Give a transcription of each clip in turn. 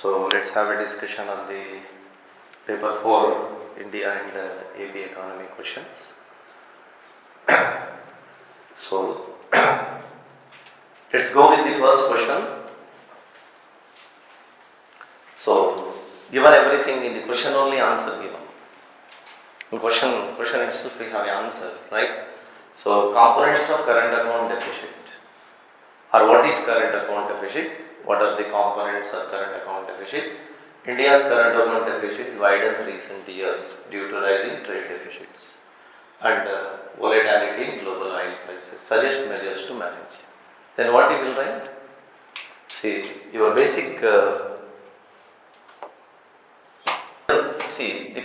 So let's have a discussion on the paper 4 India and AP economy questions. So let's go with the first question. So given everything in the question, only answer given. In question itself we have an answer, right? So components of current account deficit, or what is current account deficit? What are the components of current account deficit? India's current account deficit widens recent years due to rising trade deficits and volatility in global oil prices. Suggest measures to manage. Then what you will write? See, your basic the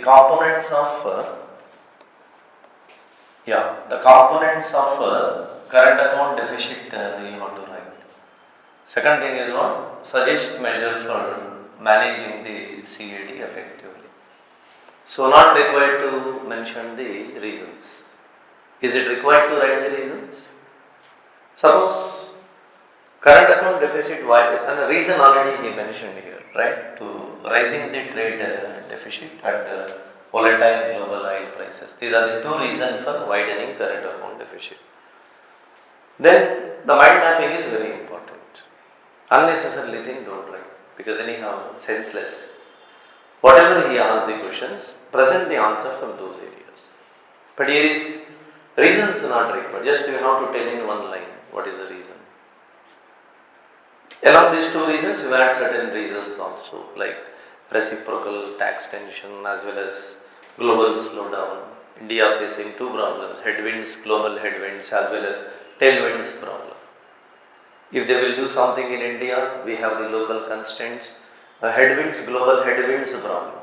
components of current account deficit you have to write. Second thing is what? Suggest measure for managing the CAD effectively. So not required to mention the reasons. Is it required to write the reasons? Suppose current account deficit, why? And the reason already he mentioned here, right? To rising the trade deficit and volatile global oil prices. These are the two reasons for widening current account deficit. Then the mind mapping is very important. Unnecessarily thing don't write, because anyhow senseless. Whatever he asks the questions, present the answer from those areas. But here is reasons not required. Just you have to tell in one line what is the reason. Along these two reasons, you add certain reasons also, like reciprocal tax tension as well as global slowdown. India facing two problems: headwinds, global headwinds, as well as tailwinds problem. If they will do something in India, we have the local constraints, headwinds, global headwinds problem.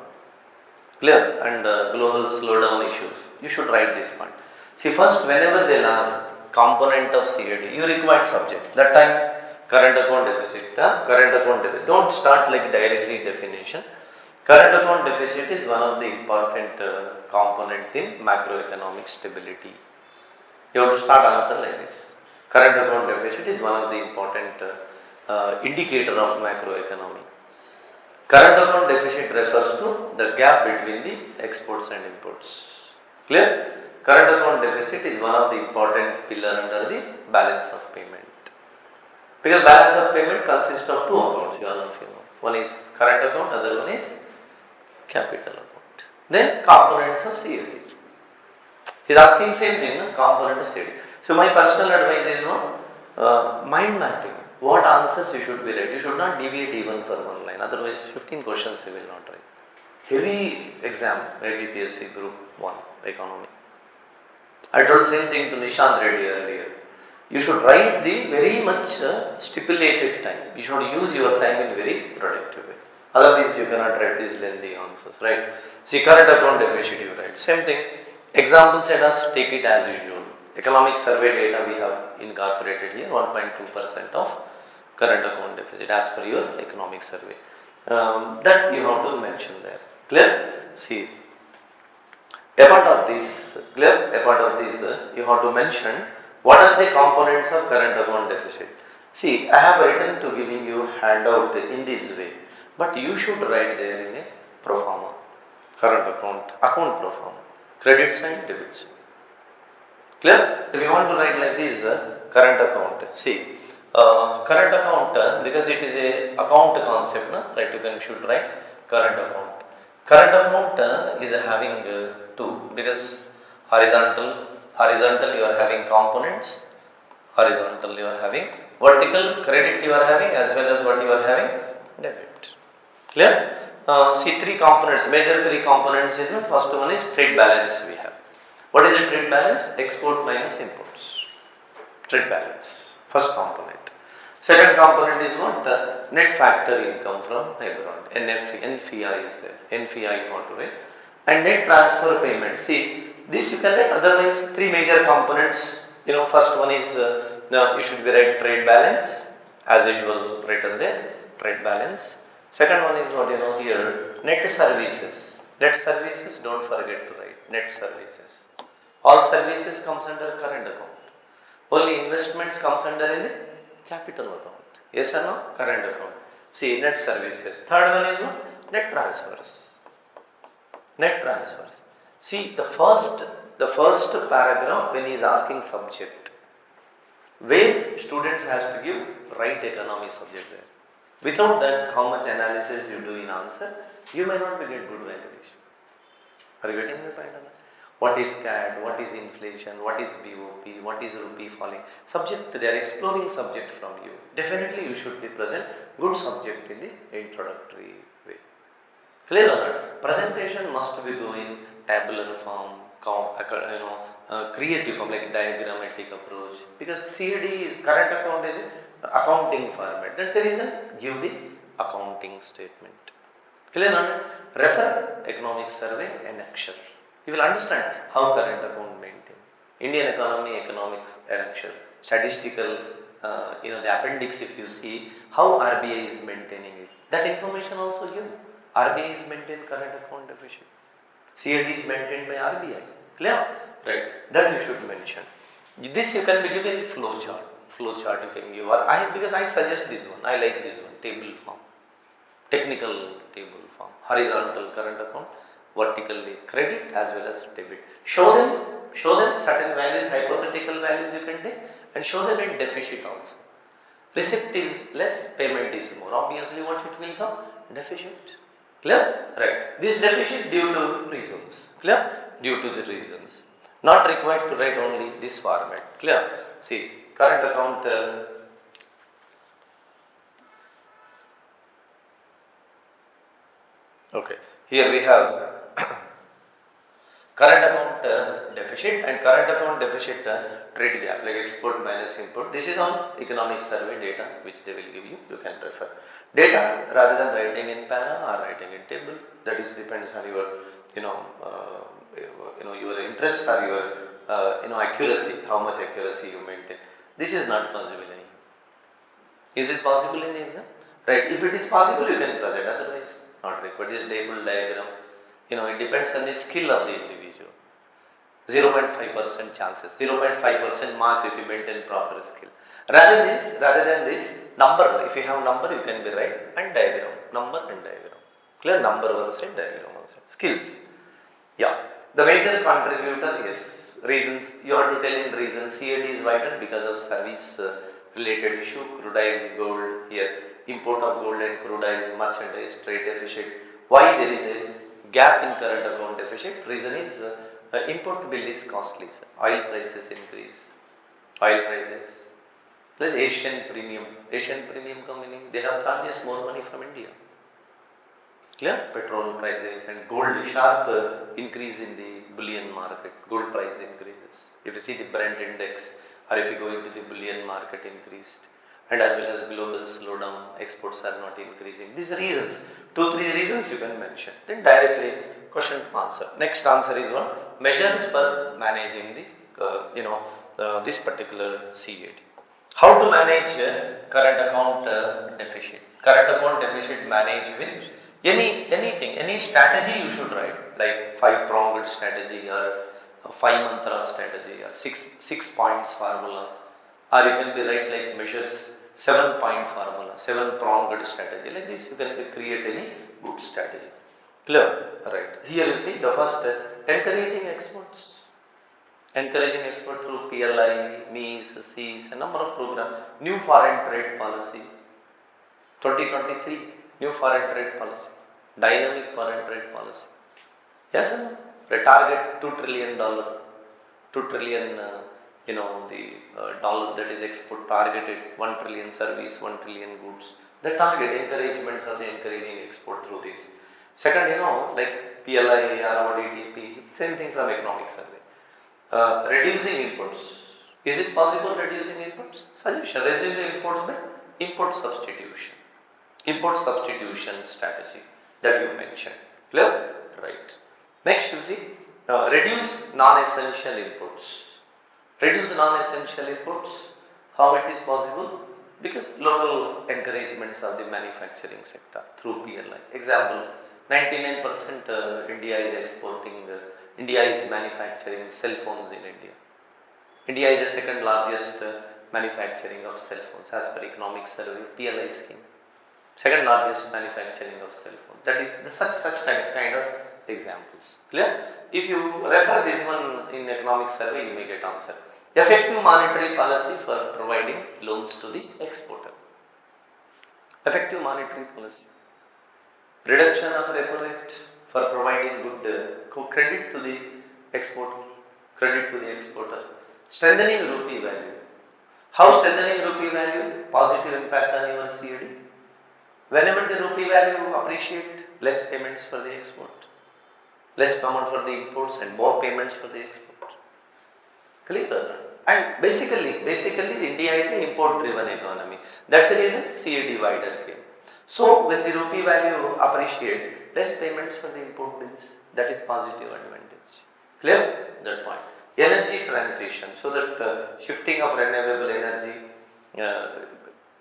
Clear? And global slowdown issues. You should write this point. See, first, whenever they'll ask component of CAD, you require subject. That time, current account deficit, current account deficit. Don't start like directly definition. Current account deficit is one of the important component in macroeconomic stability. You have to start answer like this. Current account deficit is one of the important indicator of macroeconomy. Current account deficit refers to the gap between the exports and imports. Clear? Current account deficit is one of the important pillar under the balance of payment. Because balance of payment consists of two accounts, you all of you know. One is current account, other one is capital account. Then components of CAD. He is asking same thing, no? Component of CAD. So my personal advice is mind mapping. What answers you should be write. You should not deviate even for one line. Otherwise 15 questions you will not write. Heavy exam, APPSC group 1 economy. I told same thing to Reddy earlier. You should write the very much stipulated time. You should use your time in very productive way. Otherwise you cannot write these lengthy answers, right? See, current account deficit you write. Same thing. Example said us, take it as usual. Economic survey data we have incorporated here, 1.2% of current account deficit as per your economic survey. That you have to mention there. Clear? See, apart of this, you have to mention what are the components of current account deficit. See, I have written to giving you handout in this way, but you should write there in a pro forma. Current account pro forma. Credit side, debit side. Clear? If you want to write like this, current account. See, current account, because it is a account concept, right? You should write current account. Current account is having two, because horizontal you are having components, horizontal you are having, vertical credit you are having, as well as what you are having, debit. Clear? See, three components, major three components is what? First one is trade balance we have. What is the trade balance? Export minus imports. Trade balance. First component. Second component is what? The net factor income from abroad. NFI is there. NFI you want to write. And net transfer payment. See, this you can write. Otherwise, three major components. First one is you should be write trade balance, as usual written there. Trade balance. Second one is what here, net services. Net services, don't forget to write net services. All services comes under current account. Only investments comes under in the capital account. Yes or no? Current account. See, net services. Third one is what? Net transfers. Net transfers. See, the first paragraph when he is asking subject, where students has to give right economy subject there. Without that, how much analysis you do in answer, you may not be get good valuation. Are you getting the point on that? What is CAD, what is inflation, what is BOP, what is rupee falling? Subject, they are exploring subject from you. Definitely you should be present good subject in the introductory way. Clear on that? Presentation must be going tabular form, creative form like diagrammatic approach. Because CAD is current account is accounting format. That's the reason give the accounting statement. Clear on that? Refer economic survey annexure. You will understand how current account maintain. Indian economy, economics annexure, statistical, the appendix if you see how RBI is maintaining it. That information also given. RBI is maintained current account deficit. CAD is maintained by RBI. Clear? Right. That you should mention. This you can be given in flow chart. Flow chart you can give. Because I suggest this one. I like this one. Table form. Technical table form. Horizontal current account. Vertically credit as well as debit. Show them certain values, hypothetical values you can take, and show them in deficit also. Receipt is less, payment is more. Obviously what it will come? Deficit. Clear? Right. This deficit due to reasons. Clear? Due to the reasons. Not required to write only this format. Clear? See, current account okay. Here we have current account deficit and current account deficit trade gap like export minus import. This is on economic survey data which they will give you. You can refer. Data rather than writing in para or writing in table. That is depends on your your interest or your accuracy. How much accuracy you maintain. This is not possible anymore. Is this possible in the exam? Right. If it is possible, you can present. Otherwise, not required. This table diagram. It depends on the skill of the individual. 0.5% chances, 0.5% marks if you maintain proper skill. Rather than this, number, if you have number, you can be right, and diagram, number and diagram. Clear? Number one side, diagram one side. Skills. Yeah. The major contributor, yes. Reasons, you have to tell in reasons. CAD is vital because of service related issue, crude oil, gold, here, import of gold and crude oil, merchandise, trade deficit. Why there is a gap in current account deficit? Reason is import bill is costly, sir. Oil prices increase. Oil prices. Plus Asian premium. Asian premium company, they have charges more money from India. Clear? Petrol prices and gold sharp increase in the bullion market. Gold price increases. If you see the Brent index or if you go into the bullion market increased. And as well as global slowdown, exports are not increasing. These reasons, 2-3 reasons you can mention. Then directly question answer. Next answer is one, measures for managing the this particular CAD. How to manage current account deficit? Current account deficit manage with any strategy you should write, like 5-pronged strategy or a 5-mantra strategy or 6 points formula. Or you can be right like measures 7-point formula, 7-pronged strategy. Like this you can create any good strategy. Clear? Right. Here you see the first encouraging exports. Encouraging export through PLI, MAINS, CEs, a number of programs. New foreign trade policy. 2023, new foreign trade policy. Dynamic foreign trade policy. Yes or no? The target $2 trillion. 2 trillion dollar that is export targeted, 1 trillion service, 1 trillion goods. The target encouragements are the encouraging export through this. Second, like PLI, RODTP, same thing from economic survey. Reducing imports. Is it possible reducing imports? Suggestion, reducing the imports by import substitution. Import substitution strategy that you mentioned. Clear? Right. Next you see, reduce non-essential imports. Reduce non-essential imports. How it is possible? Because local encouragements of the manufacturing sector through PLI. Example, 99% India is exporting, India is manufacturing cell phones in India. India is the second largest manufacturing of cell phones as per economic survey, PLI scheme. Second largest manufacturing of cell phone. That is the such kind of examples. Clear? If you refer this one in economic survey, you may get answer. Effective monetary policy for providing loans to the exporter. Effective monetary policy. Reduction of repo rate for providing good credit to the exporter. Credit to the exporter. Strengthening rupee value. How strengthening rupee value? Positive impact on your CAD. Whenever the rupee value appreciate, less payments for the export, less payment for the imports and more payments for the export. Clear? And basically India is an import driven economy. That's the reason CA divider came. So when the rupee value appreciate, less payments for the import bills. That is positive advantage. Clear? That point. Energy transition. So that shifting of renewable energy,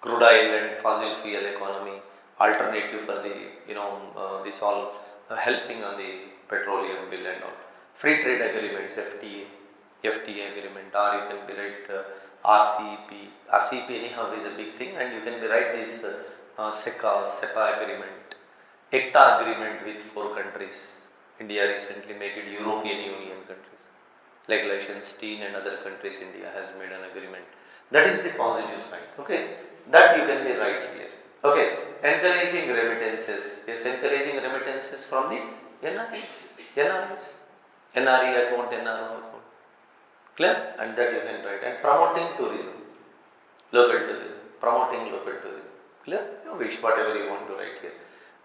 crude oil and fossil fuel economy, alternative for the this all helping on the petroleum bill and all. Free trade agreements, FTA agreement, or you can be write RCEP anyhow is a big thing, and you can be write this SEPA agreement, ECTA agreement with 4 countries. India recently made it European Union countries, like Liechtenstein and other countries. India has made an agreement. That is the positive side. Okay, that you can be right here. Okay, encouraging remittances. Yes, encouraging remittances from the NRE account, NRO account. Clear? And that you can write. And promoting tourism, local tourism, promoting local tourism. Clear? You wish whatever you want to write here.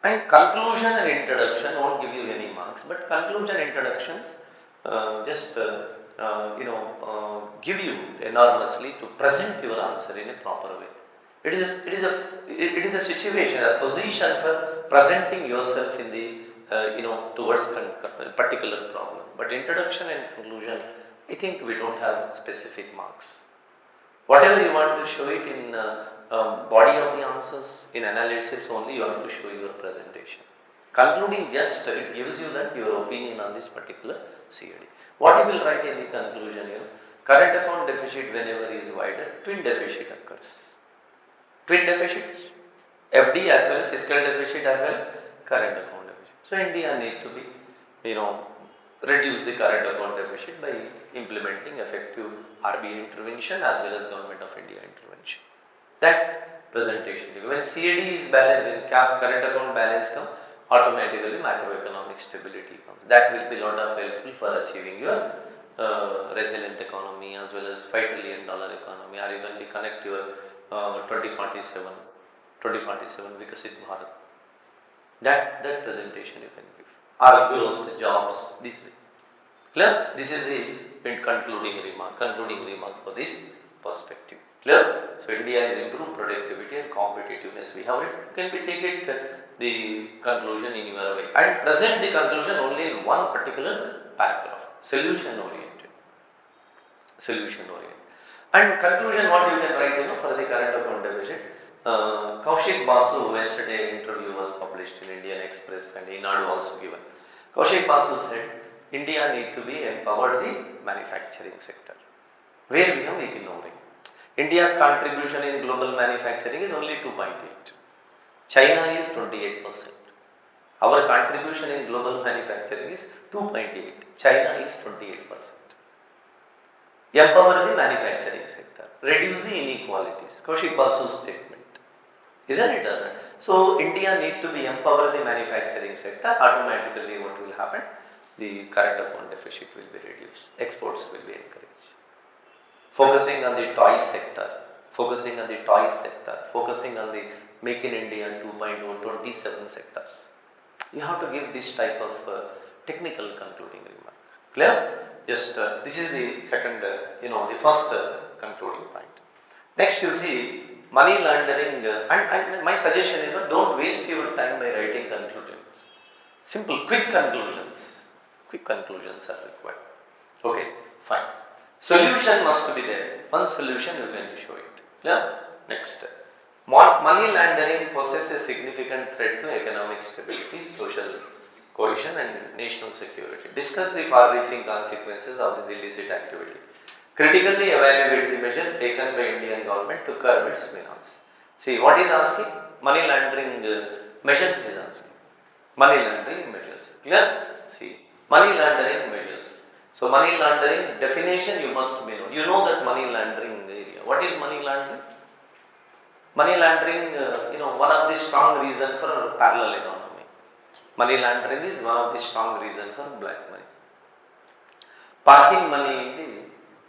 And conclusion and introduction won't give you any marks, but conclusion introductions give you enormously to present your answer in a proper way. It is a situation, a position for presenting yourself in the towards particular problem. But introduction and conclusion, I think we don't have specific marks. Whatever you want to show it in body of the answers, in analysis only you have to show your presentation. Concluding just it gives you that your opinion on this particular CAD. What you will write in the conclusion here? Current account deficit whenever is wider, twin deficit occurs. Twin deficits, FD as well as fiscal deficit as well as current account deficit. So India need to be, reduce the current account deficit by implementing effective RBI intervention as well as Government of India intervention. That presentation, when CAD is balanced, when current account balance comes, automatically macroeconomic stability comes. That will be lot of helpful for achieving your resilient economy as well as $5 trillion economy, or you can connect your 2047 Vikasit Bharat. That presentation you can give. Our growth, jobs, this way. Clear? This is the concluding remark for this perspective. Clear? So India has improved productivity and competitiveness. We have it. You can take it the conclusion in your way and present the conclusion only in one particular paragraph. Solution oriented. And conclusion, what you can write, for the current account deficit. Kaushik Basu, yesterday interview was published in Indian Express and Enadu also given. Kaushik Basu said, India need to be empowered the manufacturing sector, where we are ignoring. India's contribution in global manufacturing is only 2.8. China is 28%. Our contribution in global manufacturing is 2.8. China is 28%. Empower the manufacturing sector, reduce the inequalities. Kaushik Basu's statement. Isn't it? So India need to be empower the manufacturing sector. Automatically what will happen? The current account deficit will be reduced. Exports will be encouraged. Focusing on the toy sector, focusing on the Make in India 2.0, 27 sectors. You have to give this type of technical concluding remark. Clear? Just this is the second, the first concluding point. Next you see money laundering, and my suggestion is don't waste your time by writing conclusions. Simple, quick conclusions are required. Okay, fine. Solution must be there. One solution you can show it. Clear? Next. Money laundering poses a significant threat to economic stability, social cohesion and national security. Discuss the far-reaching consequences of the illicit activity. Critically evaluate the measure taken by Indian government to curb its finance. See, what is asking? money laundering measures is asking. Money laundering measures. Clear? See, money laundering measures. So money laundering definition you must be know. You know that money laundering area. What is money laundering? Money laundering, one of the strong reason for parallel economy. Money laundering is one of the strong reason for black money. Parking money in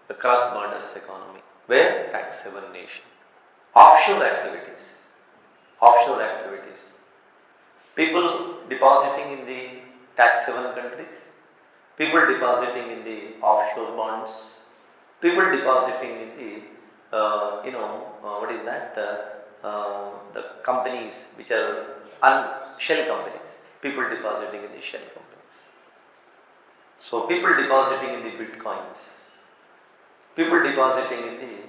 the cross-borders economy, where tax haven nation. Offshore activities. Offshore activities. People depositing in the tax haven countries. People depositing in the offshore bonds. People depositing in the, the companies which are shell companies. People depositing in the shell companies. So people depositing in the bitcoins. People depositing in the,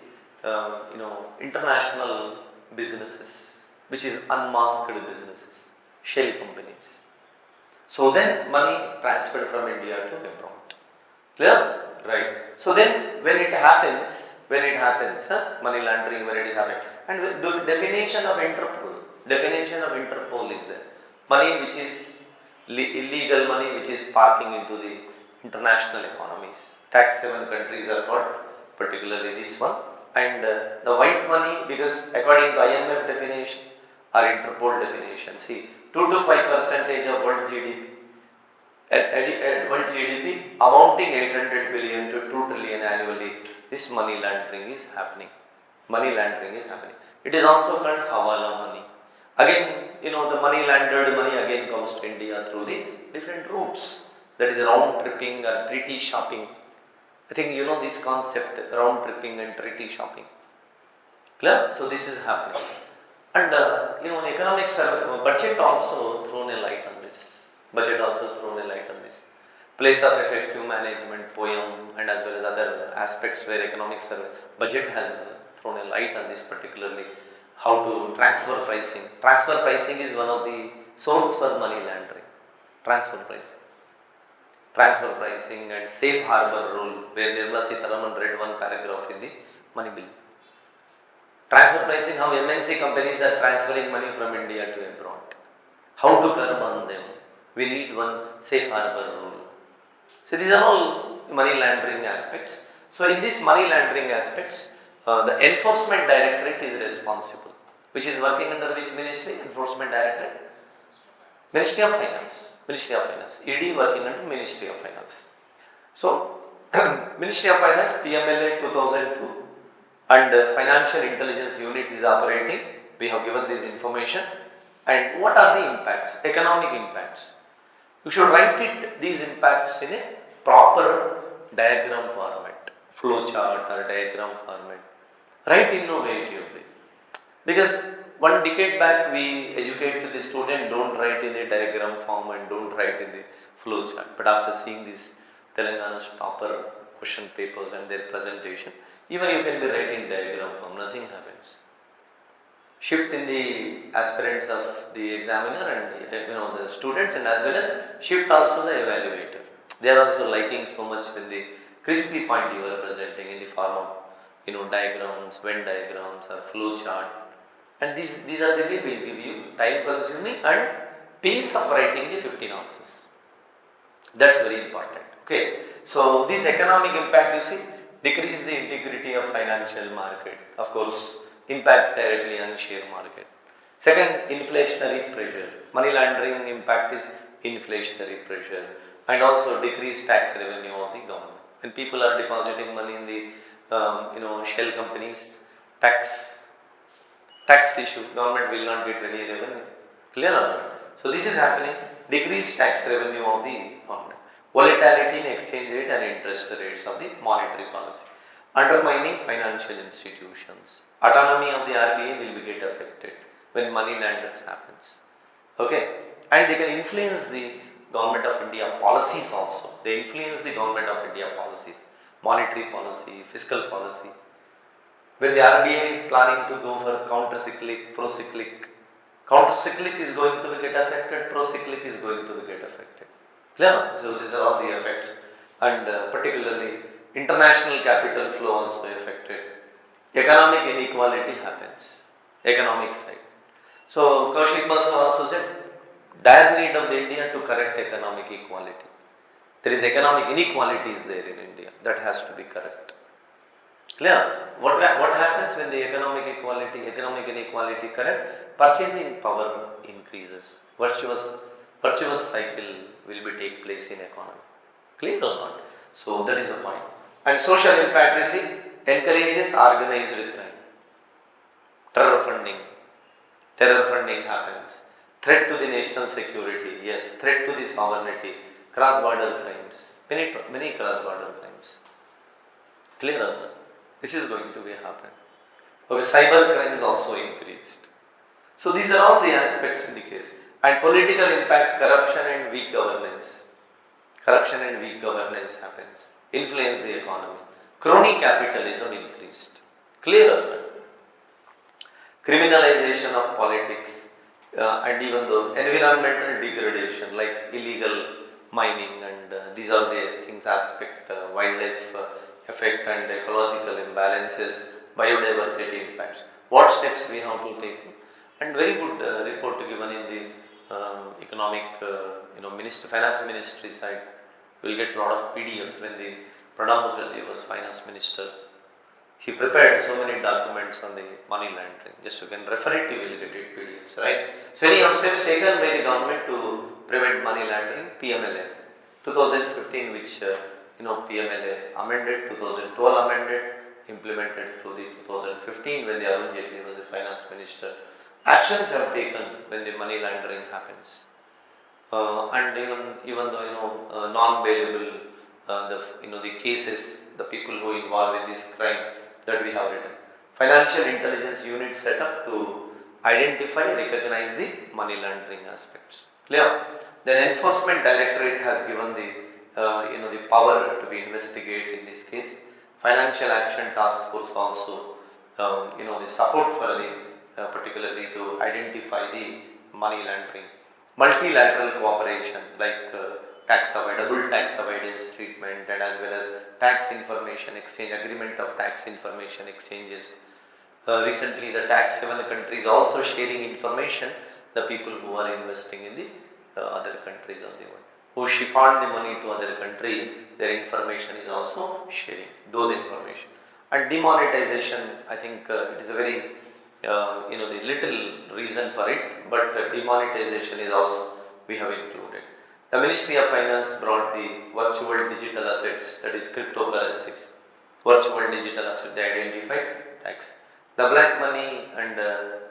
international businesses, which is unmasked businesses, shell companies. So then money transferred from India to abroad. Clear? Right. So then when it happens, money laundering when it is happening, and the definition of Interpol is there. Money which is illegal money which is parking into the international economies. Tax haven countries are called, particularly this one. And the white money, because according to IMF definition or Interpol definition, see, 2 to 5% of world GDP, world GDP amounting 800 billion to 2 trillion annually, this money laundering is happening. Money laundering is happening. It is also called hawala money. Again, the money laundered money again comes to India through the different routes. That is round tripping or treaty shopping. I think you know this concept, round tripping and treaty shopping. Clear? So this is happening. And economic survey, budget also thrown a light on this. Place of effective management, poem, and as well as other aspects where economic survey, budget has thrown a light on this, particularly how to transfer pricing. Transfer pricing is one of the source for money laundering. Transfer pricing and safe harbor rule, where Nirmala Sitharaman read one paragraph in the money bill. Transfer pricing, how MNC companies are transferring money from India to abroad. How to curb on them. We need one safe harbor rule. So these are all money laundering aspects. So in these money laundering aspects, the Enforcement Directorate is responsible. Which is working under which ministry? Enforcement Directorate? Ministry of Finance. ED working under Ministry of Finance. So, Ministry of Finance, PMLA 2002 and Financial Intelligence Unit is operating. We have given this information. And what are the impacts? Economic impacts. You should write these impacts in a proper diagram format, flow chart or diagram format. Write innovatively. Because one decade back we educated the student, don't write in the diagram form and don't write in the flow chart. But after seeing this Telangana's topper question papers and their presentation, even you can be writing diagram form, nothing happens. Shift in the aspirants of the examiner and the students, and as well as shift also the evaluator. They are also liking so much when the crispy point you are presenting in the form of diagrams, Venn diagrams or flow chart. And these are the way we will give you time consuming and pace of writing the 15 answers. That's very important. Okay. So this economic impact, you see, decrease the integrity of financial market. Of course, impact directly on share market. Second, inflationary pressure. Money laundering impact is inflationary pressure, and also decreased tax revenue of the government. When people are depositing money in the shell companies, tax issue, government will not get any revenue. Clear or not? So this is happening. Decreased tax revenue of the government. Volatility in exchange rate and interest rates of the monetary policy. Undermining financial institutions. Autonomy of the RBI will get affected when money laundering happens. Okay? And they can influence the government of India policies also. They influence the government of India policies. Monetary policy, fiscal policy. When the RBI planning to go for counter-cyclic, pro-cyclic, counter-cyclic is going to get affected, pro-cyclic is going to get affected. Clear? So these are all the effects, and particularly international capital flow also affected. Economic inequality happens, economic side. So Kaushik Basu also said, dire need of the India to correct economic equality. There is economic inequalities there in India that has to be correct. Clear? What happens when the economic inequality correct? Purchasing power increases. Virtuous cycle will be take place in economy. Clear or not? So that is the point. And social impact, you see, encourages organized crime. Terror funding happens. Threat to the national security, yes. Threat to the sovereignty. Cross-border crimes. Many cross-border crimes. Clear or not? This is going to be happen. Okay, cyber crimes also increased. So these are all the aspects in the case. And political impact, corruption and weak governance. Corruption and weak governance happens. Influence the economy. Crony capitalism increased. Clear or not? Criminalization of politics and even the environmental degradation like illegal mining and these are the things aspect, wildlife effect and ecological imbalances, biodiversity impacts. What steps we have to take? And very good report given in the economic, finance ministry side. We will get a lot of PDFs when the Pranab Mukherjee was finance minister. He prepared so many documents on the money laundering. Just you can refer it, you will get it PDFs, right? So any steps taken by the government to prevent money laundering? PMLA 2015, which PMLA amended, 2012 amended, implemented through the 2015 when the Arun Jaitley was the finance minister. Actions have taken when the money laundering happens, and even though non-bailable the cases, the people who involved in this crime that we have written. Financial intelligence unit set up to identify, recognize the money laundering aspects. Clear? Then enforcement directorate has given the the power to be investigate in this case. Financial action task force also the support for the particularly to identify the money laundering. Multilateral cooperation like double tax avoidance treatment and as well as tax information exchange, agreement of tax information exchanges. Recently the tax haven countries also sharing information, the people who are investing in the other countries of the world. Who chiffon the money to other country, their information is also sharing those information. And demonetization, I think it is a very the little reason for it, but demonetization is also we have included. The Ministry of Finance brought the virtual digital assets, that is cryptocurrencies. Virtual digital asset, they identified tax. The Black Money and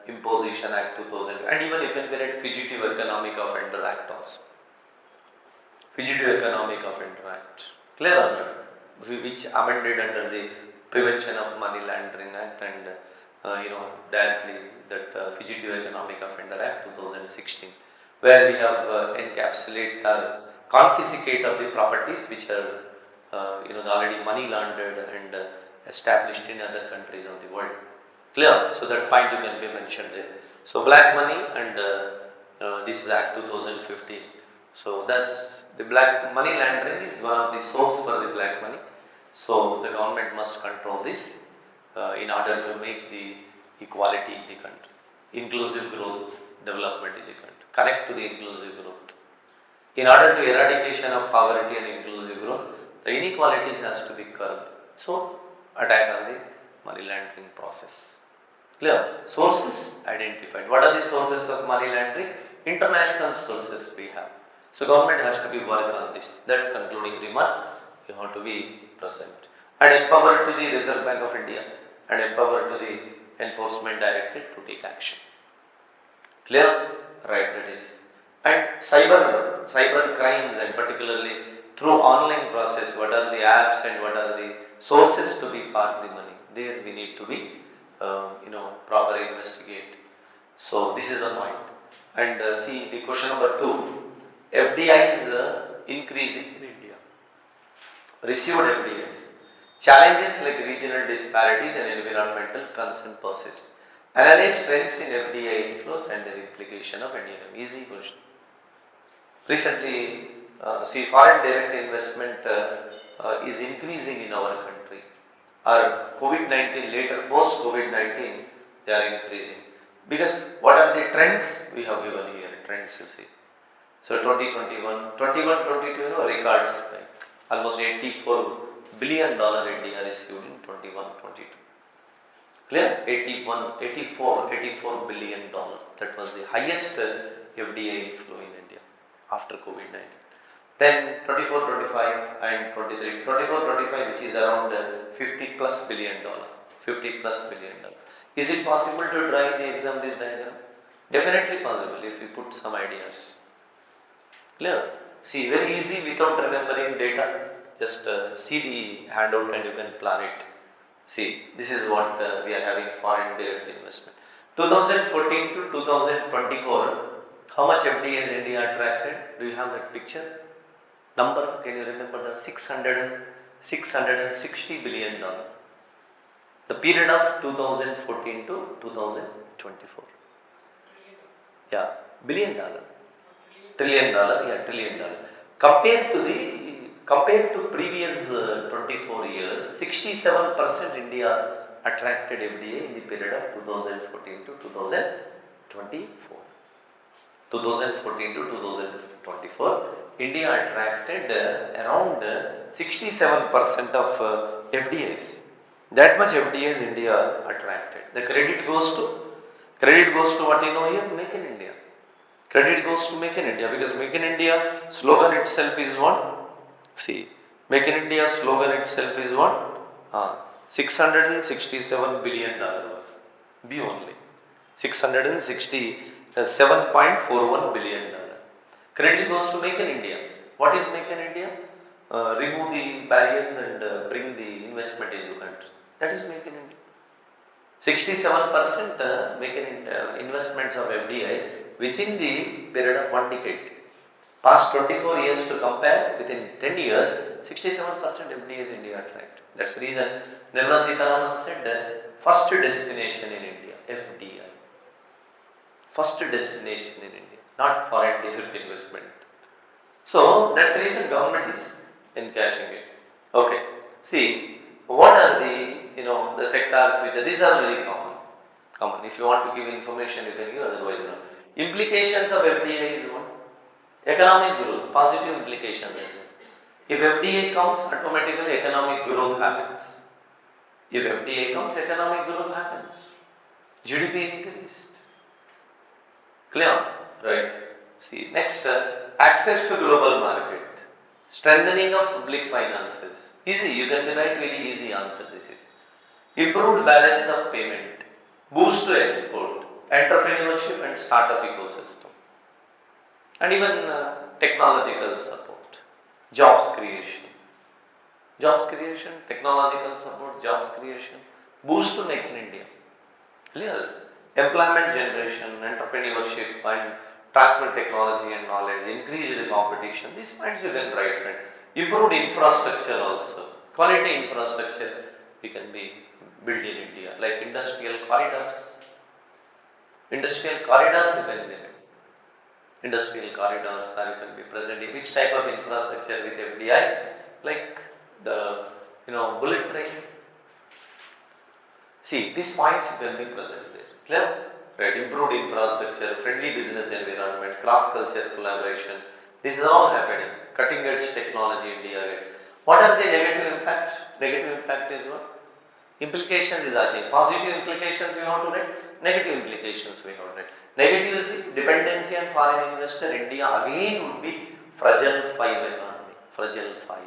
Imposition Act 2000, and even you can get Fugitive Economic Offender Act also. Fugitive Economic Offender Act. Clear or not? Which amended under the Prevention of Money Laundering Act and directly that Fugitive Economic Offender Act 2016, where we have encapsulate or confiscate of the properties which are already money laundered and established in other countries of the world. Clear? So that point you can be mentioned there. So black money and this is Act 2015. So thus the black money laundering is one of the source for the black money. So the government must control this in order to make the equality in the country, inclusive growth, development in the country. Connect to the inclusive growth. In order to eradication of poverty and inclusive growth, the inequalities has to be curbed. So attack on the money laundering process. Clear? Sources identified. What are the sources of money laundering? International sources we have. So government has to be work on this. That concluding remark you have to be present. And empower to the Reserve Bank of India and empower to the Enforcement Directorate to take action. Clear? Right, that is. And cyber crimes and particularly through online process, what are the apps and what are the sources to be park the money? There we need to be proper investigate. So this is the point. And see the question number 2. FDI is increasing in India. Received FDIs. Challenges like regional disparities and environmental concern persist. Analyze trends in FDI inflows and their implication of NDM. Easy question. Recently, foreign direct investment is increasing in our country. Or COVID-19 later, post-COVID-19, they are increasing. Because what are the trends? We have given here trends, you see. So 2021, 22, records like almost $84 billion India received in 21, 22. Clear? 84 billion dollar. That was the highest FDI inflow in India after COVID-19. Then 24, 25 and 23. 24, 25 which is around 50 plus billion dollar. 50 plus billion dollar. Is it possible to draw in the exam this diagram? Definitely possible if you put some ideas. Clear? See, very easy without remembering data. Just see the handout and you can plan it. See, this is what we are having foreign direct investment. 2014 to 2024, how much FDI has India attracted? Do you have that picture? Number, can you remember that? 660 billion dollar. The period of 2014 to 2024. Yeah, billion dollar. Trillion dollar, yeah, trillion dollar. Compared to previous 24 years, 67% India attracted FDI in the period of 2014 to 2024. 2014 to 2024, India attracted around 67% of FDIs. That much FDIs India attracted. The credit goes to what you know here, Make in India. Credit goes to Make in India because Make in India slogan itself is what? See, Make in India slogan itself is what? $667 billion was. B only. $667.41 billion. Credit goes to Make in India. What is Make in India? Remove the barriers and bring the investment in the country. That is Make in India. 67% Make in investments of FDI within the period of 1 decade. Past 24 years to compare, within 10 years, 67% FDI is India attract. That's the reason Nirmala Sitharaman said first destination in India, FDI. First destination in India, not foreign direct investment. So that's the reason government is encashing it. Okay. See, what are the the sectors which are, these are very common. If you want to give information, you can give, otherwise Implications of FDI is what? Economic growth, positive implications. If FDI comes, automatically economic growth happens. If FDI comes, economic growth happens. GDP increased. Clear? Right. See, next, access to global market. Strengthening of public finances. Easy, you can write very easy answer this is. Improved balance of payment. Boost to export. Entrepreneurship and startup ecosystem. And even technological support. Jobs creation. Jobs creation, technological support, jobs creation. Boost to Make in India. Clear? Employment generation, entrepreneurship and transfer technology and knowledge, increase the competition. These points you can write, friend. Improved infrastructure also. Quality infrastructure we can be built in India, like industrial corridors. Industrial corridors you can be. Industrial corridors or you can be present in which type of infrastructure with FDI, like the bullet train. See, these points you can be present there. Clear? Right, improved infrastructure, friendly business environment, cross-culture collaboration. This is all happening. Cutting edge technology India. What are the negative impacts? Negative impact is what? Implications is I think. Positive implications we have to write, negative implications we have to write. Negative is dependency on foreign investor. India again would be fragile 5 economy. Fragile 5.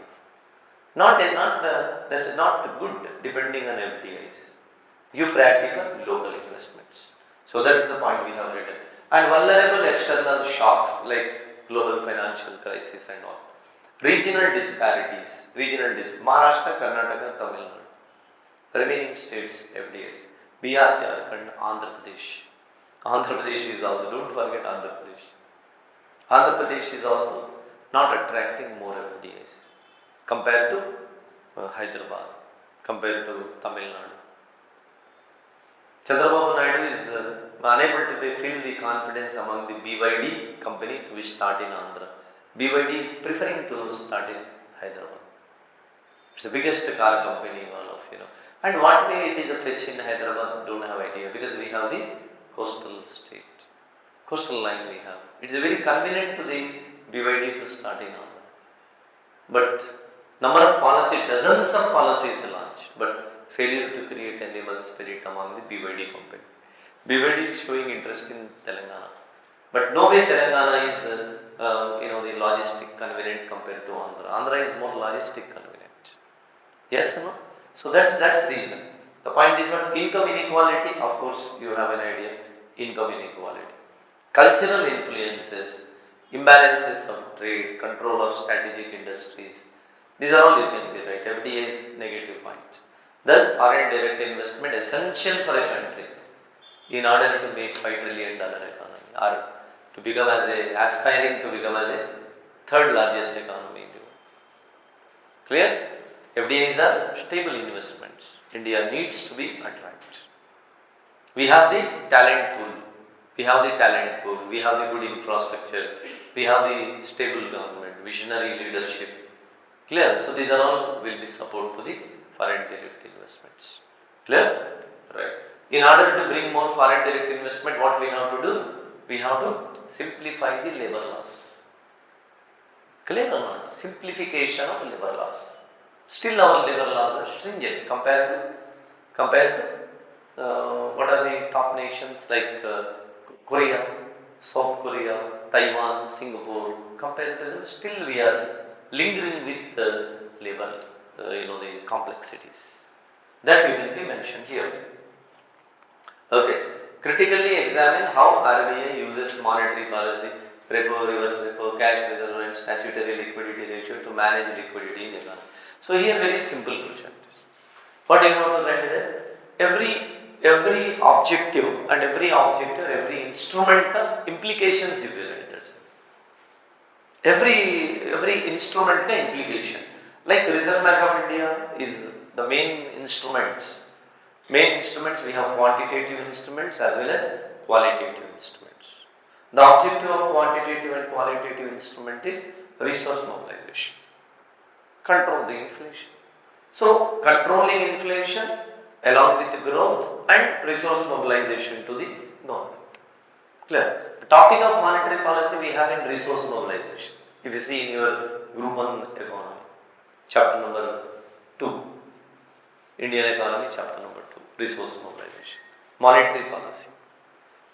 That's not good depending on FDIs. You priority for local investments. So that is the point we have written. And vulnerable external shocks like global financial crisis and all. Regional disparities. Maharashtra, Karnataka, Tamil Nadu. Remaining states, FDIs. Bihar, Jharkhand, Andhra Pradesh. Andhra Pradesh is also, don't forget Andhra Pradesh. Andhra Pradesh is also not attracting more FDIs compared to Hyderabad, compared to Tamil Nadu. Chandrababu Naidu is unable to feel the confidence among the BYD company to start in Andhra. BYD is preferring to start in Hyderabad. It's the biggest car company, all of you know. And what way it is a fetch in Hyderabad, don't have idea, because we have the coastal state. Coastal line we have. It's very convenient to the BYD to start in Andhra. But number of policy, dozens of policies launched, but failure to create animal spirit among the BYD company. BYD is showing interest in Telangana, but no way Telangana is the logistic convenient compared to Andhra. Andhra is more logistic convenient. Yes or no? So that's the reason. The point is what income inequality. Of course, you have an idea. Income inequality, cultural influences, imbalances of trade, control of strategic industries. These are all you can be right. FDI is negative point. Thus, foreign direct investment essential for a country in order to make $5 trillion economy or to become aspiring to become as a third largest economy in the world. Clear? FDIs are stable investments. India needs to be attracted. We have the talent pool. We have the good infrastructure, we have the stable government, visionary leadership. Clear? So these are all will be support to the foreign direct investments. Clear? Right. In order to bring more foreign direct investment, what we have to do? We have to simplify the labor laws. Clear or not? Simplification of labor laws. Still our labor laws are stringent compared to what are the top nations like Korea, South Korea, Taiwan, Singapore. Compared to them, still we are lingering with labor, the complexities. That we will be mentioned here. Okay. Critically examine how RBI uses monetary policy, repo, reverse repo, cash reserve and statutory liquidity ratio to manage liquidity in the economy. So here very simple question. What you have to write there? Every objective and every instrument implications you will write. That's it. Every instrument implication. Like Reserve Bank of India is the main instruments. Main instruments, we have quantitative instruments as well as qualitative instruments. The objective of quantitative and qualitative instrument is resource mobilization. Control the inflation. So, controlling inflation along with growth and resource mobilization to the government. Clear? The topic of monetary policy we have in resource mobilization. If you see in your Group 1 economy, chapter number 2, Indian economy, chapter number 2, resource mobilization, monetary policy,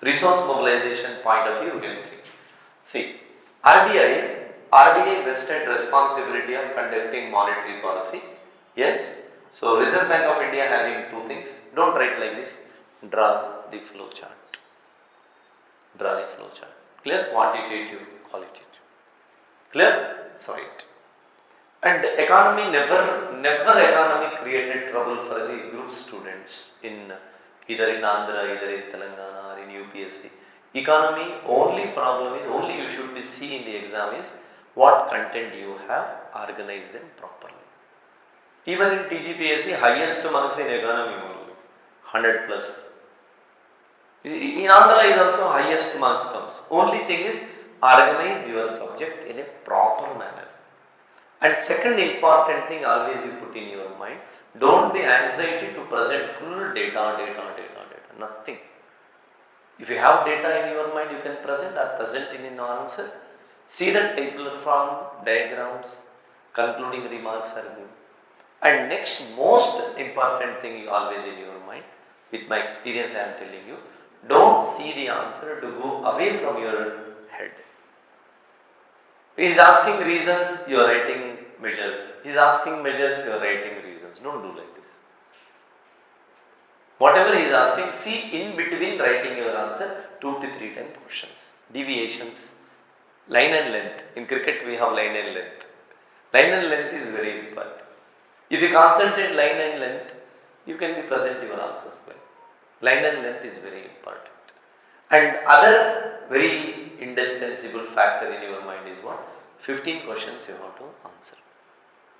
resource mobilization point of view. See, RBI vested responsibility of conducting monetary policy. Yes. So Reserve Bank of India having two things. Don't write like this. Draw the flow chart. Clear? Quantitative, qualitative. Clear? Sorry. And economy never economy created trouble for the group students in either in Andhra, either in Telangana or in UPSC. Economy only you should be see in the exam is what content you have, organize them properly. Even in TGPSC, highest marks in economy only, 100 plus. In Andhra is also highest marks comes. Only thing is organize your subject in a proper manner. And second important thing always you put in your mind, don't be anxiety to present full data. Nothing. If you have data in your mind, you can present in an answer. See the tabular form, diagrams, concluding remarks are good. And next most important thing you always in your mind, with my experience I am telling you, don't see the answer to go away from your head. He is asking reasons, you are writing measures. He is asking measures, you are writing reasons. Don't do like this. Whatever he is asking, see in between writing your answer 2 to 3 times questions. Deviations, line and length. In cricket we have line and length. Line and length is very important. If you concentrate line and length, you can be present your answers well. Line and length is very important. And other very indispensable factor in your mind is what? 15 questions you have to answer.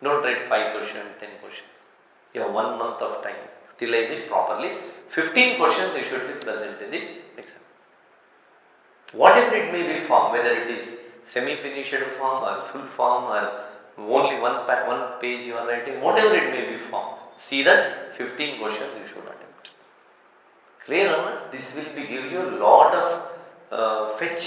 Don't write 5 questions, 10 questions. You have 1 month of time. Utilize it properly. 15 questions you should be present in the exam. Whatever it may be form, whether it is semi-finished form or full form or only one page you are writing, whatever it may be form, see that 15 questions you should attempt. Clear or not? This will be give you a lot of fetch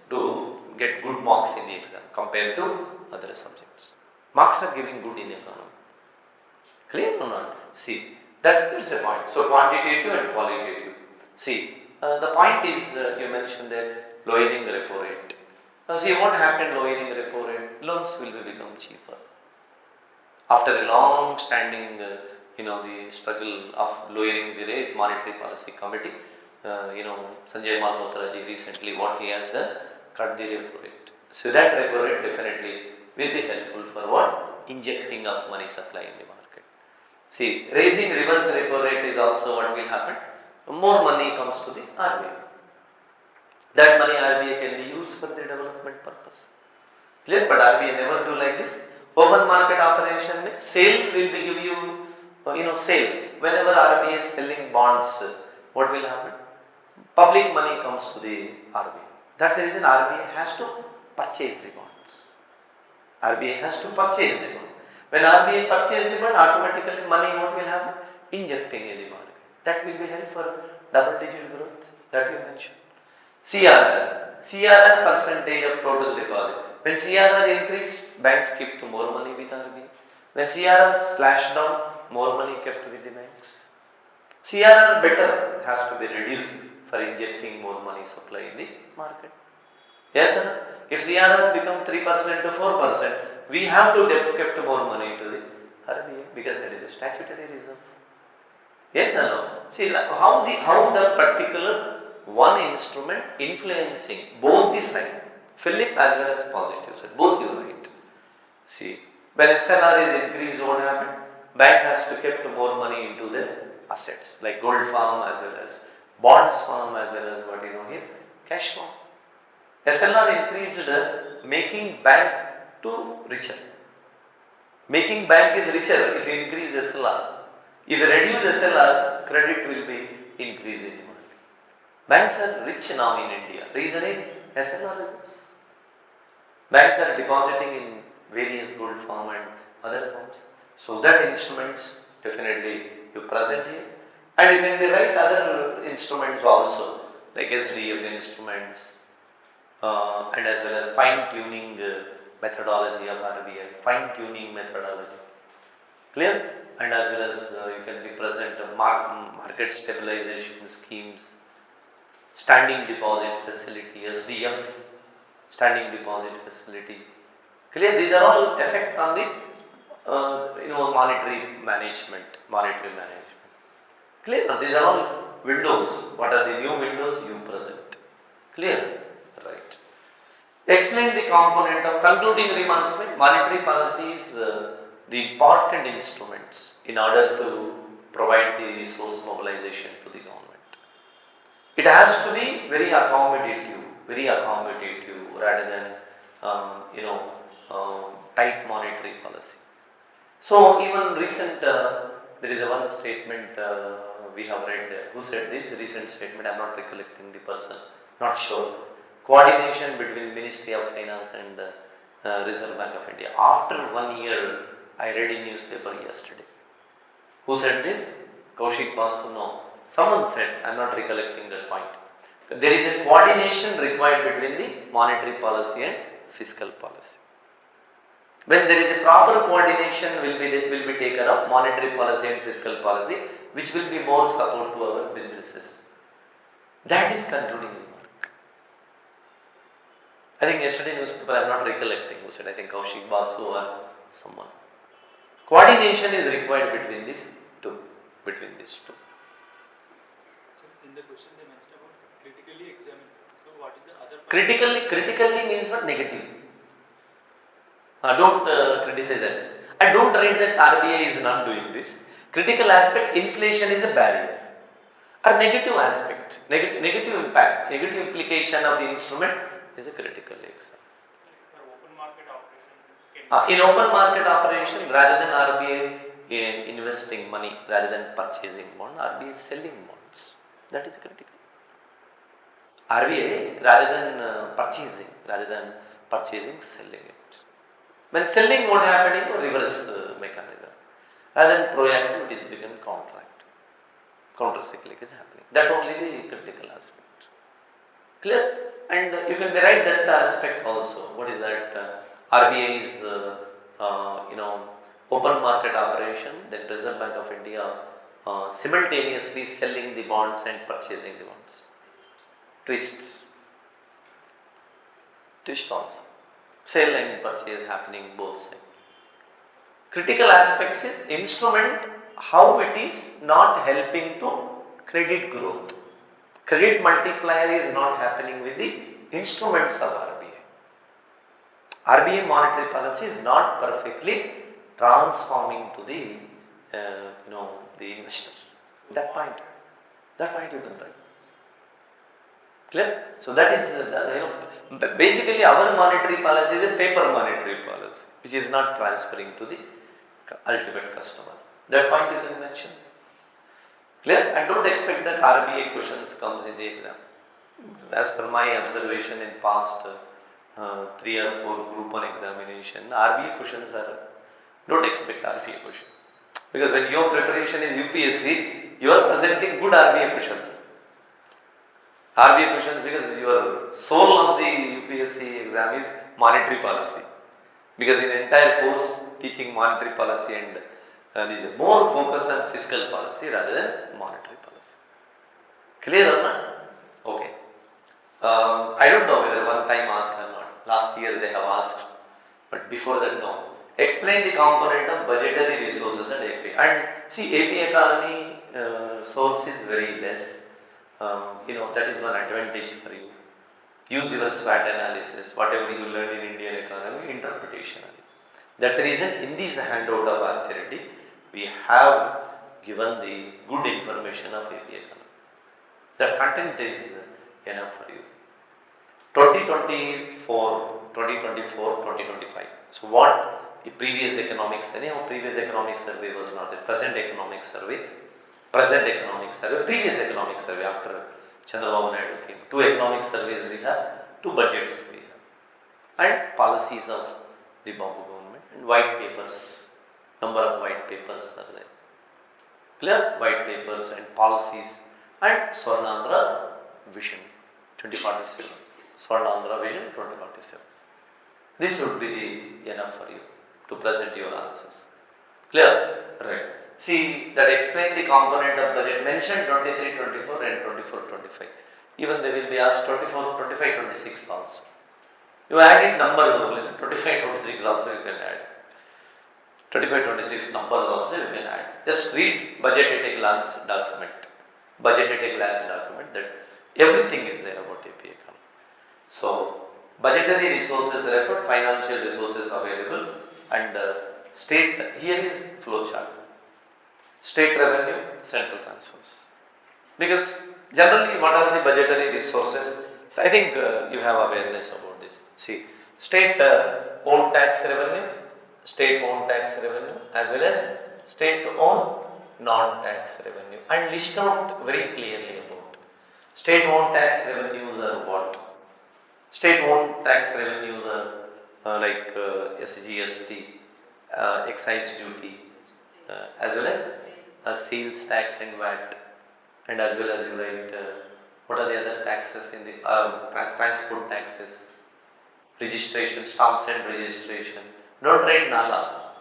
to get good marks in the exam compared to other subjects. Marks are giving good in economy. Clear or not? See, that's the point. So quantitative and qualitative. See, the point is you mentioned that lowering the repo rate. Now see what happened lowering the repo rate? Loans will become cheaper. After a long standing, the struggle of lowering the rate, Monetary Policy Committee, Sanjay Malhotra ji recently what he has done, cut the repo rate. So that repo rate definitely will be helpful for what? Injecting of money supply in the market. See, raising reverse repo rate is also what will happen. More money comes to the RBI. That money RBI can be used for the development purpose. Clear? But RBI never do like this. Open market operation means sale will be give you, sale. Whenever RBI is selling bonds, what will happen? Public money comes to the RBI. That's the reason RBI has to purchase the bonds. RBI has to purchase the bond. When RBI purchases the bond, automatically money what will happen? Injecting in the market. That will be help for double digit growth that you mentioned. CRR percentage of total deposit. When CRR increased, banks kept more money with RBI. When CRR slashed down, more money kept with the banks. CRR better has to be reduced for injecting more money supply in the market. Yes or no? If CRR become 3% to 4%, we have to kept more money to the RBI because that is a statutory reserve. Yes or no? See how the particular one instrument influencing both the side, Philip as well as positive side, both you right. See, when SLR is increased, what happened? Bank has to keep more money into the assets like gold farm as well as bonds farm as well as what here, cash farm. SLR increased, making bank to richer. Making bank is richer if you increase SLR. If you reduce SLR, credit will be increased in the market. Banks are rich now in India. Reason is SLR reserves. Banks are depositing in various gold farm and other forms. So that instruments definitely you present here. And you can write other instruments also like SDF instruments and as well as fine-tuning methodology of RBI, fine-tuning methodology. Clear? And as well as you can be present market stabilization schemes, standing deposit facility, SDF, standing deposit facility. Clear? These are all effect on the monetary management. Clear? These are all windows. What are the new windows you present? Clear? Right. Explain the component of concluding remarks. Monetary policy is the important instruments in order to provide the resource mobilization to the government. It has to be very accommodative rather than tight monetary policy. So even recent there is one statement we have read. Who said this recent statement? I am not recollecting the person. Not sure. Coordination between Ministry of Finance and Reserve Bank of India. After 1 year, I read in newspaper yesterday. Who said this? Kaushik Basu? No. Someone said, I am not recollecting that point. There is a coordination required between the monetary policy and fiscal policy. When there is a proper coordination will be taken up, monetary policy and fiscal policy, which will be more support to our businesses. That is concluding remark. I think yesterday newspaper, I am not recollecting who said, I think Kaushik Basu or someone. Coordination is required between these two. So in the question they mentioned about critically examined. So what is the other? Critically means what? Negative. Don't criticize that. And don't write that RBI is not doing this. Critical aspect, inflation is a barrier. Or negative aspect, negative impact, negative implication of the instrument is a critical exam. For open market operation. In open market operation, rather than RBI investing money, rather than purchasing bond, RBI is selling bonds. That is critical. RBI rather than purchasing, selling it. When selling, what happening? Reverse mechanism. Rather than proactive, it is become contract. counter cyclic is happening. That only the critical aspect. Clear? And you can derive that aspect also. What is that? RBI is open market operation, then Reserve Bank of India simultaneously selling the bonds and purchasing the bonds. Twist also. Sale and purchase happening both sides. Critical aspects is instrument, how it is not helping to credit growth. Credit multiplier is not happening with the instruments of RBI. RBI monetary policy is not perfectly transforming to the the investor. That point you can write. Clear? So that is basically our monetary policy is a paper monetary policy, which is not transferring to the ultimate customer. That point you can mention. Clear? And don't expect that RBI questions comes in the exam. As per my observation in past 3 or 4 group 1 examination, RBI questions are, don't expect RBI question. Because when your preparation is UPSC, you are presenting good RBI questions. RBI questions because your soul of the UPSC exam is monetary policy. Because in entire course teaching monetary policy and there is more focus on fiscal policy rather than monetary policy. Clear or not? Okay. I don't know whether one time asked or not. Last year they have asked, but before that no. Explain the component of budgetary resources and AP. And see, AP economy source is very less. That is one advantage for you. Use your SWOT analysis, whatever you learn in Indian economy, interpretationally. That's the reason in this handout of R.C. Reddy, we have given the good information of AP economy. The content is enough for you. 2024, 2025. So what the previous economic survey, previous economic survey was not the present economic survey, previous economic survey after Chandrababu Naidu came. 2 economic surveys we have, 2 budgets we have, and policies of the Babu government and white papers. Number of white papers are there. Clear? White papers and policies and Swarnandhra Vision 2047. Swarnandhra Vision 2047. This would be enough for you to present your answers. Clear? Right. See, that explain the component of budget mentioned 23-24 and 24-25. Even they will be asked 25-26 also. You added numbers only, 25-26 also you can add. 25-26 numbers also you can add. Just read budget at a glance document. Budget at a glance document, that everything is there about AP economy. So, budgetary resources referred, financial resources available, and state, here is flow chart. State revenue, central transfers. Because generally what are the budgetary resources? So I think you have awareness about this. See, state owned tax revenue, as well as state owned non-tax revenue, and list out very clearly about state owned tax revenues are what? State owned tax revenues are like SGST, excise duty, as well as sales tax and VAT, and as well as you write what are the other taxes in the transport taxes, registration, stamps and registration. Don't write NALA.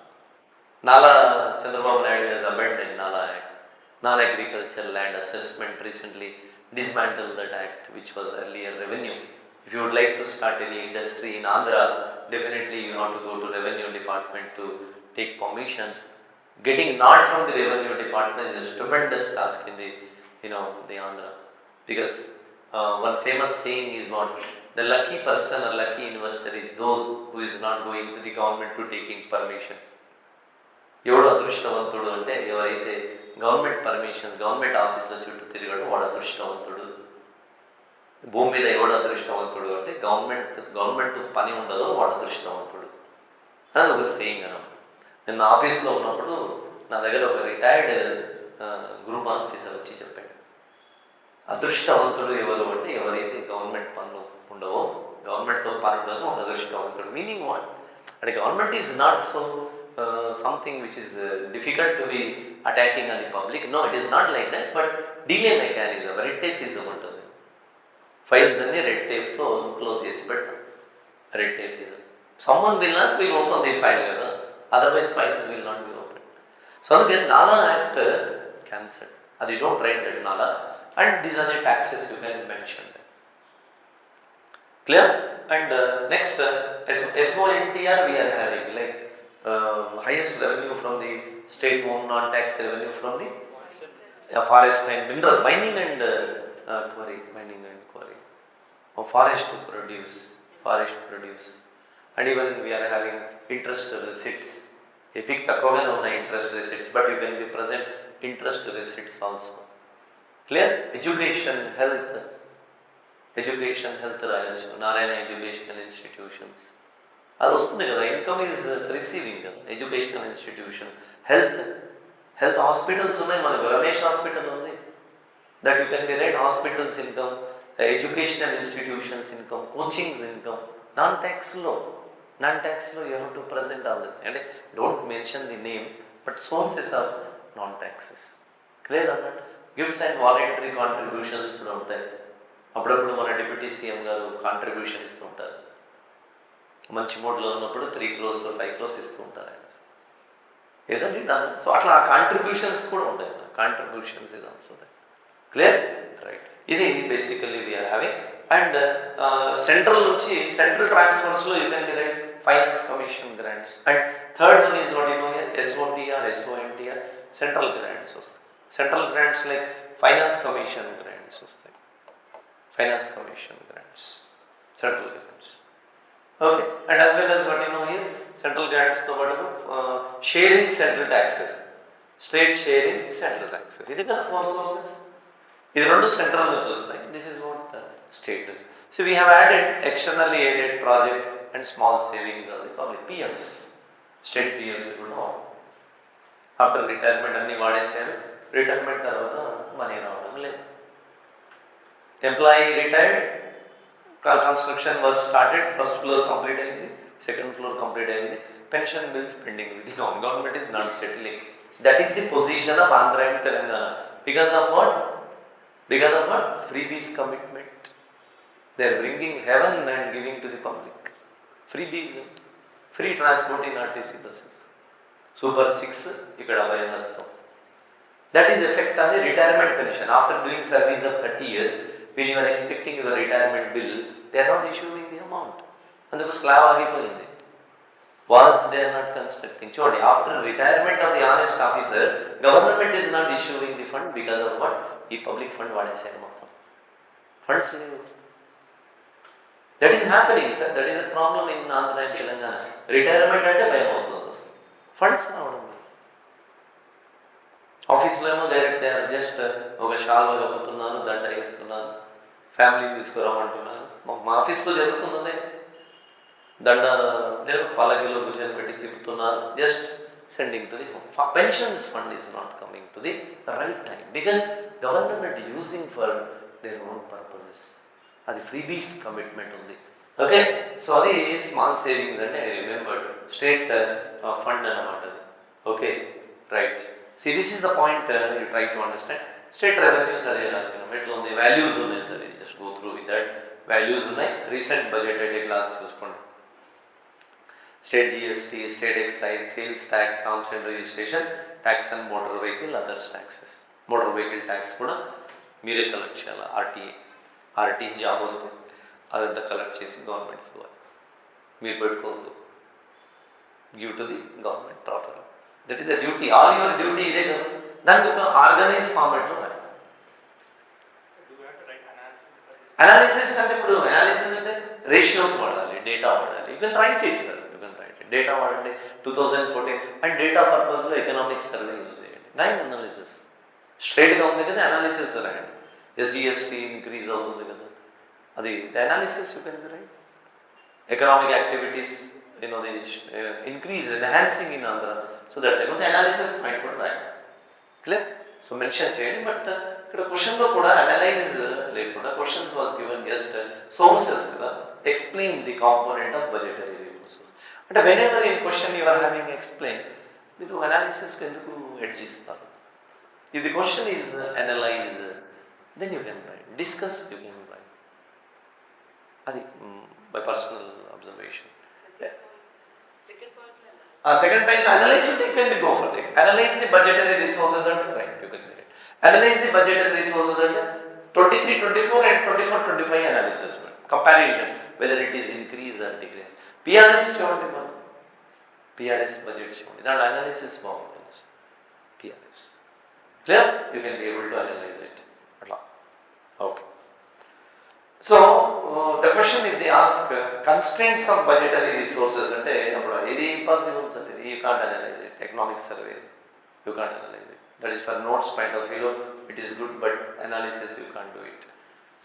NALA, Chandrababu Naidu has abandoned NALA Act. Non-agricultural land assessment recently dismantled that act, which was earlier revenue. If you would like to start any industry in Andhra, definitely you have to go to revenue department to take permission. Getting nod from the revenue department is a tremendous task in the Andhra, because one famous saying is what, the lucky person or lucky investor is those who is not going to the government to taking permission. ఎవడు అదృష్టవంతుడు అంటే ఎవరైతే government permissions government ఆఫీస్లో చుట్టూ తిరిగాడో వాడు అదృష్టవంతుడు. భూమి మీద ఎవడు అదృష్టవంతుడు అంటే గవర్నమెంట్ పని ఉండదో వాడు అదృష్టవంతుడు అని ఒక సేయింగ్ అన్నమాట. నేను ఆఫీస్లో ఉన్నప్పుడు నా దగ్గర ఒక రిటైర్డ్ గ్రూప్ ఆఫీసర్ వచ్చి చెప్పాడు, అదృష్టవంతుడు ఎవరు అంటే ఎవరైతే గవర్నమెంట్ పనులు ఉండవో, గవర్నమెంట్తో పని ఉండదో వాడు అదృష్టవంతుడు. మీనింగ్ వాట్ అంటే government is not so something which is difficult to be attacking on the public. No, it is not like that, but delay mechanism, red tapeism ఉంటుంది. ఫైల్స్ అన్ని రెడ్ టేప్తో క్లోజ్ చేసి పెట్టాం. Red tapism. Someone will ask, will open the file కదా, otherwise files will not be opened. So అందుకే నాలా act cancelled. అది don't write that nala, and these are the taxes you can mention. Clear? And next SONTR we are having like highest revenue from the state owned non-tax revenue from the forest and mineral mining and quarry, or forest produce, and even we are having interest receipts. Epic takkoga unna interest receipts, but you can be present interest receipts also. Clear? Education, health రాయొచ్చు. Narayana educational institutions అది వస్తుంది కదా, income is receiving కదా. Educational institution, health hospitals ఉన్నాయి మనకు. Ramesh hospital ఉంది, that you can be write. Hospitals income, educational institutions income, coachings income, non ట్యాక్స్లో you have to present all this. అంటే don't mention the name, but sources of non taxes. Clear అన్నట్టు. Gifts and voluntary contributions కూడా ఉంటాయి. అప్పుడప్పుడు మన deputy CM గారు contribution ఇస్తూ ఉంటారు. మంచి మూడ్లో ఉన్నప్పుడు 3 crores 5 crores ఇస్తూ ఉంటారు ఆయన. సో అట్లా ఆ కాంట్రిబ్యూషన్స్ కూడా ఉంటాయి. కాంట్రిబ్యూషన్స్ ఇది ఆల్సో. క్లియర్? రైట్. ఇది basically we are having. And central నుంచి సెంట్రల్ ట్రాన్స్ఫర్స్లో you can be write finance commission grants. And third one is what you know here, SONTR central grants వస్తాయి. Central grants like finance commission grants వస్తాయి. Central grants. Okay, and as well as what you know here, central grants తో పాటు sharing central taxes, state sharing central taxes. ఇది కదా 4 sources. ఇది రెండు central నుంచి వస్తాయి. This is what state. So we have added externally aided project and small savings of the public PFs. State PFs కూడా after retirement అన్ని వాడేశారు. Retirement తర్వాత money రావడం లేదు. Employee retired, construction work started, first floor complete అయింది, second floor complete అయింది, pension bills pending with the government is not settling. That is the position of Andhra and Telangana. Because of what? Freebies commitment. They are bringing heaven and giving to the public. Freebies, free transport in RTC buses, Super 6 ikkada vayanastam. That is effect on the retirement pension. After doing service of 30 years, when you are expecting your retirement bill, they are not issuing the amount. Anduku slab agipoyindi. Walls they are not constructing. Chodi, after retirement of the honest officer, government is not issuing the fund because of what? The public fund vadesaru mottam. Funds leave. That is happening, sir. That is a problem in Andhra and Telangana. Retirement ante bayam avutundi. Funds రావడం. ఆఫీస్లో ఏమో direct just ఒక షాల్వా కప్పుతున్నాను, దండ వేస్తున్నాను, ఫ్యామిలీని తీసుకురామంటున్నాను. మా ఆఫీస్లో జరుగుతుందే, దండ పల్లకిలో కూర్చొని పెట్టి తిప్పుతున్నారు. Just sending to the home. Pensions fund is not coming to the right time because government using for their own purposes. అది ఫ్రీబీస్ కమిట్మెంట్ ఉంది. ఓకే, సో అది స్మాల్ సేవింగ్స్ అంటే ఐ రిమెంబర్డ్ స్టేట్ ఫండ్ అన్నమాట అది. Okay, right. See, this is the point you try to understand. State revenues are there, ఎట్లా ఉంది, values ఉన్నాయి sir. just go through with that. Values ఉన్నాయి. Recent budget అయితే class చూసుకోండి. State GST, state excise, sales tax, arms and registration, tax and motor vehicle, others taxes. Motor vehicle tax కూడా మీరే collect చేయాలి. RTA job వస్తే అదంతా collect చేసి గవర్నమెంట్కి ఇవ్వాలి. మీరు పెట్టుకోవద్దు. Give to the government properly. That is the duty. All your duty ఇదే కదా. దానికి ఒక ఆర్గనైజ్ ఫార్మాట్లో రాయాలి. అనాలిసిస్ అంటే ఇప్పుడు అనాలిసిస్ అంటే రేషియోస్ వాడాలి, డేటా వాడాలి. You can write it sir, you can write it. Data వాడండి. 2014 అండ్ డేటా పర్పస్లో ఎకనామిక్ సర్వే యూజ్ చేయండి. రాయండి అనాలిసిస్. స్ట్రైట్గా ఉంది కదా, అనాలిసిస్ రాయండి. SGST ఇంక్రీజ్ అవుతుంది కదా, అది the analysis you can be right. Economic activities the increase, enhancing in Andhra. So that's like the analysis might put right. Clear? So mention cheyandi, but ikkada question lo kuda analyze lekuda questions was given just sources kada explain the component of budgetary revenue. అంటే whenever in question you are having explained, మీరు అనాలిసిస్కి ఎందుకు edge ఇస్తారు? If the question is analyze, then you can write. Discuss, you can write. అది by personal observation. Second point, analyze it, you can go for it. Analyze the budgetary resources and right, you can get it. Analyze the budgetary resources and 23-24 and 24-25 analysis. Comparison, whether it is increase or decrease. PRS చూడండి మనం. PRS budget చూడండి. దాంట్లో analysis బాగుంటుంది. PRS. Clear? You can be able to analyze it. అట్లా. Okay. So, the question if they ask constraints of budgetary resources అంటే అప్పుడు ఇది impossible sir, you can't analyze it. Economic survey, you can't analyze it. That is for notes point of view, it is good, but analysis you can't do it.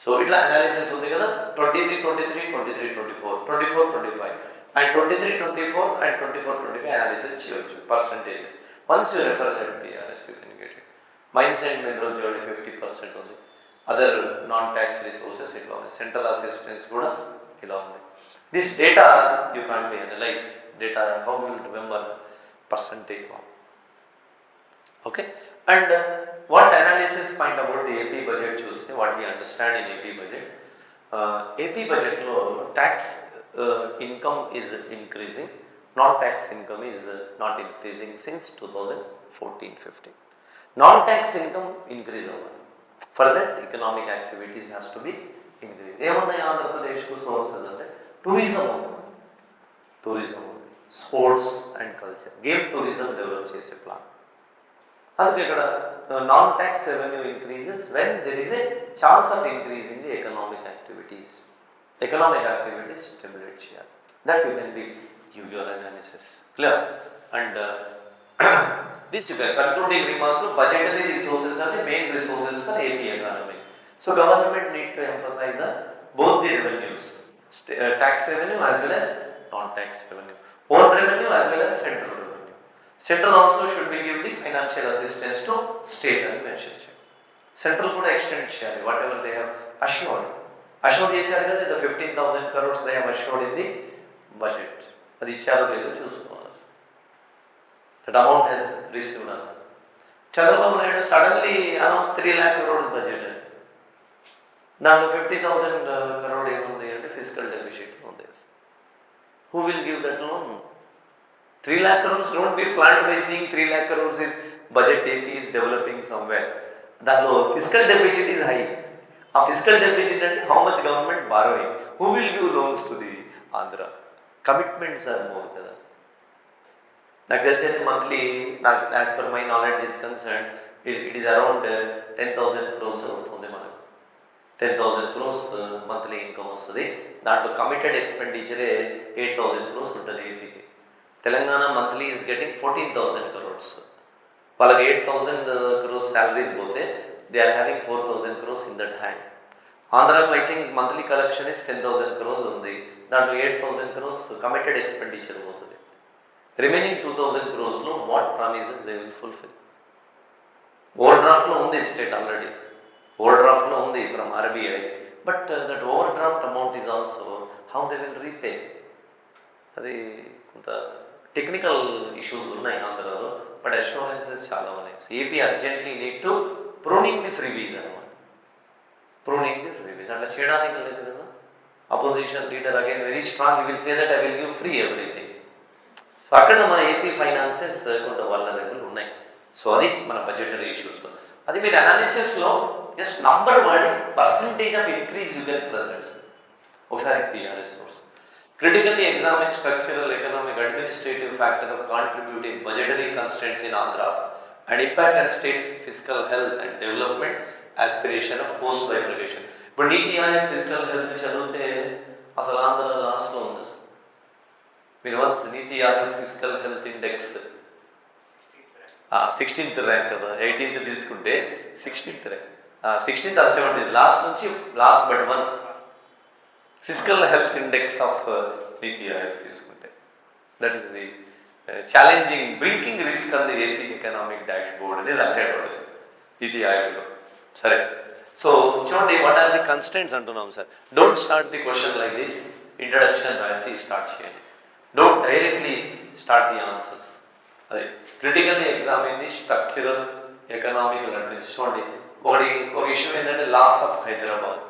So, ఇట్లా analysis ఉంది కదా 23-23, 23-24, 24-25 and 23-24 and 24-25 analysis చేయొచ్చు percentages. Once you refer that PRS, you can get it. Mines and minerals చూడండి 50% ఉంది. Other non tax resources ఇట్లా ఉన్నాయి. Central assistance కూడా ఇలా ఉంది. This data you can't be analyse. Data how will remember percentage. Okay. And what analysis point about the AP budget చూస్తే what we understand in AP budget. AP బడ్జెట్లో tax income is increasing, non tax income is not increasing since 2014-15. Non tax income increase అవ్వాలి. For that, economic activities has to be increased. ఏమున్నాయి ఆంధ్రప్రదేశ్కు sources అంటే tourism ఉంది, tourism ఉంది, sports and culture, game tourism develop చేసే plan. అందుకే ఇక్కడ non tax revenue increases when there is a chance of increase in the economic activities. Economic activities stimulate చేయాలి. That you can be give your analysis. Clear? And this you can concluding remark, budgetary resources are the main resources for AP economy. So government need to emphasize on both the revenues, tax revenue as well as non-tax revenue, own revenue as well as central revenue. Central also should be give the financial assistance to state and mention. Central could extend share whatever they have assured చేశారు కదా. The 15,000 crores they have assured in the budget. అది ఇచ్చారో లేదో చూసుకోవాలి. That amount has received. Chandrababu Naidu suddenly announced 3 lakh crores budget. దాంట్లో 50,000 crore ఏముంది అంటే fiscal deficit ఉంది. Who will give that loan? 3 lakh crores don't be flanked by seeing 3 lakh crores is budget AP is developing somewhere. దాంట్లో fiscal deficit is high. ఆ fiscal deficit అంటే how much government borrowing? Who will give loans to the Andhra? Commitments are more కదా. నాకు తెలిసేది monthly, నాకు as per my knowledge is concern it is around 10,000 crores వస్తుంది మనకు. 10,000 crores monthly income వస్తుంది. దాంట్లో కమిటెడ్ ఎక్స్పెండిచరే 8,000 crores ఉంటుంది ఏపీకి. Telangana monthly is getting 14,000 crores. వాళ్ళకి 8,000 crores శాలరీస్ పోతే they are having 4,000 crores in that hand. ఆంధ్రాకు I think monthly collection is 10,000 crores ఉంది. దాంట్లో 8,000 crores కమిటెడ్ ఎక్స్పెండిచర్ పోతుంది. రిమైనింగ్ 2,000 crores లో what promises they will fulfil. Over డ్రాఫ్ట్లో ఉంది స్టేట్ ఆల్రెడీ, ఓవర్ డ్రాఫ్ట్లో ఉంది from RBI, but that over draft amount is also how they will repay. అది కొంత టెక్నికల్ ఇష్యూస్ ఉన్నాయి ఆంధ్రాలో, బట్ అష్యూరెన్సెస్ చాలా ఉన్నాయి. So AP urgently need to pruning the freebies అనమాట. ప్రూనింగ్ ది ఫ్రీబీస్ అట్లా చేయడానికి లేదు కదా. Opposition leader again very strong, he will say that I will give free everything. So అక్కడ మన ఏపీ ఫైనాన్సెస్ కొంత వల్నరబుల్ ఉన్నాయి. సో అది మన బడ్జెటరీ ఇష్యూస్లో. అది మీరు అనాలిసిస్లో జస్ట్ నంబర్ వాడి percentage of increase you can present. ఒకసారి PRS source critically examine structural, economic, administrative factor of contributing budgetary constraints in Andhra and impact on state fiscal health and development aspiration of post bifurcation. ఇప్పుడు నీతి Aayog physical health చదివితే అసలు ఆంధ్ర లాస్ట్లో ఉంది. మీరు once NITI Aayog physical health index 16th rank కదా, 18th తీసుకుంటే 16th rank, 16th or 17th last నుంచి last but one physical health index of NITI Aayog తీసుకుంటే that is the challenging brinking risk on the AP economic dashboard అనేది రాసేవాడు నీతి ఆయోగ్లో. సరే, so చూడండి what are the constants అంటున్నాం sir. Don't start the question like this, introduction రాసి start చేయండి. Don't directly start the answers. అది critically examine the structural economical administration. చూడండి, ఒక ఇష్యూ ఏంటంటే loss of Hyderabad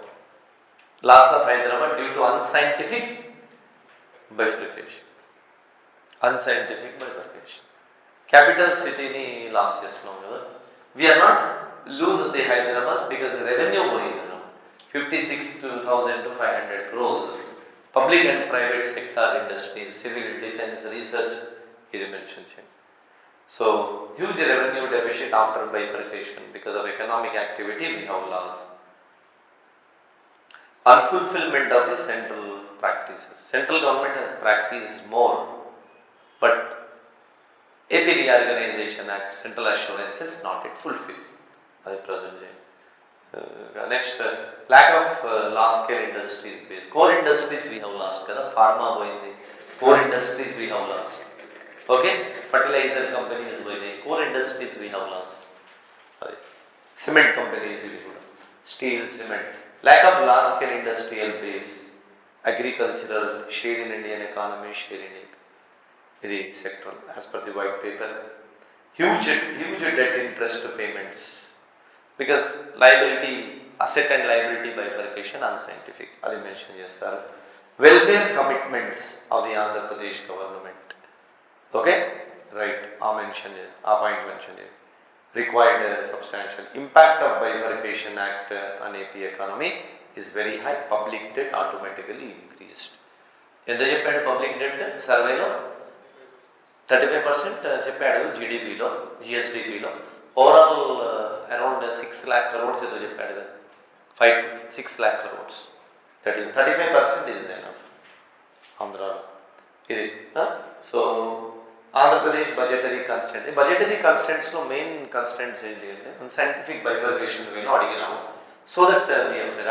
due to unscientific bifurcation. Capital సిటీని loss చేస్తున్నాం కదా. We are not lose the Hyderabad because revenue పోయింది 56,000 to 500 crores. Public and private sector industries, civil defence, research ఇది mention చేయండి. So huge revenue deficit after bifurcation because of economic activity we have lost. Unfulfillment of the central practices. Central government has practiced more, but AP Reorganization Act, Central Assurances not yet fulfilled. That is present. Next, lack of large scale industries base. Core industries we have lost. Kada pharma goindi. Core industries we have lost. Okay, fertilizer companies goindi. Core industries we have lost. Cement companies we have. Steel, cement. Lack of large scale industrial base. Agricultural share in Indian economy, share in the sectoral as per the white paper. Huge debt interest payments because liability, asset and liability bifurcation unscientific. Adi mention chestaru. Welfare commitments of the Andhra Pradesh government. Okay, right. Our point mentioned here. Required substantial impact of bifurcation act on AP economy is very high. Public debt automatically increased. ఎంత చెప్పాడు public debt సర్వేలో? 35% చెప్పాడు జీడిపిలో, జిఎస్డిపిలో. Overall around 6 lakh crores ఏదో చెప్పాడు కదా, 6 lakh crores. 35% is enough ఆంధ్రాలో ఇది. So Andhra Pradesh budgetary constant. Budgetary కన్స్టెంట్స్లో main constants ఏంటి అంటే సైంటిఫిక్ బైఫర్కేషన్ మేము అడిగినాము. So that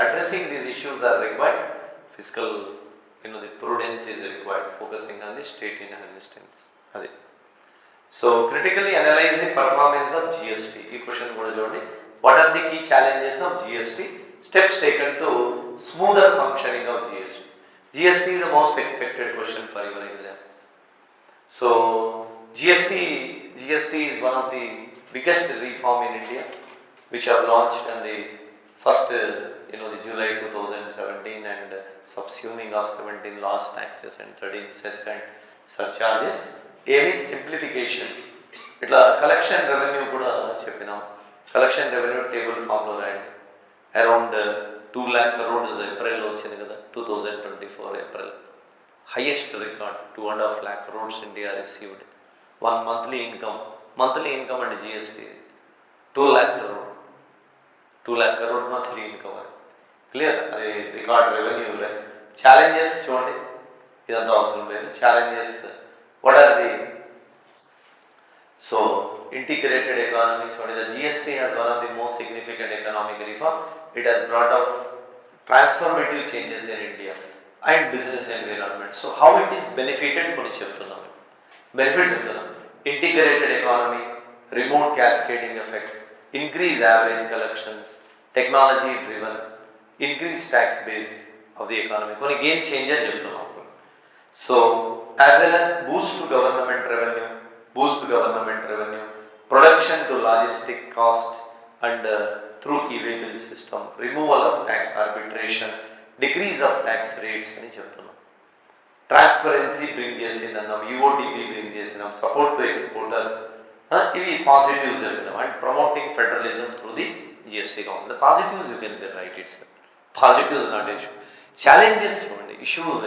addressing these issues are required. Physical the prudence is required, focusing on the state inheritance. అది. So critically analyze the performance of GST. ఈ question కూడా చూడండి. What are the key challenges of GST? Steps taken to smoother functioning of GST. GST is the most expected question for your exam. So GST is one of the biggest reform in India, which have launched on the first the July 2017 and subsuming of 17 laws, taxes and 13 cess and surcharges. Aim is simplification. ఇట్లా collection revenue కూడా చెప్పినాం. Collection revenue table ఫామ్లో రాయండి. Around 2 lakh crores ఏప్రిల్లో వచ్చింది కదా, 2024 April. Highest record 2.5 lakh crores India received. One monthly income అండి GST 2 lakh crore. 2 lakh crore monthly income. అది క్లియర్, అది రికార్డ్ రెవెన్యూ. ఛాలెంజెస్ చూడండి, ఇదంతా అవసరం లేదు. Challenges what are the? So integrated economy. చూడండి, the GST has one of the most significant economic reform. It has brought of transformative changes in India and business environment. So how it is benefited కొన్ని చెప్తున్నాం. Benefit చెప్తున్నాం. Integrated economy, remote cascading effect, increase average collections, technology driven, increase tax base of the economy. కొన్ని game changer చెప్తున్నాం. So as well as boost to government revenue, production to logistic cost and through e-way bill system, removal of tax arbitration, decrease of tax rates అని చెప్తున్నాం. Transparency bring చేసిందన్నాం, UODP bring చేసినాం, support to exporter, ఇవి positives చెప్పినాం. And promoting federalism through the GST council. The positives you can be write. It's positives not issue. Challenges చూడండి, issues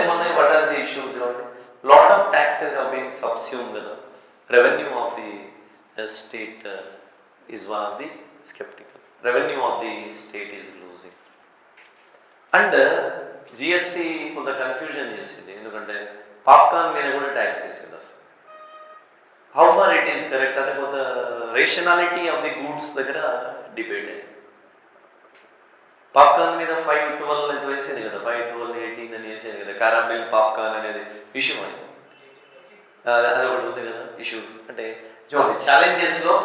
ఏమన్నాయి. What are the issues చూడండి. Lot of taxes have been subsume కదా. Revenue of the state is one of the sceptical. Revenue of the state is losing. And GST కొంత confusion చేసింది, ఎందుకంటే popcorn మీద కూడా tax వేసింది. అసలు how far it is correct అదే కొంత రేషనాలిటీ ఆఫ్ ది గూడ్స్ దగ్గర డిబేట్ అయింది. పాప్కార్న్ మీద 512 ఎంత వేసింది కదా, 512, 18 అని వేసింది కదా. కారామిల్ పాప్కార్న్ అనేది ఇష్యూ అయింది. అది ఒకటి ఉంది కదా ఇష్యూస్. అంటే చూడండి, ఛాలెంజెస్లో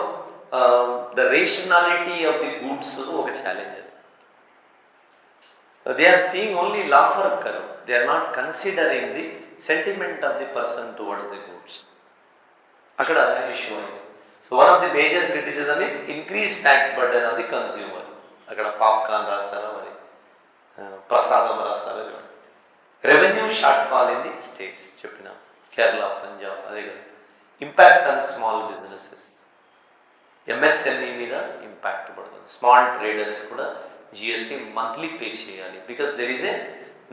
the rationality of the goods ఒక ఛాలెంజ్. అది They are seeing only law for karma. They are not considering the sentiment of the person towards the goods. అక్కడ ఇష్యూ అయింది. So one of the major criticism is increase tax burden on the consumer. అక్కడ popcorn రాస్తారా, మరి ప్రసాదం రాస్తారా చూడండి. Revenue shortfall in the states చెప్పిన కేరళ, పంజాబ్, అదే కదా. Impact on small businesses, MSME మీద ఇంపాక్ట్ పడుతుంది. స్మాల్ ట్రేడర్స్ కూడా జిఎస్టీ మంత్లీ పే చేయాలి, because there is a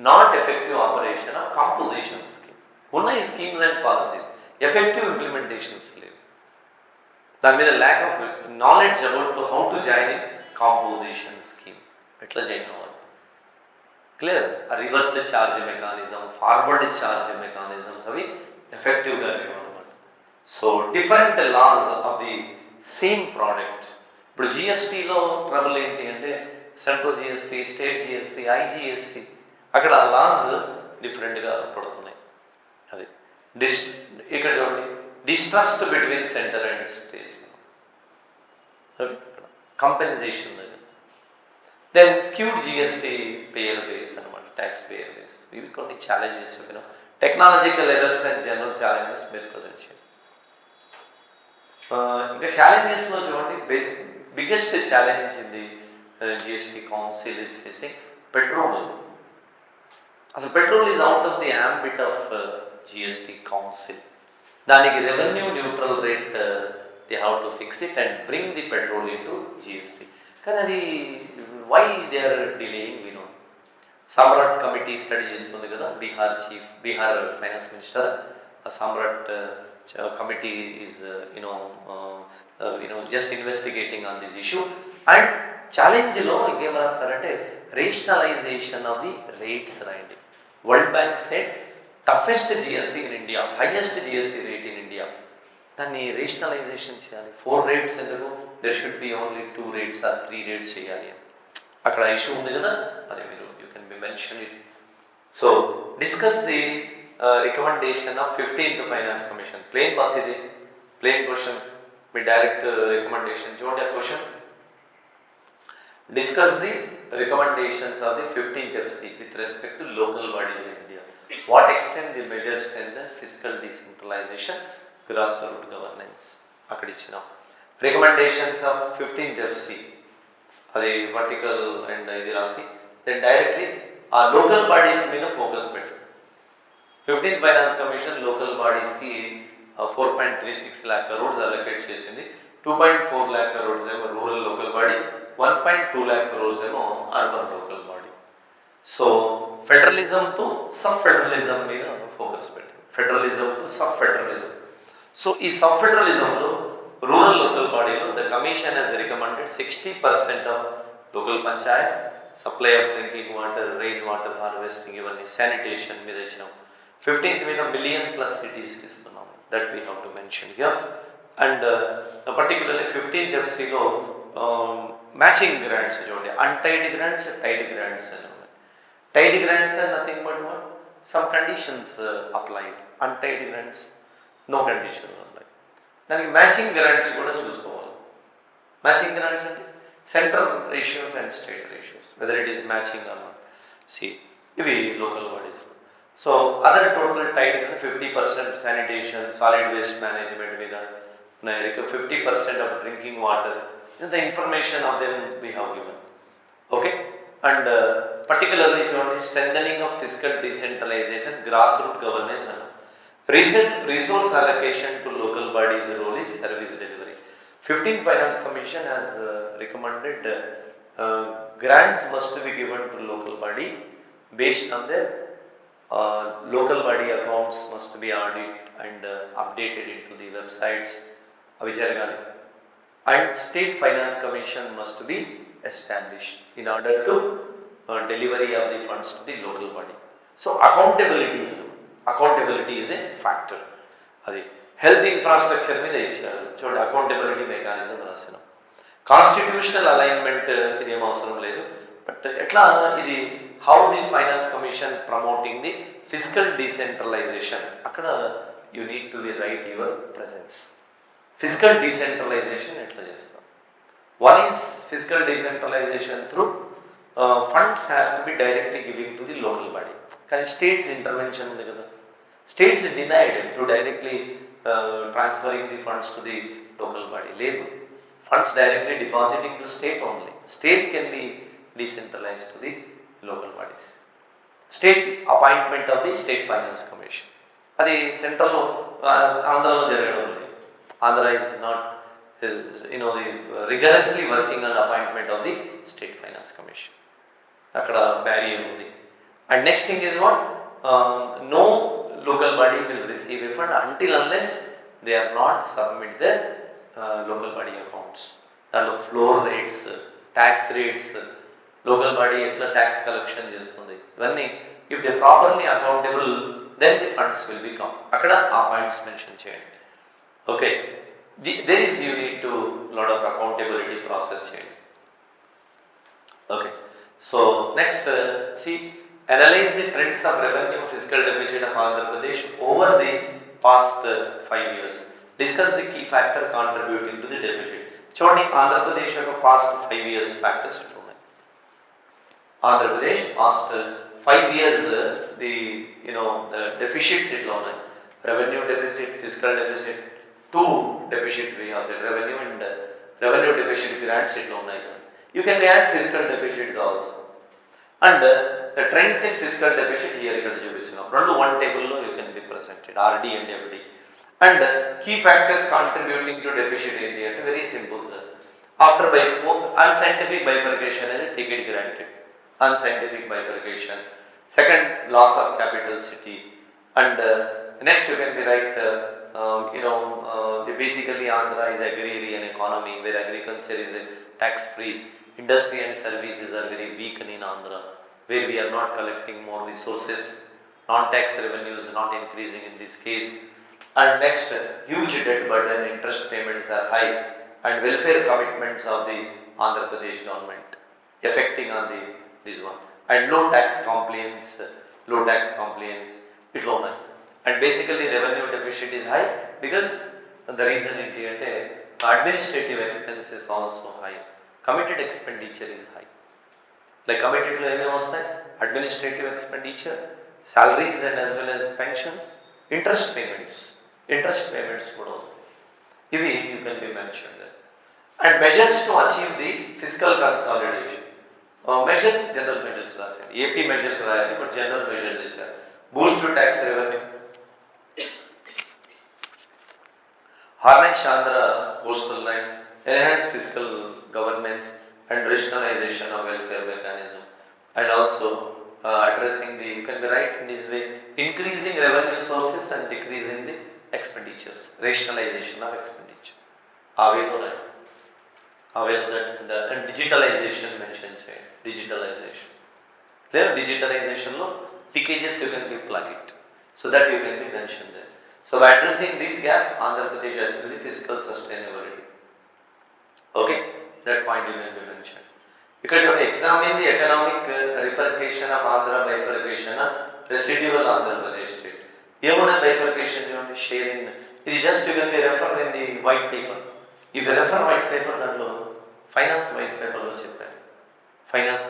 not effective operation of composition scheme. ఉన్నాయి schemes and policies, effective implementations లేవు. దాని మీద lack of knowledge about how to join in composition scheme, ఎట్లా join అవ్వాలి, clear. Reverse charge mechanism, forward charge mechanisms అవి ఎఫెక్టివ్గా లేవు అనమాట. So different laws of the same product. ఇప్పుడు జిఎస్టీలో ట్రబుల్ ఏంటి అంటే central GST, state GST, IGST, అక్కడ లాస్ డిఫరెంట్గా పడుతున్నాయి. అది ఇక్కడ చూడండి, distrust between centre and state, compensation దగ్గర. Then skewed GST payer base అనమాట, ట్యాక్స్ పేయర్ బేస్. ఇవి కొన్ని ఛాలెంజెస్ చెప్పిన technological errors and general challenges మీరు ప్రజెంట్ చేయండి. ఇంకా ఛాలెంజెస్లో చూడండి, biggest challenge in the GST council is facing petrol. అసలు petrol is out of the ambit of GST council. దానికి revenue neutral rate they have to fix it and bring the petrol into GST. కానీ అది why they are delaying we know. Samrat committee study చేస్తుంది కదా, Bihar finance minister. ఆ Samrat committee is just investigating on this issue. And challenge lo ingem rastarante rationalization of the rates రాయండి. World Bank said toughest GST in India, highest GST rate in India. దాన్ని rationalization చేయాలి. 4 rates ఎందుకు, there should be only 2 rates or 3 rates చేయాలి అని అక్కడ issue ఉంది కదా. అది మీరు you can be mention it. So discuss the recommendation of 15th Finance Commission. Plain pass ఇది, plain question. మీ డైరెక్ట్ రికమెండేషన్ చూడండి. ఆ question, discuss the recommendations of the 15th FC with respect to local bodies in India. What extent the measures strengthen fiscal decentralization, grassroots governance. అక్కడ ఇచ్చినాం recommendations of 15th FC. అది vertical and ఇది రాసి then directly ఆ local bodies మీద focus పెట్టు. 15th finance commission local బాడీస్కి 4.36 lakh crores allocate చేసింది. 2.4 lakh crores ఏమో rural local body, 1.2 lakh crores ఏమో urban local body. So federalism to sub federalism మీద ఫోకస్ పెట్టింది. Federalism to sub federalism. So ఈ sub ఫెడరలిజంలో రూరల్ లోకల్ బాడీలో the commission has recommended 60% of local panchayat, supply of drinking water, rain water harvesting, ఇవన్నీ sanitation మీద ఇచ్చినాం. 15th మీద million+ సిటీస్కి ఇస్తున్నాం. That we have to mention here. And particularly 15th FCలో మ్యాచింగ్ గ్రాంట్స్ చూడండి. అన్టైడ్ గ్రాంట్స్, టైడ్ గ్రాంట్స్ అని ఉన్నాయి. Tied grants are nothing but one some conditions applied. Untied grants no conditions ఉన్నాయి. దానికి మ్యాచింగ్ గ్రాంట్స్ కూడా చూసుకోవాలి. మ్యాచింగ్ గ్రాంట్స్ అంటే central ratios and state ratios, whether it is matching or not. ఇవి local bodies. So other total tied 50% sanitation, solid waste management మీద ఉన్నాయి. 50% of drinking water, the information of them we have given. Okay. And particularly చూడండి, strengthening of physical decentralisation, grass root governance అన్న. Resource allocation to local bodies role is service delivery. 15th Finance Commission has recommended grants must be given to local body based on their local body accounts must be audited and updated into the websites అవి జరగాలి. And State Finance Commission must be established in order to delivery of the funds to the local body. So accountability is a factor. అది health infrastructure మీద ఇచ్చారు చూడండి, accountability mechanism రాసినాం. Constitutional alignment ఇది ఏం అవసరం లేదు, బట్ ఎట్లా ఇది how the finance commission promoting the physical decentralisation, అక్కడ you need to be write your presence. Physical decentralisation ఎట్లా చేస్తాం? One is physical decentralisation through funds has to be directly giving to the local body. కానీ states intervention ఉంది కదా, states denied to directly transferring the funds to the local body. లేదు, funds directly depositing to state only. State can be decentralise to the local bodies. State appointment of the state finance commission అది సెంట్రల్లో ఆంధ్రాలో జరగడం లేదు. Andhra is not rigorously working on appointment of the state finance commission. అక్కడ barrier ఉంది. And next thing is what? No local body will receive a fund until unless they are not submit their local body accounts. దాంట్లో floor rates, tax rates, local body ఎట్లా tax collection చేస్తుంది ఇవన్నీ if they properly accountable then the funds will become. అక్కడ ఆ points mention చేయండి. Okay, there is you need to lot of accountability process change. Okay, so next see, analyze the trends of revenue fiscal deficit of Andhra Pradesh over the past 5 years. Discuss the key factor contributing to the deficit. చూడండి ఆంధ్ర ప్రదేశ్ యొక్క past 5 years factors ఎట్లా ఉన్నాయి. Andhra Pradesh past 5 years the the deficits ఎట్లా ఉన్నాయి. Revenue deficit, fiscal deficit, two deficits we have said, revenue and revenue deficit grants it lo unnai. You can add fiscal deficit also, and the trends in fiscal deficit here ikkada chupistunna rendu one table lo you can be presented RD and FD, and key factors contributing to deficit enti ante very simple sir. After by unscientific bifurcation is take it granted, unscientific bifurcation. Second, loss of capital city, and next you can be right basically Andhra is agrarian economy where agriculture is tax free. Industry and services are very weak in Andhra, where we are not collecting more resources, non-tax revenues not increasing in this case. And next, huge debt burden, interest payments are high, and welfare commitments of the Andhra Pradesh government affecting on this one, and low tax compliance it low. And basically revenue deficit is high because the reason enti ante administrative expense is also high, committed expenditure is high. Like committed lo em vastayi, administrative expenditure, salaries and as well as pensions, interest payments kuda vastayi. Ivi you can be mentioned there. And measures to achieve the fiscal consolidation. Measures, general measures rasandi, AP measures rayali but general measures icharu. Boost to tax revenue, harness Andhra coastal line, enhance fiscal governance and rationalization of welfare mechanism, and also addressing the, you can be right in this way, increasing revenue sources and decreasing the expenditures, rationalization of expenditure. That and digitalization mentioned cheyandi, digitalization. There digitalization lo leakages you can be plug it, so that you can be mentioned there. So by addressing this gap, Andhra Pradesh has to be fiscal sustainability. Okay, that point you can be mentioned. Because you examine the economic repercussion of Andhra bifurcation, residual Andhra Pradesh state. Even bifurcation you want to share in, it is just you can be refer in the white paper. If you refer white paper, then finance white paper lo chepparu. Finance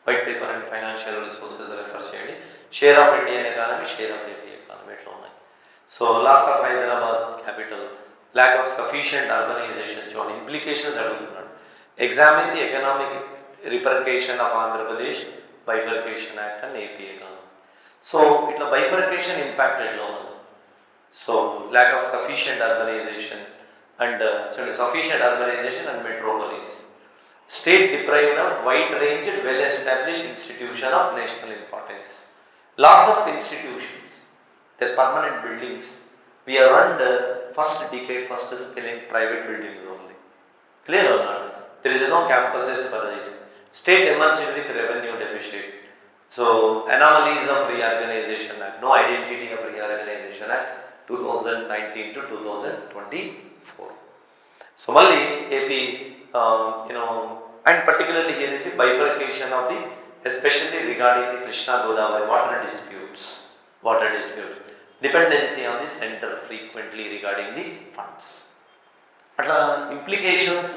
white paper and financial resources refer cheyandi. Share of Indian economy, share of AP economy etla unnai. So loss of Hyderabad capital, lack of sufficient urbanization, చూడండి implications అడుగుతున్నాడు. Examine the economic repercussion of Andhra Pradesh bifurcation act and AP economy. So ఇట్లా bifurcation impact ఎట్లా ఉన్నది. So lack of sufficient urbanization and metropolis. State deprived of wide-ranged, well-established institution of national importance. Loss of institutions, their permanent buildings. We are under first decade, first spelling private buildings only. Clear or not? There is no campuses for this. State emerged with revenue deficit. So anomalies of reorganization act, no identity of reorganization act 2019 to 2024. So Malli AP, and particularly here is the bifurcation of the, especially regarding the Krishna Godavari water disputes, dependency on the center frequently regarding the funds. Atla implications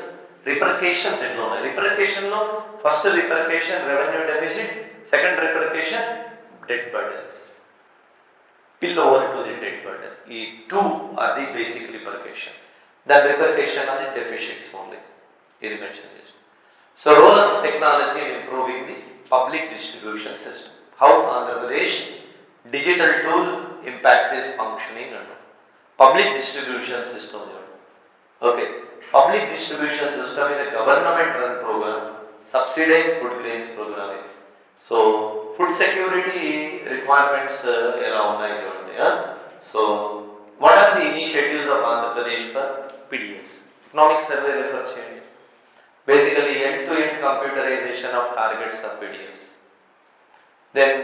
repercussions ఎట్లా ఉన్నాయి, రిపర్కేషన్లో first రిపర్కేషన్ revenue deficit, second రిపర్కేషన్ debt burdens, పిల్ over to the debt burden. ఈ two are the basic రిపర్కేషన్. దాని రిపర్కేషన్ అది deficits only, ఇది mention చేస్తాం. So role of technology in improving the public distribution system. How Andhra Pradesh digital tool impacts its functioning and public distribution system. Okay, public distribution system is a government run program, subsidized food grains program. So food security requirements around Nigeria. So what are the initiatives of Andhra Pradesh for PDS? Economic survey refers to basically end-to-end computerization of targets of PDS. Then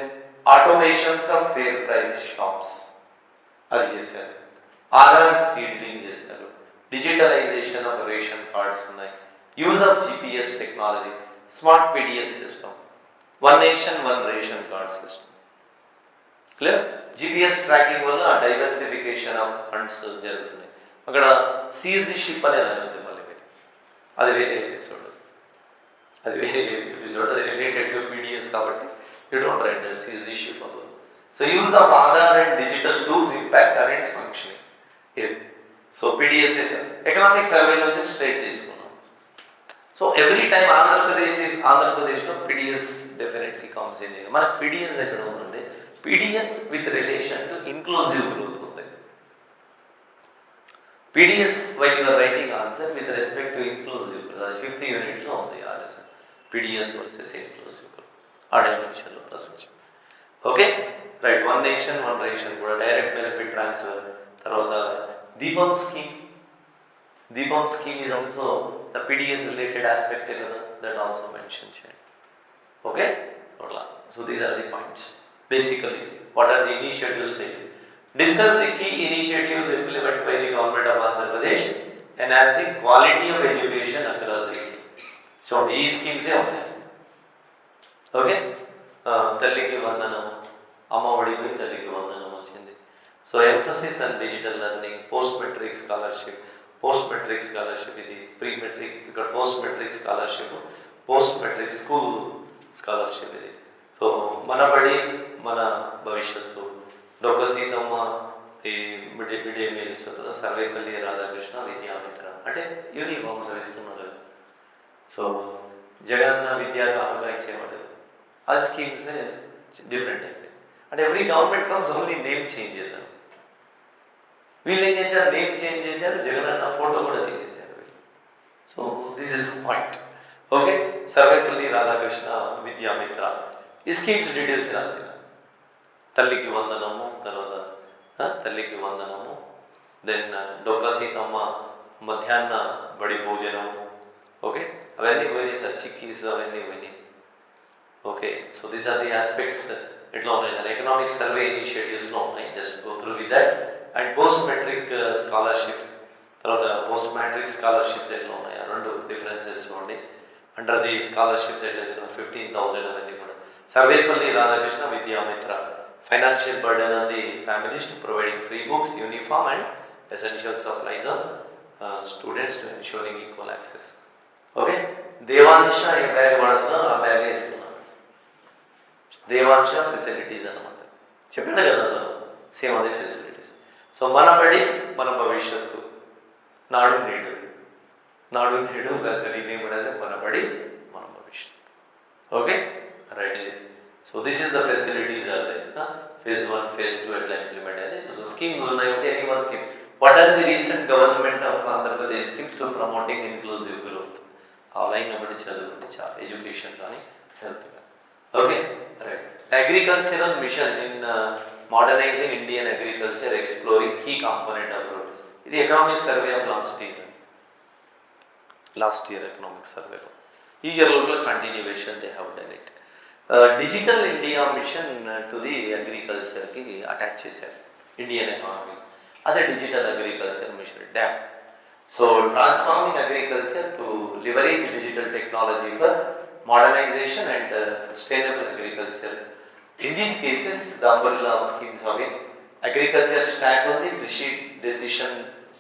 automations of fair price shops అది చేశారు, Aadhaar seedling చేశారు, digitalisation of ration cards ఉన్నాయి, use of GPS technology, smart PDS system, one nation one ration card system. Clear? GPS tracking వల్ల diversification of funds జరుగుతున్నాయి. అక్కడ seize the ship అనేది అవుతుంది మళ్ళీ వేరే, అది వేరే ఎపిసోడ్, అది రిలేటెడ్ టు పీడిఎస్ కాబట్టి you don't write this, is the issue problem. So use of Aadhaar and digital tools impact on its functioning. Here. So PDS is economic survey lo just straight తీసుకున్నాం. So every time Andhra Pradesh లో PDS definitely comes in. మన PDS ఎక్కడ ఉందంటే PDS with relation to inclusive growth ఉంది. PDS while you are writing answer with respect to inclusive growth, అది 5th unit లో ఉంది RSN. PDS versus inclusive growth. ఆ డైమెన్షన్లో present. Okay right, one nation one ration కూడా direct benefit transfer. తర్వాత దీపం scheme, దీపం scheme is also the PDS related ఆస్పెక్టే కదా, that also mention చేయండి. ఓకే అట్లా. So these are the points. Basically what are the initiatives taken. Discuss the key initiatives implement by the government of Andhra Pradesh enhancing quality of education across the scheme. చూడండి ఈ స్కీమ్సే ఉన్నాయి. Okay, తల్లికి వందనం, అమ్మఒడికి తల్లికి వందనం వచ్చింది. So emphasis and digital learning, post matric scholarship, post matric scholarship ఇది pre matric, ఇక్కడ post matric scholarship, post matric school scholarship ఇది. సో మన బడి మన భవిష్యత్తు, డొక్క సీతమ్మ ఈ mid day meals, Sarvepalli Radhakrishna Vidya Mitra అంటే యూనిఫామ్స్ ఇస్తున్నారు. సో జగనన్న విద్యా కానుక ఇచ్చేవాడు. ఆ స్కీమ్స్ డిఫరెంట్ అయిపోయి. అంటే every government comes only name change చేశారు. వీళ్ళు ఏం చేశారు, నేమ్ చేంజ్ చేశారు, జగనన్న ఫోటో కూడా తీసేశారు వీళ్ళు. So this is the point. Okay, Sarvepalli Radhakrishna Vidya Mitra ఈ స్కీమ్స్ డీటెయిల్స్ రాసిన. తల్లికి వందనము, తర్వాత తల్లికి వందనము, దెన్ డొక్క సీతమ్మ మధ్యాహ్న బడి భోజనము. ఓకే, అవన్నీ పోయినాయి సార్, చిక్కీస్ అవన్నీ పోయినాయి. Okay, so these are the aspects ఎట్లా ఉన్నాయి దాని ఎకనామిక్ సర్వే ఇనిషియేటివ్స్లో ఉన్నాయి. Just go through with that. And post matric scholarships, తర్వాత పోస్ట్ మ్యాట్రిక్ స్కాలర్షిప్స్ ఎట్లా ఉన్నాయి ఆ రెండు డిఫరెన్సెస్ చూడండి. అండర్ ది స్కాలర్షిప్స్ ఎట్లా ఇస్తున్నారు 15,000 అవన్నీ కూడా. Sarvepalli Radhakrishna Vidyamitra, financial burden on the families to providing free books, uniform and essential supplies of students to ensuring equal access. Okay, Devansh ఏ బ్యాగ్ వాడుతున్నారు ఆ బ్యాగే ఇస్తున్నారు. దేవాంశ ఫెసిలిటీస్ అన్నమాట, చెప్పాడు కదా సేమ్ అదే ఫెసిలిటీస్. సో మన బడి మన భవిష్యత్తు, నాడు నేడు, నాడు నేడు రీనేమ్ మన బడి మన భవిష్యత్తు. Okay right. So this is the facilities are they. phase 1 phase 2 ఎట్లా ఇంప్లిమెంట్ అయ్యేది. సో స్కీమ్స్ ఉన్నాయి, any one scheme. What are the recent government of Andhra Pradesh schemes to promoting inclusive growth. ఆ లైన్ బట్టి చదువుకుంటే చాలా ఎడ్యుకేషన్ కానీ హెల్త్గా. Okay right. Agricultural mission in modernising Indian agriculture exploring key component of growth. ఇది economic survey of last year economic సర్వేలో. ఈ ఇయర్లో continuation they have done it. Digital India mission to the అగ్రికల్చర్కి attach చేశారు Indian economy. అదే digital agriculture mission dam. So transforming agriculture to leverage digital technology for modernization and sustainable agriculture. In these cases, the umbrella of schemes are in agriculture stack on the Krishi decision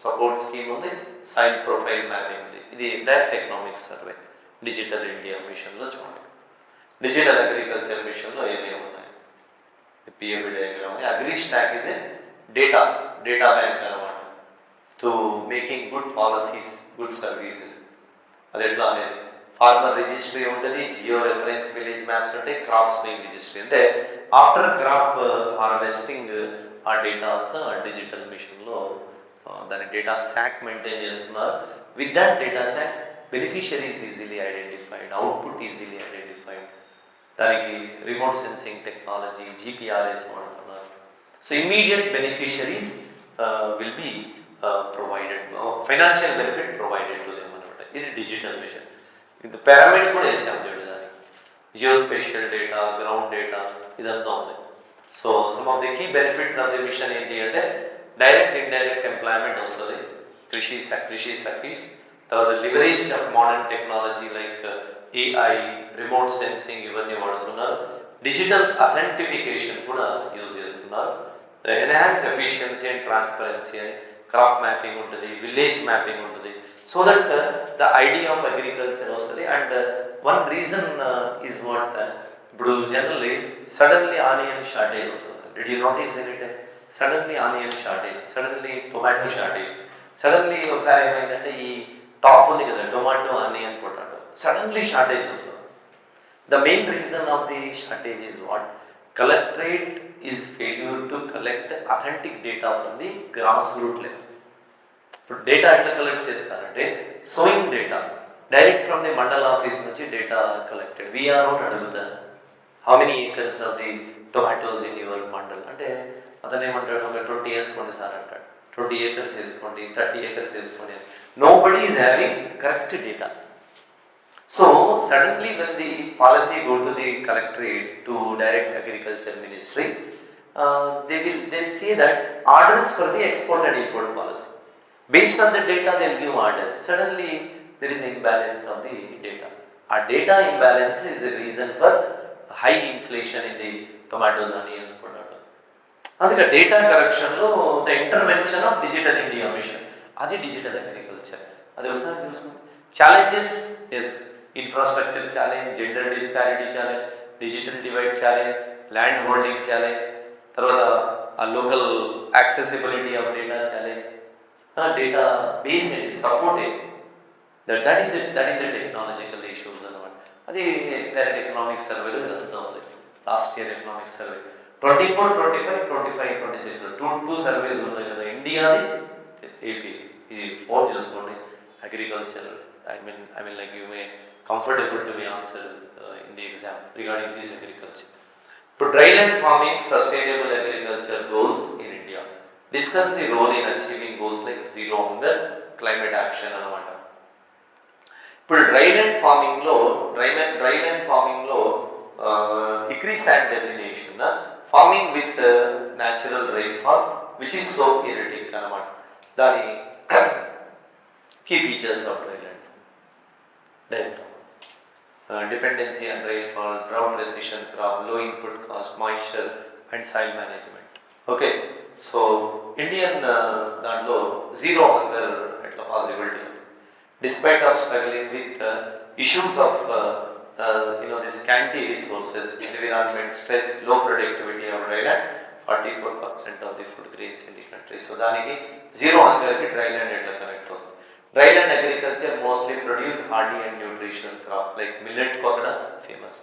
support scheme on the soil profile mapping. ఇది direct economic survey digital India మిషన్లో చూడండి. Digital agriculture మిషన్లో ఏమేమి ఉన్నాయి, PAB diagram. Agri stack is a data bank అనమాట to making good policies, good services. అది ఎట్లా అనేది ఫార్మర్ రిజిస్ట్రీ ఉంటుంది, జియో రెఫరెన్స్ విలేజ్ మ్యాప్స్ ఉంటాయి, క్రాప్ స్వింగ్ రిజిస్ట్రీ. అంటే ఆఫ్టర్ క్రాప్ హార్వెస్టింగ్ ఆ డేటా అంతా డిజిటల్ మిషన్లో దాని డేటా శాక్ మెయింటైన్ చేస్తున్నారు. With that data stack beneficiaries easily identified, output easily identified. దానికి రిమోట్ సెన్సింగ్ టెక్నాలజీ, జీపీఆర్ఎస్ వాడుతున్నారు. So immediate beneficiaries will be provided, financial benefit provided to them అనమాట. ఇది digital machine. ఇది pyramid కూడా వేసాం చూడు, దానికి జియోస్పేషియల్ డేటా, గ్రౌండ్ డేటా ఇదంతా ఉంది. So some of the key benefits of the mission ఏంటి అంటే డైరెక్ట్ ఇండైరెక్ట్ ఎంప్లాయ్మెంట్ వస్తుంది, కృషి సర్వీస్. తర్వాత leverage of modern technology like AI, remote sensing ఇవన్నీ వాడుతున్నారు. డిజిటల్ అథెంటిఫికేషన్ కూడా యూజ్ చేస్తున్నారు. ఎన్హాన్స్ ఎఫిషియన్సీ అండ్ ట్రాన్స్పరెన్సీ అని క్రాప్ మ్యాపింగ్ ఉంటుంది, విలేజ్ మ్యాపింగ్ ఉంటుంది. So that the idea of agriculture వస్తుంది. And one reason is what, ఇప్పుడు జనరల్లీ సడన్లీ ఆనియన్ షార్టేజ్ వస్తుంది. Did you notice ఎనీట్? Suddenly onion shortage, suddenly tomato shortage. Suddenly ఒకసారి ఏమైందంటే ఈ top ఉంది కదా, tomato, onion, potato, suddenly shortage వస్తుంది. The main reason of the shortage is what? Collectorate is failure to collect authentic data from the grass root level. ఇప్పుడు data ఎట్లా collect చేస్తారంటే sowing data direct from the mandal office నుంచి data collected. VRO అడుగుతాను how many acres of the tomatoes in your mandal అంటే అతను ఏమంటాడు, ఒక 20 వేసుకోండి సార్ అంటాడు. 20 acres వేసుకోండి, 30 acres వేసుకోండి. Nobody is having correct data. So suddenly when the policy go to the collectorate to direct agriculture ministry, they'll say that orders for the export and import policy. Based on the data they'll give order. Suddenly there is an imbalance of the data. Our data imbalance is the reason for high inflation in the tomatoes, onions, potato. అందుకే data కరెక్షన్లో the intervention of digital India mission, అది digital agriculture. అది ఒకసారి చూసుకోండి. Challenges yes, infrastructure challenge, gender disparity challenge, digital divide challenge, land holding challenge, తర్వాత ఆ local accessibility of data challenge, database ఏంటి, support ఏంటి, that is a technological issues అనమాట. అది డైరెక్ట్ ఎకనామిక్ సర్వేలో జరుగుతూ ఉంది. Last year economic survey 24, 25, 25, 26 two surveys ఉన్నాయి కదా, ఇండియాది, ఏపీ. ఇది 4 చూసుకోండి. Agriculture, I mean like you may comfortable to be answer in the exam regarding this agriculture. To dryland farming, sustainable agriculture goals in India. Discuss the role in achieving goals like zero hunger, climate action anamata. ఇప్పుడు dryland ఫార్మింగ్లో ICRISAT definition farming with natural rainfall which is so erratic అనమాట. దాని key features of dryland dependency on rainfall, drought resistant crop, low input cost, moisture and soil management. Okay, so Indian దాంట్లో zero hunger ఎట్లా possibility despite of struggling with issues of the scanty resources, environment, stress, low productivity of dryland, 44% of the food grains in the country. So దానికి zero hunger కి dryland ఎట్లా connect అవుతుంది. Dryland agriculture mostly produce hardy and nutritious crop like millet ko akada famous.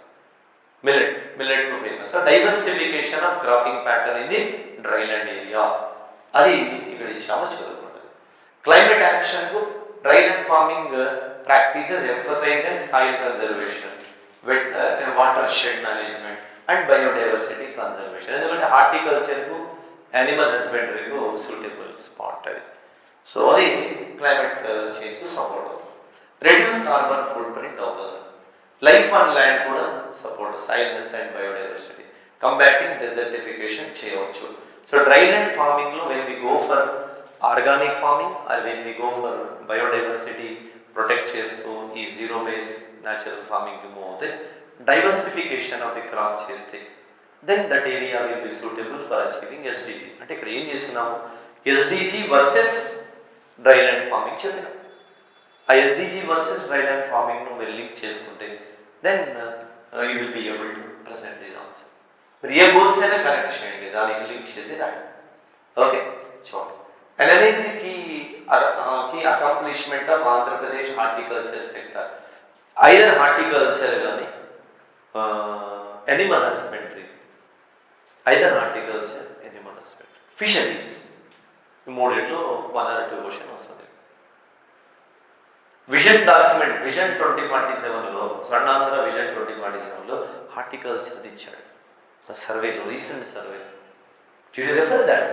Millet ko famous. So diversification of cropping pattern in the dryland area. Adi ikkada ichama chadukondi. Climate action ku dryland farming practices emphasize on soil conservation, watershed management and biodiversity conservation. Endukante horticulture ku animal husbandry ku suitable spot adi. So అది climate చేంజ్కు support అవుతుంది. Reduce carbon footprint అవుతుంది. Life on land కూడా support, soil health and biodiversity, combating desertification చేయవచ్చు. So dryland ఫార్మింగ్లో when we go for organic farming or when we go for biodiversity protect చేస్తూ ఈ zero base న్యాచురల్ ఫార్మింగ్కి move అవుతే, diversification of the crop చేస్తే then that area will be suitable for achieving SDG. అంటే ఇక్కడ ఏం చేస్తున్నాము, SDG వర్సెస్ డ్రైలాండ్ ఫార్మింగ్ చెప్పిన ఆ ఎస్డిజి వర్సెస్ డ్రై ల్యాండ్ ఫార్మింగ్ను మీరు లింక్ చేసుకుంటే then you will be able to present this answer. మీరు ఏ గోల్స్ అయినా కనెక్ట్ చేయండి, దానికి లింక్ చేసి రాయండి. ఓకే, చూడండి. And that is the key accomplishment of Andhra Pradesh horticulture sector. Either horticulture కానీ Animal husbandry, either horticulture Animal husbandry, fisheries, ఈ మూడిట్లో 1 or 2 క్వశ్చన్ వస్తుంది. Vision document vision 2047లో Swarnandhra vision 2047లో horticulture ఇచ్చాడు సర్వేలో, recent survey. D you refer that?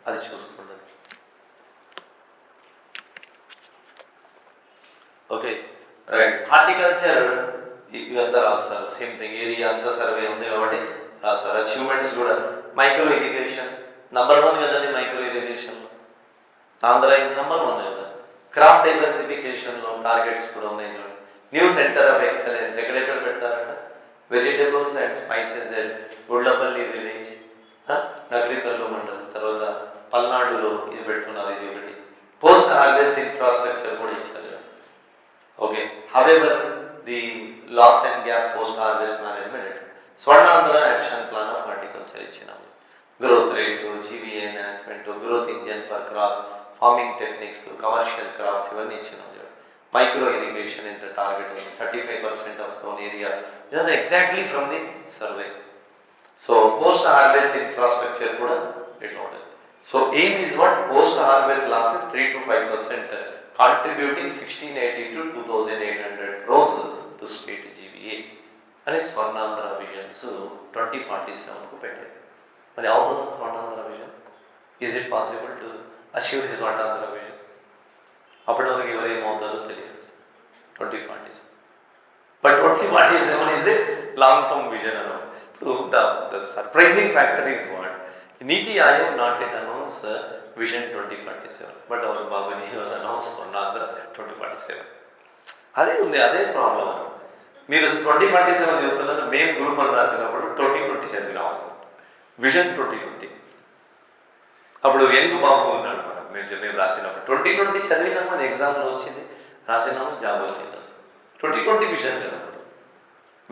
అది చూసుకోండి. Okay right. Horticulture ఇదంతా రాస్తారు, సేమ్ థింగ్. ఏరియా అంతా సర్వే ఉంది కాబట్టి రాస్తారు. అచీవ్మెంట్స్ కూడా మైక్రో ఇరిగేషన్ నంబర్ 1 కదండి. మైక్రో ఇరిగేషన్లో ఆంధ్ర ఇస్ నంబర్ 1 కదా. క్రాప్ డైవర్సిఫికేషన్లో టార్గెట్స్ కూడా ఉన్నాయి. న్యూ సెంటర్ ఆఫ్ ఎక్సలెన్స్ ఎక్కడెక్కడ పెడతారంట? Vegetables and spices Gullapalli village, Nagarikallu మండలం, తర్వాత పల్నాడులో ఇది పెడుతున్నారు. ఇది ఒకటి. పోస్ట్ హార్వెస్ట్ ఇన్ఫ్రాస్ట్రక్చర్ కూడా ఇచ్చారు. Okay, however the loss and gap post harvest management, Swarnandhra action plan of horticulture ఇచ్చినాము. Growth rate, GVA enhancement, growth engine for crop, farming techniques, commercial crops ఇవన్నీ ఇచ్చినాము. మైక్రో ఇరిగేషన్ ఇంత టార్గెట్ ఉంది, 35% of sown area. ఇదంతా exactly from the survey. So post harvest infrastructure కూడా ఇట్లా ఉంటుంది. So aim is what? Post harvest losses 3 to 5%, contributing 1680 to 2800 crores to state GVA అని Swarnandhra visions 2047కు పెట్టారు. మరి అవుతుందా Swarnandhra vision? Is it possible to achieve the Swarnandhra vision? అప్పటి వరకు ఎవరేమవుతారో తెలియదు. 2047, but 2047 is the long term vision around. So the surprising factor is what? Niti Aayog not yet announced vision 2047, but our Babaji was announced on Andhra 2047. అదే ఉంది, అదే problem. మీరు 2047 చదువుతున్నారు, మేము group అని రాసినప్పుడు 2020 చదివినాం. విజన్ 2020 అప్పుడు ఎందుకు బాబు ఉన్నాడు మనం మేము రాసినప్పుడు 2020 చదివినాము. అది ఎగ్జామ్లో వచ్చింది, రాసినాము, జాబ్ వచ్చింది. 2020 విజన్ కదా, అప్పుడు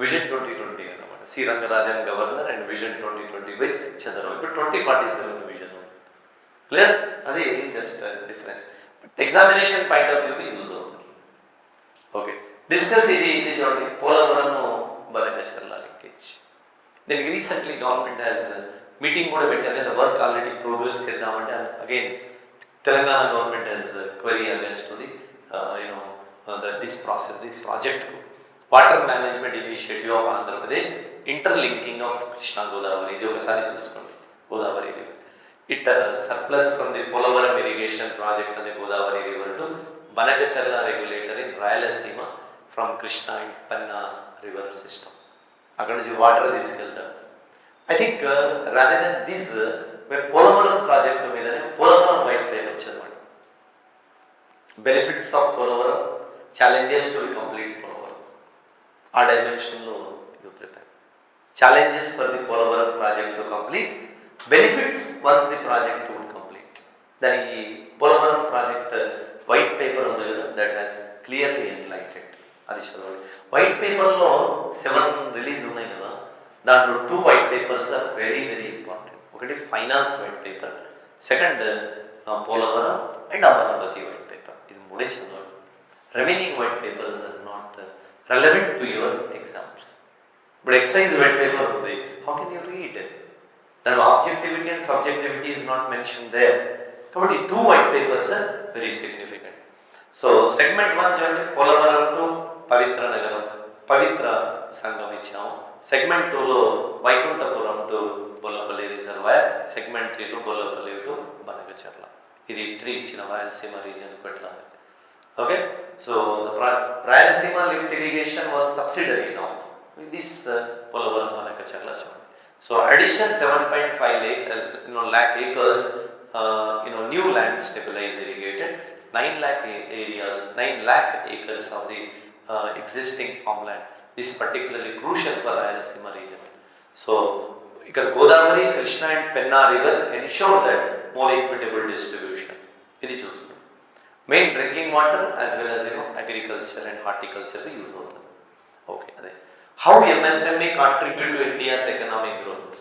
విజన్ 2020 అనమాట. C Rangarajan governor and vision 2020 by Chandrababu. ఇప్పుడు 2047 విజన్. క్లియర్? అది just difference, but examination point of వ్యూకి use అవుతుంది. ఓకే, డిస్కస్ ఇది చూడండి. పోలవరం బనకచర్ల లింకేజ్. దీనికి రీసెంట్లీ గవర్నమెంట్ హ్యాస్ మీటింగ్ కూడా పెట్టారు కదా, వర్క్ ఆల్రెడీ ప్రోగ్రెస్ చేద్దామంటే. Again Telangana government has query against the this project water management initiative of Andhra Pradesh, interlinking of Krishna Godavari. ఇది ఒకసారి చూసుకోండి. Godavari river it surplus from the Polavaram irrigation project అని Godavari river to Banakacherla regulator in Rayalaseema from Krishna and Penna river system. అక్కడ నుంచి water తీసుకెళ్తాం. I think rather than this Polavaram project మీదనే Polavaram white paper చదవండి. Benefits of Polavaram, challenges to complete Polavaram. ఆ డైమెన్షన్లో ఇది prepare. Challenges for the Polavaram project to complete, benefits once the project would complete. దానికి Polavaram project white paper ఉంది కదా, దట్ హ్యాస్ క్లియర్లీ ఎన్లైటెడ్. అది చదవండి. వైట్ పేపర్లో 7 రిలీజ్ ఉన్నాయి కదా, దాంట్లో 2 white papers are very very important. ఒకటి finance white paper, second Polavaram and Amaravati white paper. ఇది మూడే చదవండి. Remaining white papers are not relevant to your exams. ఇప్పుడు ఎక్సైజ్ వైట్ పేపర్ ఉంది, హౌ కెన్ యూ రీడ్? దాంట్లో objectivity and subjectivity is not mention there. కాబట్టి 2 white papers are very significant. So segment 1 చూడండి, Polavaram to పవిత్ర నగరం, పవిత్ర సంఘం ఇచ్చాము. Segment 2లో Vaikunthapuram to Bollapalli reservoir, segment 3లో బొల్లపల్లి టు బనకచర్ల. ఇది 3 ఇచ్చిన రాయలసీమ రీజన్ పెట్టాలి. Okay, so Rayalaseema lift irrigation was subsidiary now this Polavaram Banakacherla చూడండి. So addition 7.5 lakh acres, new land stabilized irrigated, 9 lakh areas, 9 lakh acres of the existing farmland. This is particularly crucial for Rayalaseema region. So, ఇక్కడ Godavari, Krishna and Penna river ensure that more equitable distribution. ఇది చూసుకోండి. Main drinking water as well as agriculture and horticulture use అవుతుంది. Okay, అదే how MSME contribute to India's economic growth.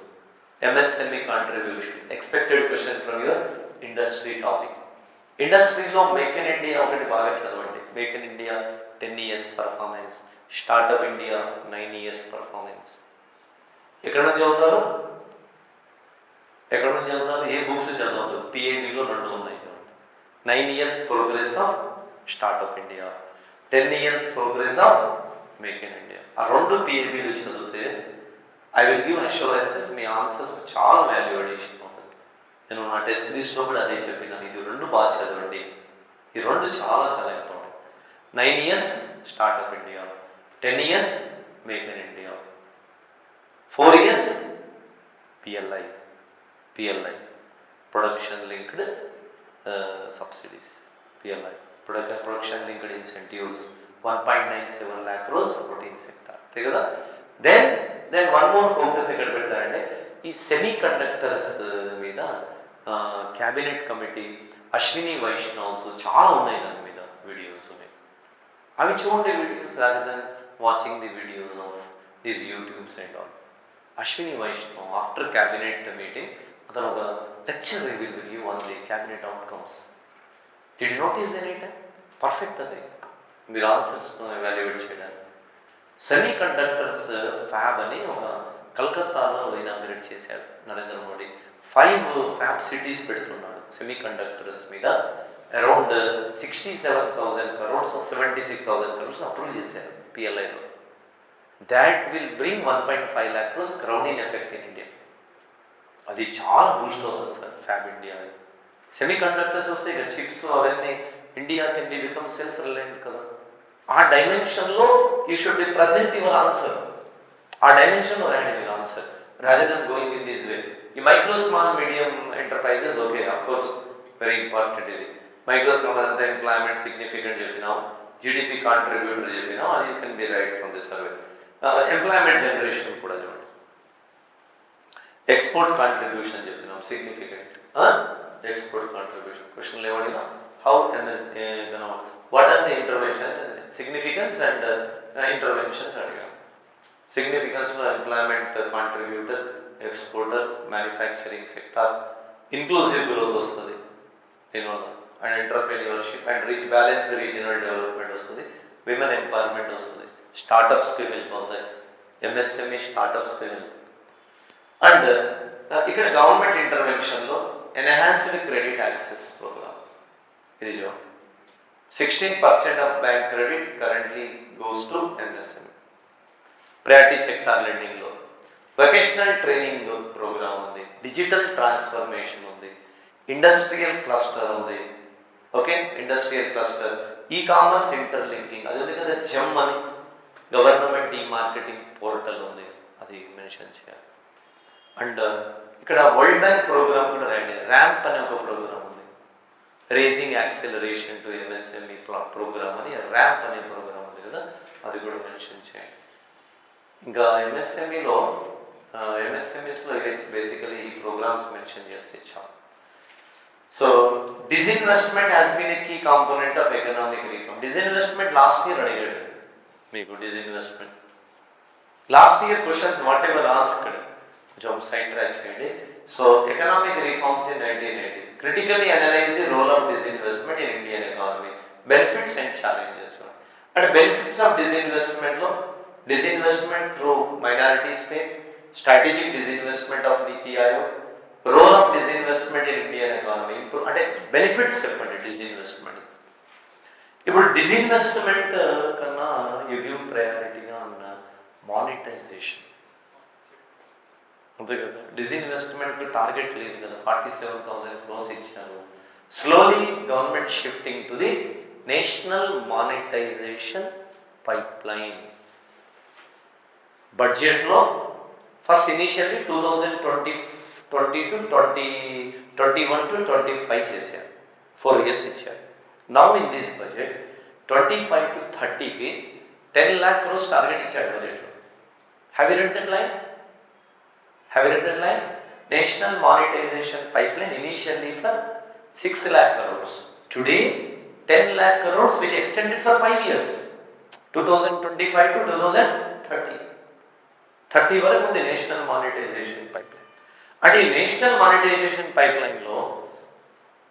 MSME contribution expected question from your industry topic. ఇండస్ట్రీలో make in India ఒకటి బాగా చదవండి. Make in India 10 years performance, startup India 9 years performance. ఎక్కడ నుంచి చదువుతారు? ఏ books చదవదు? పిఏబిలో 2 ఉన్నాయి చూడండి. 9 years progress of startup India, 10 years progress of make in India. ఆ 2 పిఏబిలు చదివితే I will give assurances, me answers చాలా వాల్యూ అడిషన్ అవుతుంది. నేను నా టెస్ట్ లిస్ట్లో కూడా అదే చెప్పినాను, ఇది 2 బాగా చదవండి. ఈ 2 చాలా చాలా important. 9 years startup India, 10 years make in India, 4 years PLI production linked subsidies, PLI production linked incentives 1.97 lakh crores 14 sector. అంతే కదా. దెన్ వన్ మోర్ ఫోకస్ ఎక్కడ పెడతారంటే ఈ సెమీ కండక్టర్స్ మీద క్యాబినెట్ కమిటీ, అశ్విని వైష్ణవ్స్ చాలా ఉన్నాయి, దాని మీద వీడియోస్ ఉన్నాయి. అవి చూడండి videos rather than watching the videos of these YouTubes and all. Ashwini Vaishnav after cabinet meeting అతను ఒక lecture will give on the cabinet outcomes. Did you notice any time? Perfect అది మీరు ఆన్సర్స్ ఎవాల్యుయేట్ చేయడానికి. సెమీ కండక్టర్స్ ఫ్యాబ్ అని ఒక కలకత్తాలో inaugurate చేశాడు Narendra Modi. 5 fab cities పెడుతున్నాడు సెమీ కండక్టర్స్ మీద. అరౌండ్ 67,000 crores, 76,000 crores అప్రూవ్ చేశారు పిఎల్ఐలో. That will bring 1.5 lakh crores crowding effect in India. అది చాలా బూస్ట్ అవుతుంది sir fab India. Semiconductors వస్తే ఇక చిప్స్ అవన్నీ India can B become self reliant కదా. ఆ డైమెన్షన్లో you should be present your answer. ఆ డైమెన్షన్లో రాయండి మీరు answer, rather than going in this way. ఈ micro small medium enterprises okay of course very important. ఇది మైక్రో స్మాల్ అంతా ఎంప్లాయ్మెంట్ సిగ్నిఫికెంట్ చెప్పినాం, జీడిపి కాంట్రిబ్యూటర్ చెప్పినాం, అది you can be write from the survey. Employment generation కూడా చూడండి. Export contribution చెప్పినాం significant. Export contribution క్వశ్చన్లు ఏమడినా how what are the intervention, significance and interventions అడిగాం. సిగ్నిఫికెన్స్లో employment contributor, exporter, manufacturing sector, inclusive growth వస్తుంది దీనివల్ల, and entrepreneurship and balance regional development వస్తుంది, విమెన్ ఎంపవర్మెంట్ వస్తుంది, స్టార్టప్స్కి హెల్ప్ అవుతాయి, ఎంఎస్ఎంఈ స్టార్టప్స్కి హెల్ప్ అవుతాయి. అండ్ ఇక్కడ గవర్నమెంట్ ఇంటర్వెన్షన్లో ఎన్హాన్స్డ్ క్రెడిట్ యాక్సెస్ ప్రోగ్రామ్ ఇది 16% of bank credit currently goes to MSME. Priority sector లెండింగ్లో వొకేషనల్ ట్రైనింగ్ ప్రోగ్రామ్ ఉంది, డిజిటల్ ట్రాన్స్ఫర్మేషన్ ఉంది, ఇండస్ట్రియల్ క్లస్టర్ ఉంది. Okay, industrial cluster, e commerce interlinking అది ఉంది కదా, జమ్ అని గవర్నమెంట్ ఈ మార్కెటింగ్ పోర్టల్ ఉంది, అది మెన్షన్ చేయాలి. అండ్ ఇక్కడ వరల్డ్ బ్యాంక్ ప్రోగ్రామ్ కూడా రాయండి. ర్యాంప్ అనే ఒక ప్రోగ్రామ్ ఉంది, raising acceleration to MSME programme అని ర్యాంప్ అనే ప్రోగ్రామ్ ఉంది కదా, అది కూడా మెన్షన్ చేయండి. ఇంకా ఎంఎస్ఎంఈలో ఎంఎస్ఎంఈస్లో బేసికలీ ఈ ప్రోగ్రామ్స్ మెన్షన్ చేస్తే చాలు. So disinvestment has been a key component of economic reform. Disinvestment last year అడిగాడు మీకు. Disinvestment last year questions whatever asked, కొంచెం సైడ్ ట్రాక్ చేయండి. So economic reforms in 1980, critically analyse the role of disinvestment in Indian economy, benefits and challenges. అంటే benefits of డిస్ఇన్వెస్ట్మెంట్లో disinvestment through minority stake, strategic disinvestment of NITI Aayog, role of disinvestment in Indian economy improve. అంటే benefits చెప్పండి disinvestment. ఇప్పుడు disinvestment కన్నా you give ప్రయారిటీగా అన్న monetization, అంతే కదా. డిస్ఇన్వెస్ట్మెంట్కి టార్గెట్ లేదు కదా, 47,000 crores ఇచ్చారు. Slowly government shifting to the national monetisation pipeline. బడ్జెట్లో ఫస్ట్ ఇనీషియల్లీ 2021 to 25 చేశారు, 4 years ఇచ్చారు. Now in this budget 25 to 30కి 10 lakh crores టార్గెట్ ఇచ్చాడు బడ్జెట్లో. Have you read that line? Have you read that line? National monetization pipeline initially for 6 lakh crores. Today 10 lakh crores which extended for 5 years, 2025 to 2030. 30 వరకు ఉంది national monetisation pipeline. అంటే ఈ national monetisation పైప్ లైన్లో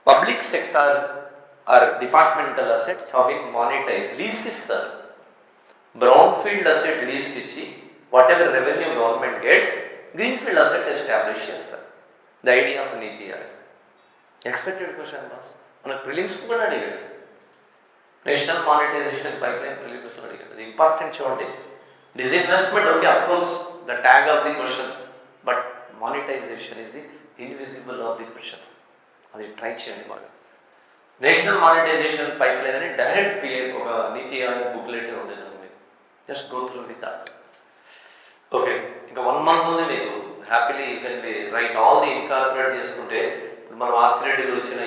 public sector or departmental assets have been monetize, లీజ్కి ఇస్తారు. Brownfield asset లీజ్కి ఇచ్చి whatever revenue government gets, greenfield asset establish చేస్తారు. The idea of NITI Aayog. Expected question boss, మనకు ప్రిలిమ్స్ కూడా అడిగాడు. నేషనల్ మానిటైజేషన్ పైప్ లైన్ ప్రిలిమ్స్లో అడిగాడు. అది ఇంపార్టెంట్ చూడండి. Disinvestment okay, of course the tag of the question, but monetization is the invisible of the question. అది try చేయండి బాగా. నేషనల్ మానిటైజేషన్ పైప్ లైన్ అని డైరెక్ట్ ఒక నీతి ఆయోగ్ బుక్లెట్ ఉంది దాని మీద. Just go through with that. Okay, ఇంకా 1 month ఉంది మీకు. Happily you can be right all the incorporate చేసుకుంటే మనం ఆర్సిరెడ్డిలో వచ్చిన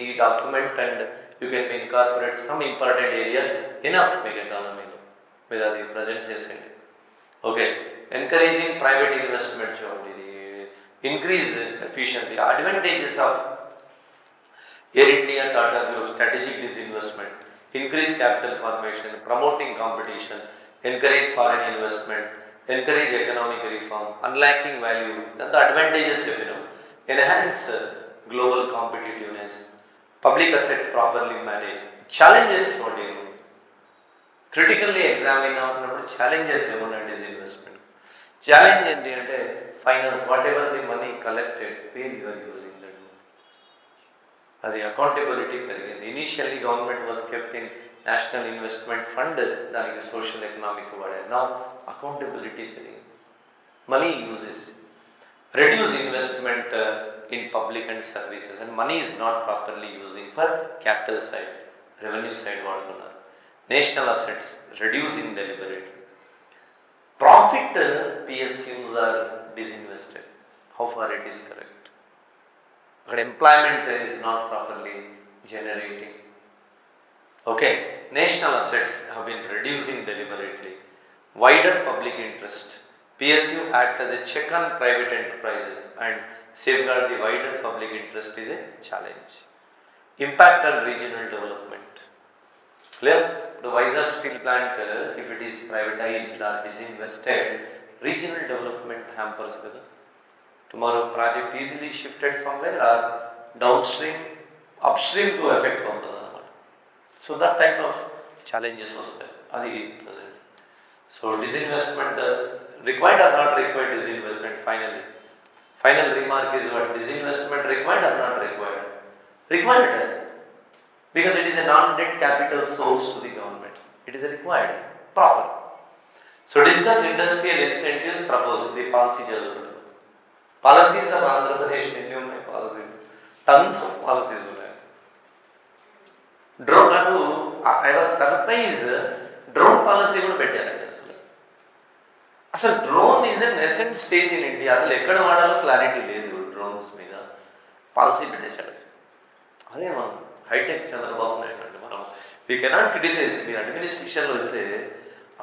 ఈ document and you can B incorporate some important areas enough మీకు ఎకానమీలో. మీరు అది ప్రజెంట్ చేసేయండి. ఓకే, ఎంకరేజింగ్ ప్రైవేట్ ఇన్వెస్ట్మెంట్ చూడండి. ఇది increase efficiency, advantages of Air India, Tata Group, strategic disinvestment, increase capital formation, promoting competition, encourage foreign investment, encourage economic reform, unlocking value, then the advantages, enhance global competitiveness, public asset properly managed. Challenges, critically examine challenges disinvestment. Challenge enti finance, whatever the money collected, where you are using. అది accountability పెరిగింది. Initially government was kept in national investment fund, దానికి social economic వాడారు. Now accountability పెరిగింది. Money uses, reduce investment in public and services and money is not properly using for capital side, revenue side వాడుతున్నారు. National assets reduce in deliberately. Profit PSUs are disinvested. How far it is correct? But employment is not properly generating. Okay, national assets have been reducing deliberately. Wider public interest. PSU act as a check on private enterprises and safeguard the wider public interest is a challenge. Impact on regional development. Clear? The Vizag steel plant, if it is privatized or disinvested, regional development hampers with it. Tomorrow project easily shifted somewhere or downstream, upstream to affect అవుతుంది. So that type of challenges వస్తాయి. అది present. So disinvestment is required or not required disinvestment finally. Final remark is what? Disinvestment required or not required? Required. Because it is a non-debt capital source to the government. It is required. Proper. So discuss industrial incentives proposed. The policy children. Policies of Andhra Pradesh, ఎన్ని ఉన్నాయి policies? Tons of policies ఉన్నాయి. Drone, నాకు I was surprise, drone policy కూడా పెట్టారండి. అసలు drone is an nascent stage in India. అసలు ఎక్కడ వాడాలో క్లారిటీ లేదు. డ్రోన్స్ మీద పాలసీ పెట్టేశాడు. అదే మనం హైటెక్ చంద్రబాబు నాయుడు అంటే మనం వీ కెనాట్ క్రిటిసైజ్. మీరు అడ్మినిస్ట్రేషన్లో వెళ్తే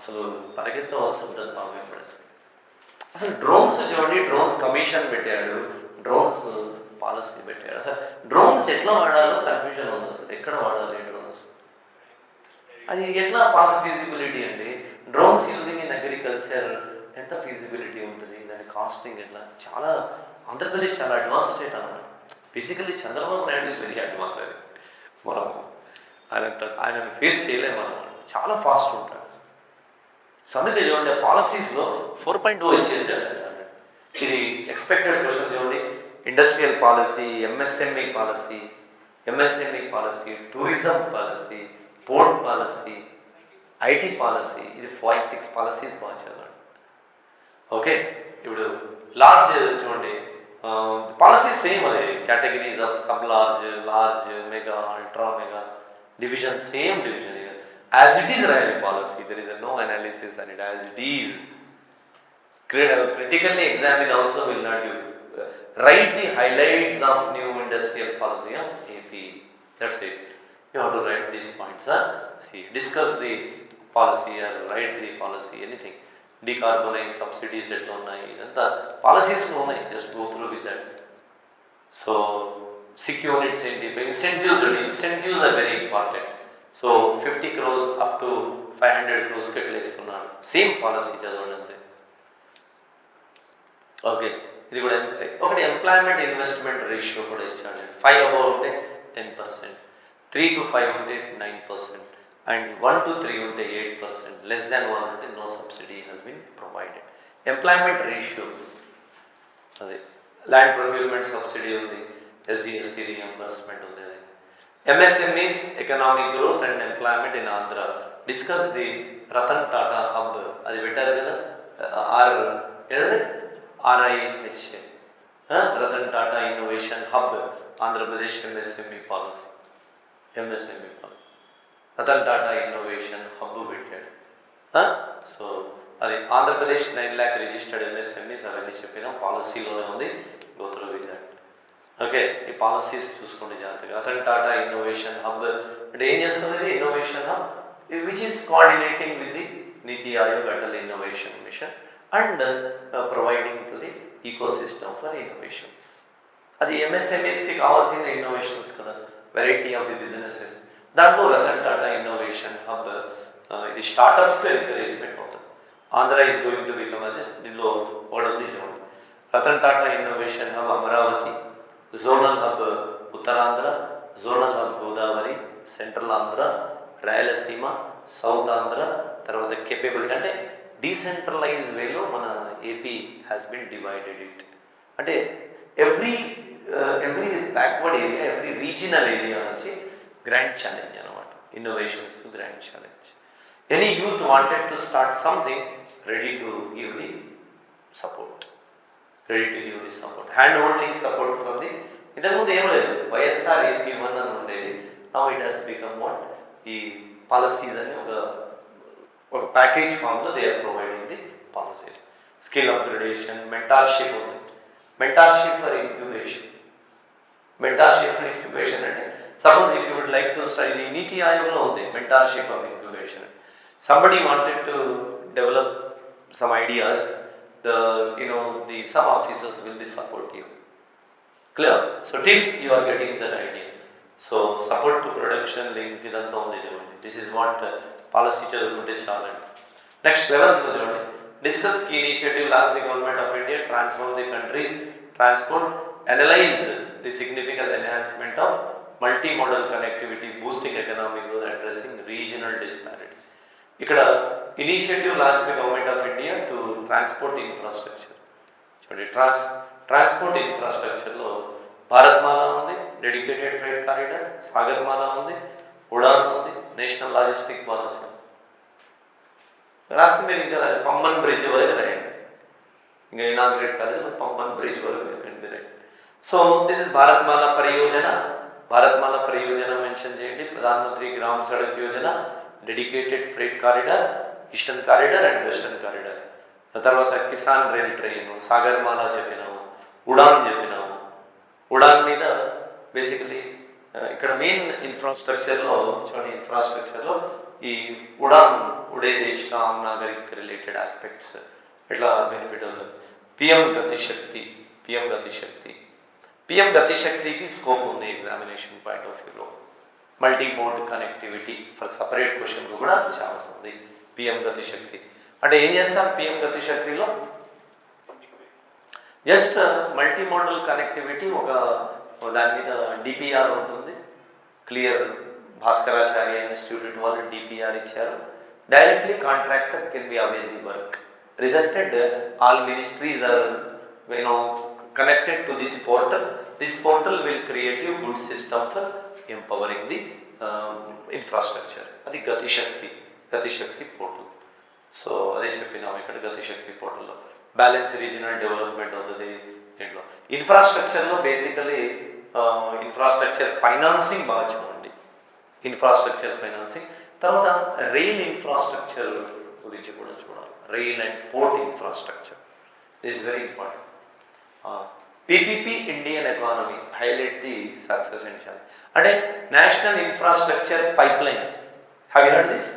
అసలు పరిగెత్తవలసి ఉంటుంది. బాగా ఎప్పుడేసి అసలు డ్రోన్స్ చూడండి, డ్రోన్స్ కమిషన్ పెట్టాడు, డ్రోన్స్ పాలసీ పెట్టాడు. అసలు డ్రోన్స్ ఎట్లా వాడాలో కన్ఫ్యూజన్ ఉంది. అసలు ఎక్కడ వాడాలి డ్రోన్స్, అది ఎట్లా ఫీజిబిలిటీ అండి? డ్రోన్స్ యూజింగ్ ఇన్ అగ్రికల్చర్ ఎంత ఫీజిబిలిటీ ఉంటుంది, దాని కాస్టింగ్ ఎట్లా? చాలా ఆంధ్రప్రదేశ్ చాలా అడ్వాన్స్ స్టేట్ అన్నమాట. Basically Chandrababu Naidu is very advance. అది మనం ఆయనను ఫేస్ చేయలేము అన్నమాట. చాలా ఫాస్ట్ ఉంటాడు. సో అందుకే చూడండి పాలసీస్లో 4.0 ఇచ్చేసారు. ఇది ఎక్స్పెక్టెడ్ క్వశ్చన్ చూడండి. Industrial policy, MSME policy, tourism policy, port policy, IT policy. ఇది 5-6 పాలసీస్ బాగా చదవండి. ఓకే, ఇప్పుడు లార్జ్ చూడండి పాలసీ సేమ్. అదే categories of sub large, large, mega, ultra mega, division same division. As it is really policy, there is no analysis on it. As it is, critically examine also will not do. Write the highlights of new industrial policy of AP. That's it. You have to write these points. See, discuss the policy or write the policy. Anything. Decarbonize subsidies etla unnai. Idantha policies lo unnai. Just go through with that. So, secure incentives are very important. So 50 crores up to 500 crores ఎట్లా ఇస్తున్నాడు, same policy చదవండి అంతే. Okay, ఇది కూడా ఒకటి employment investment ratio కూడా ఇచ్చాడు. 5 above ఉంటే 10%, 3 to 5 ఉంటే 9%, అండ్ 1 to 3 ఉంటే 8%, లెస్ దాన్ 1 ఉంటే no subsidy has been provided. Employment ratios అదే, ల్యాండ్ ప్రొక్యూర్మెంట్ సబ్సిడీ ఉంది, ఎస్జిఎస్టీ రీఎంబర్స్మెంట్ ఉంది. అది MSMEs economic growth and employment in Andhra, discuss the Ratan Tata hub, అది పెట్టారు కదా RIH, Ratan Tata innovation hub, Andhra Pradesh MSME policy, Ratan Tata innovation hub పెట్టాడు. సో అది ఆంధ్రప్రదేశ్ 9 lakh రిజిస్టర్డ్ MSMEs, అవన్నీ చెప్పినాం, పాలసీలోనే ఉంది, go through with that. Okay, ఈ పాలసీస్ చూసుకోండి జాగ్రత్తగా. రతన్ టాటా ఇన్నోవేషన్ హబ్ అంటే ఏం చేస్తుంది? Innovation hub which is coordinating with the Niti Aayog Atal innovation mission and providing to the ecosystem for innovations. అది MSMEస్కి కావాల్సిన ఇన్నోవేషన్స్ కదా, వెరైటీ ఆఫ్ ది బిజినెసెస్. దాంట్లో రతన్ టాటా ఇన్నోవేషన్ హబ్ ఇది స్టార్టప్స్కి ఎంకరేజ్మెంట్ అవుతుంది. Andhra is going to become us, దీనిలో ఒకటి ఉంది చూడండి, Ratan Tata innovation hub Amaravati, zonal hub Uttarandhra, zonal hub Godavari, central Andhra, Rayalaseema, south Andhra, తర్వాత కేపబిలిటీ అంటే డీసెంట్రలైజ్ వేలో మన AP has been divided it. అంటే every backward area, every regional area నుంచి గ్రాండ్ ఛాలెంజ్ అనమాట, ఇన్నోవేషన్స్కు grand challenge. Any youth wanted to start something, ready to give the support, hand holding support from the. ఇంతకుముందు ఏం లేదు, YSR AP1 అని ఉండేది, now it has become what, ఈ policies అని ఒక ప్యాకేజ్ ఫామ్లో they are providing the policies. Skill upgradation, mentorship ఉంది, మెంటార్షిప్ ఫర్ ఇంక్యుబేషన్ అంటే suppose if you would like to study, ఇది నీతి ఆయోగ్లో ఉంది, mentorship of incubation. Somebody wanted to develop some ideas, some officers will be support you. Clear? So till you are getting that idea. So support to production link idantha undi chudandi. This is what policy chadukunte chaalandi. Next 11th lo chudandi. Discuss key initiative launch the government of India transform the country's transport, analyze the significant enhancement of multimodal connectivity, boosting economic growth, addressing regional disparity. ఇక్కడ initiative launch the government of India to transport infrastructure. చూడండి, transport ఇన్ఫ్రాస్ట్రక్చర్లో Bharatmala ఉంది, dedicated freight corridor, Sagarmala ఉంది, ఉడాన్ ఉంది, national logistic policy. రాష్ట్రం మీద ఇంకా Pamban bridge వరకు రాయండి, ఇంకా ఇనాగ్రేట్ కాలేదు, పంబన్ బ్రిడ్జ్ వరకు రాయండి. So this is Bharatmala Pariyojana mention చేయండి. Pradhan Mantri Gram Sadak Yojana, dedicated freight corridor, eastern corridor and western corridor. తర్వాత కిసాన్ రైల్ ట్రైన్, సాగర్మాల చెప్పినాము, ఉడాన్ చెప్పినాము. ఉడాన్ మీద బేసికలీ ఇక్కడ మెయిన్ ఇన్ఫ్రాస్ట్రక్చర్లో ఈ ఉడాన్ ఉడే దేశ్ కా ఆమ్ నాగరిక్ రిలేటెడ్ ఆస్పెక్ట్స్ ఎట్లా బెనిఫిట్ అవుతుంది. పిఎం గతిశక్తికి స్కోప్ ఉంది ఎగ్జామినేషన్ పాయింట్ ఆఫ్ వ్యూలో. Multi mode connectivity for separate question కూడా ఛాన్స్ ఉంది. పిఎం గతిశక్తి అంటే ఏం చేస్తారు? పిఎం గతిశక్తిలో జస్ట్ మల్టీ మోడల్ కనెక్టివిటీ ఒక దాని మీద డిపిఆర్ ఉంటుంది. క్లియర్ భాస్కరాచార్య ఇన్స్టిట్యూట్ వాళ్ళు డిపిఆర్ ఇచ్చారు. Directly contractor can be avail the work. Resulted all ministries are connected to this portal. This portal will create a good system for empowering the infrastructure. అది గతిశక్తి portal. So అదే చెప్పినాము ఇక్కడ గతిశక్తి పోర్టల్లో balance regional development అవుతుంది. దీంట్లో ఇన్ఫ్రాస్ట్రక్చర్లో basically infrastructure financing బాగా చూడండి. Infrastructure financing, తర్వాత రైల్ ఇన్ఫ్రాస్ట్రక్చర్ గురించి కూడా చూడాలి. Rail and port infrastructure this very important. PPP Indian economy highlight the success and challenge. అంటే national infrastructure pipeline, have you heard this?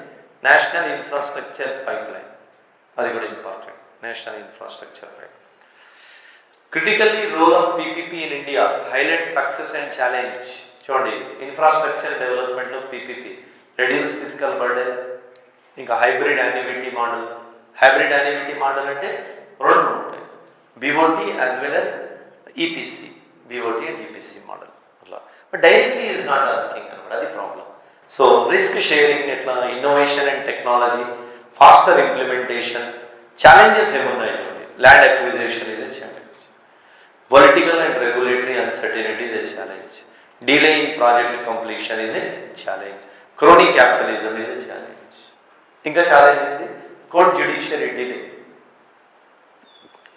National infrastructure pipeline, అది కూడా important. National infrastructure pipe. Critically role of PPP in India highlight success and challenge. చూడండి, infrastructure డెవలప్మెంట్లో PPP reduce physical burden, ఇంకా hybrid annuity model. Hybrid annuity model అంటే రెండు ఉంటాయి, BOT as well as EPC, BOT and EPC model అట్లా. But directly is not asking అనమాట, అది problem. So risk sharing ఎట్లా, innovation and technology, faster implementation, challenges ఏమున్నాయి? Land acquisition is a challenge, political and regulatory uncertainty is a challenge, delay in project completion is a challenge, crony capitalism is a challenge. ఇంకా challenge ఏంటి? Court judiciary delay,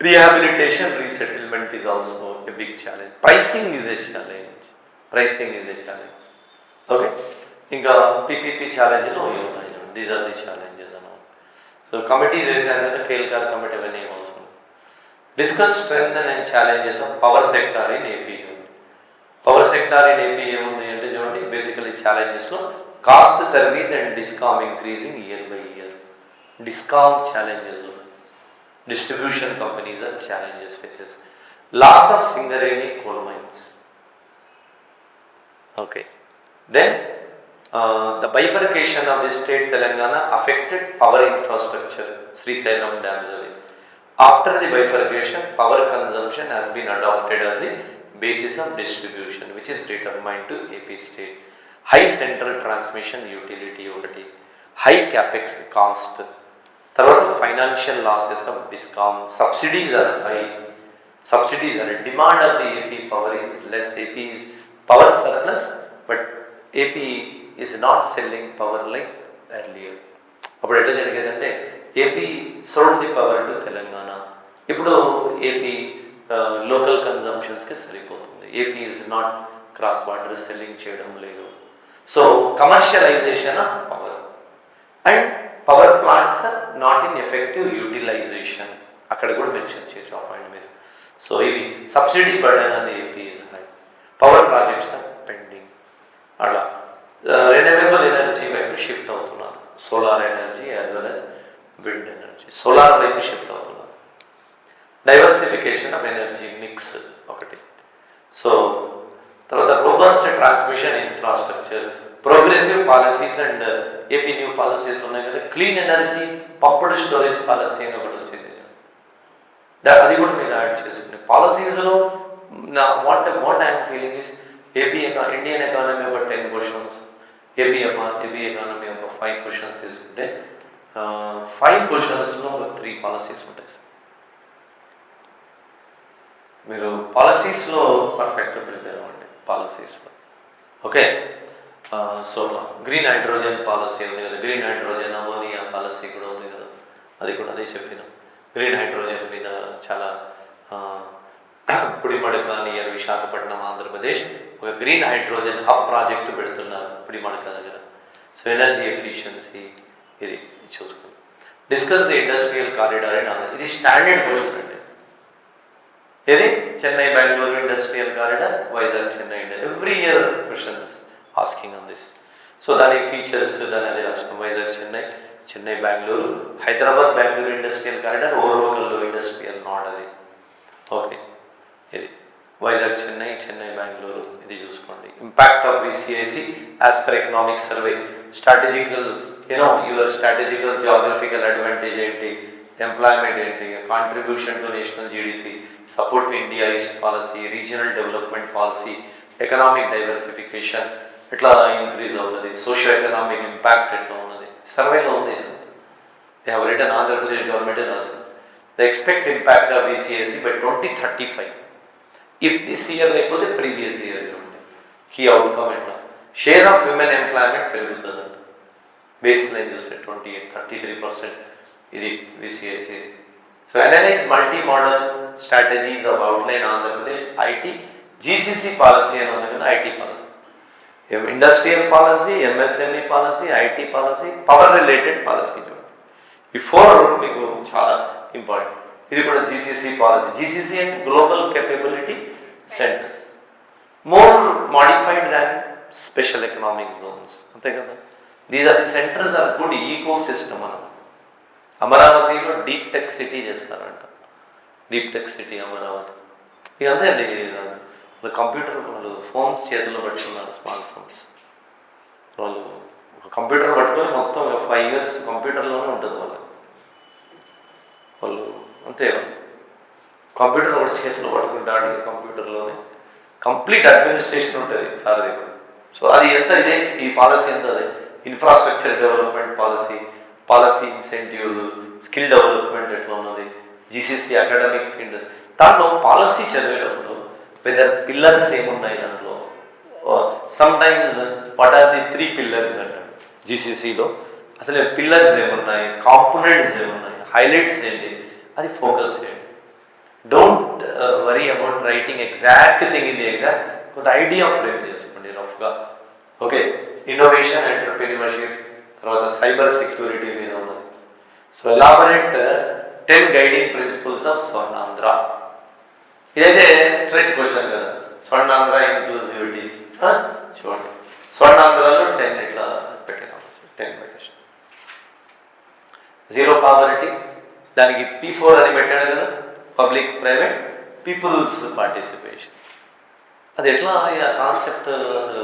rehabilitation resettlement is also a big challenge, pricing is a challenge, pricing is a challenge. Okay, ఇంకా PPP challenge లో ఉన్నాయి, these are the challenges అన్నమాట. So committees వేసాను కదా, Kelkar committee అవన్నీ ఏం అవసరం. Discuss strength and challenges of power sector in AP. చూడండి, పవర్ సెక్టార్ ఇన్ ఏపీ ఏముంది అంటే చూడండి, బేసికలీ ఛాలెంజెస్లో cost service and discom increasing year by year. Discom challenges, distribution companies are challenges faces. Loss of Singareni coal mines. Okay, then the bifurcation of the state Telangana affected power infrastructure. Srisailam dams away. After the bifurcation, power consumption has been adopted as the basis of distribution, which is determined to AP state. High central transmission utility ఒకటి, high capex cost, తర్వాత financial losses of discom, subsidies are high, subsidies are demand of the AP power is less, AP is power surplus but AP is not selling power like earlier. అప్పుడు ఎట్లా జరిగేదంటే AP sold the power to Telangana, ఇప్పుడు AP local కన్జంప్షన్స్కి సరిపోతుంది, AP is not cross border selling చేయడం లేదు. So commercialization of power and power plants are not in effective utilization, అక్కడ కూడా మెన్షన్ చేయొచ్చు ఆ పాయింట్ మీద. సో ఇవి సబ్సిడీ బర్డెన్ అని AP is high, power projects are pending. అట్లా రెన్యూవబుల్ ఎనర్జీ వైపు షిఫ్ట్ అవుతున్నారు, solar energy as well as wind energy, solar వైపు షిఫ్ట్ అవుతున్నారు. డైవర్సిఫికేషన్ ఆఫ్ ఎనర్జీ మిక్స్ ఒకటి. సో తర్వాత robust transmission infrastructure, progressive policies and AP new policies ఉన్నాయి కదా, clean energy pumped storage policy అని ఒకటి వచ్చింది, అది కూడా మీరు యాడ్ చేసుకునే పాలసీస్లో. What I'm feeling is AP Indian economy ఒక 10 క్వశ్చన్స్, ఏపీ ఎకానమీ ఒక 5 క్వశ్చన్స్ తీసుకుంటే 5 క్వశ్చన్స్లో ఒక 3 పాలసీస్ ఉంటాయి సార్. మీరు పాలసీస్లో పర్ఫెక్ట్గా ప్రిపేర్ అవ్వండి పాలసీస్లో. Okay, so green hydrogen policy ఉంది కదా, గ్రీన్ హైడ్రోజన్ అమోనియా పాలసీ కూడా ఉంది కదా, అది కూడా అదే చెప్పినాం. గ్రీన్ హైడ్రోజన్ మీద చాలా పుడిమడక నియర్ విశాఖపట్నం ఆంధ్రప్రదేశ్ ఒక గ్రీన్ హైడ్రోజన్ హబ్ ప్రాజెక్టు పెడుతున్నారు పుడిమడక దగ్గర. సో ఎనర్జీ ఎఫిషియన్సీ ఇది చూసుకోండి. Discuss the industrial corridor and Andhra, ఇది స్టాండర్డ్ క్వశ్చన్ అండి. ఇది Chennai Bengaluru industrial corridor, Vizag Chennai every year questions asking on this. So దాని ఫీచర్స్ దాని అదే రాష్ట్రం, వైజాగ్ చెన్నై, చెన్నై బెంగళూరు, హైదరాబాద్ బెంగళూరు ఇండస్ట్రియల్ కారిడార్, ఓవర్లోకల్లో ఇండస్ట్రియల్ నాడ్ అది. ఓకే, ఇది వైజాగ్ చెన్నై, చెన్నై బెంగళూరు, ఇది చూసుకోండి. Impact of VCIC as per economic survey, strategical your strategical geographical advantage ఏంటి, ఎంప్లాయ్మెంట్ ఏంటి, contribution to national GDP, support to India east policy, regional development policy, economic diversification ఎట్లా increase అవుతుంది, socio economic impact ఎట్లా ఉన్నది, సర్వేలో ఉంది. They have written, Andhra Pradesh government రాసింది the expect impact of VCIC by 2035. If this year లేకపోతే previous year ఉంది. Key outcome ఎట్లా, షేర్ ఆఫ్ విమెన్ ఎంప్లాయ్మెంట్ పెరుగుతుందంట, బేస్ లైన్ చూస్తే 33%, ఇది VCIC. So analyse multi modal strategies of outline Andhra Pradesh IT GCC policy అని ఉంది కదా, IT policy, industrial policy, MSME policy, IT policy, power related policy. ఈ 4 మీకు చాలా ఇంపార్టెంట్. ఇది కూడా జీసీసీ పాలసీ. జీసీసీ అంటే global capability centres, more modified than special economic zones, అంతే కదా. These are the centres are good ecosystem అన్నమాట. అమరావతిలో డీప్ టెక్ సిటీ చేస్తారంట, డీప్ టెక్ సిటీ అమరావతి. ఇక అంతే అండి, కంప్యూటర్ వాళ్ళు ఫోన్స్ చేతిలో పెట్టుకున్నారు, స్మార్ట్ ఫోన్స్. వాళ్ళు ఒక కంప్యూటర్ పట్టుకొని మొత్తం 5 years కంప్యూటర్లోనే ఉంటుంది వాళ్ళు అంతే. కంప్యూటర్ ఒకటి చేతిలో పట్టుకుంటాడు, కంప్యూటర్లోనే కంప్లీట్ అడ్మినిస్ట్రేషన్ ఉంటుంది సార్ దగ్గర. సో అది ఎంత ఇదే ఈ పాలసీ ఎంత అదే infrastructure development policy, policy incentives, skill development ఎట్లా ఉన్నది, జీసీసీ అకాడమిక్ ఇండస్ట్రీ. దాంట్లో పాలసీ చదివేటప్పుడు పెద్ద పిల్లర్స్ ఏమున్నాయి దాంట్లో, some times what are the 3 pillars అంటారు జీసీసీలో. అసలు పిల్లర్స్ ఏమున్నాయి, కాంపోనెంట్స్ ఏమున్నాయి, హైలైట్స్ ఏంటి, అది ఫోకస్ చేయండి. Don't worry about writing exact thing in the exam, కొంత ఐడియా ఫ్రేమ్ చేసుకోండి రఫ్గా. ఓకే, ఇన్నోవేషన్, ఎంటర్ప్రెన్యూర్షిప్, తర్వాత సైబర్ సెక్యూరిటీ మీద ఉన్నది. So elaborate 10 guiding principles of Swarnandhra. ఇదైతే స్ట్రైట్ క్వశ్చన్ కదా, స్వర్ణాంధ్ర ఇంక్లూజివిటీ చూడండి. స్వర్ణాంధ్రలో 10 ఇట్లా పెట్టినాము, 10 పెట్టేసి. 0 poverty, దానికి P4 అని పెట్టాడు కదా, పబ్లిక్ ప్రైవేట్ పీపుల్స్ పార్టిసిపేషన్. అది ఎట్లా ఆ కాన్సెప్ట్ అసలు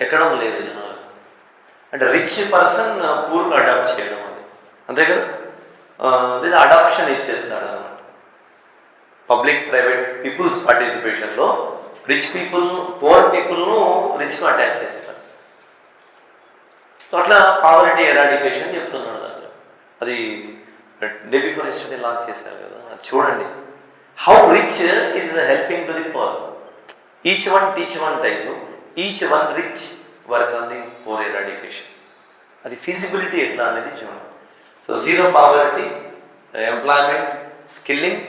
ఎక్కడం లేదు జనాలు. అంటే రిచ్ పర్సన్ పూర్గా అడాప్ట్ చేయడం, అది అంతే కదా, లేదా అడాప్షన్ ఇచ్చేస్తున్నాడు అనమాట. పబ్లిక్ ప్రైవేట్ పీపుల్స్ పార్టిసిపేషన్లో రిచ్ పీపుల్ పూర్ పీపుల్ను రిచ్గా అటాచ్ చేస్తారు. సో అట్లా పావర్టీ ఎరాడికేషన్ చెప్తున్నాడు దాంట్లో. అది డే బిఫోర్ ఎస్టర్డే లాంచ్ చేశారు కదా, అది చూడండి. How rich is helping to the poor, each one teach one type, each one rich work on the poor eradication. అది ఫీజిబిలిటీ ఎట్లా అనేది చూడండి. సో 0 poverty, ఎంప్లాయ్మెంట్, స్కిల్లింగ్,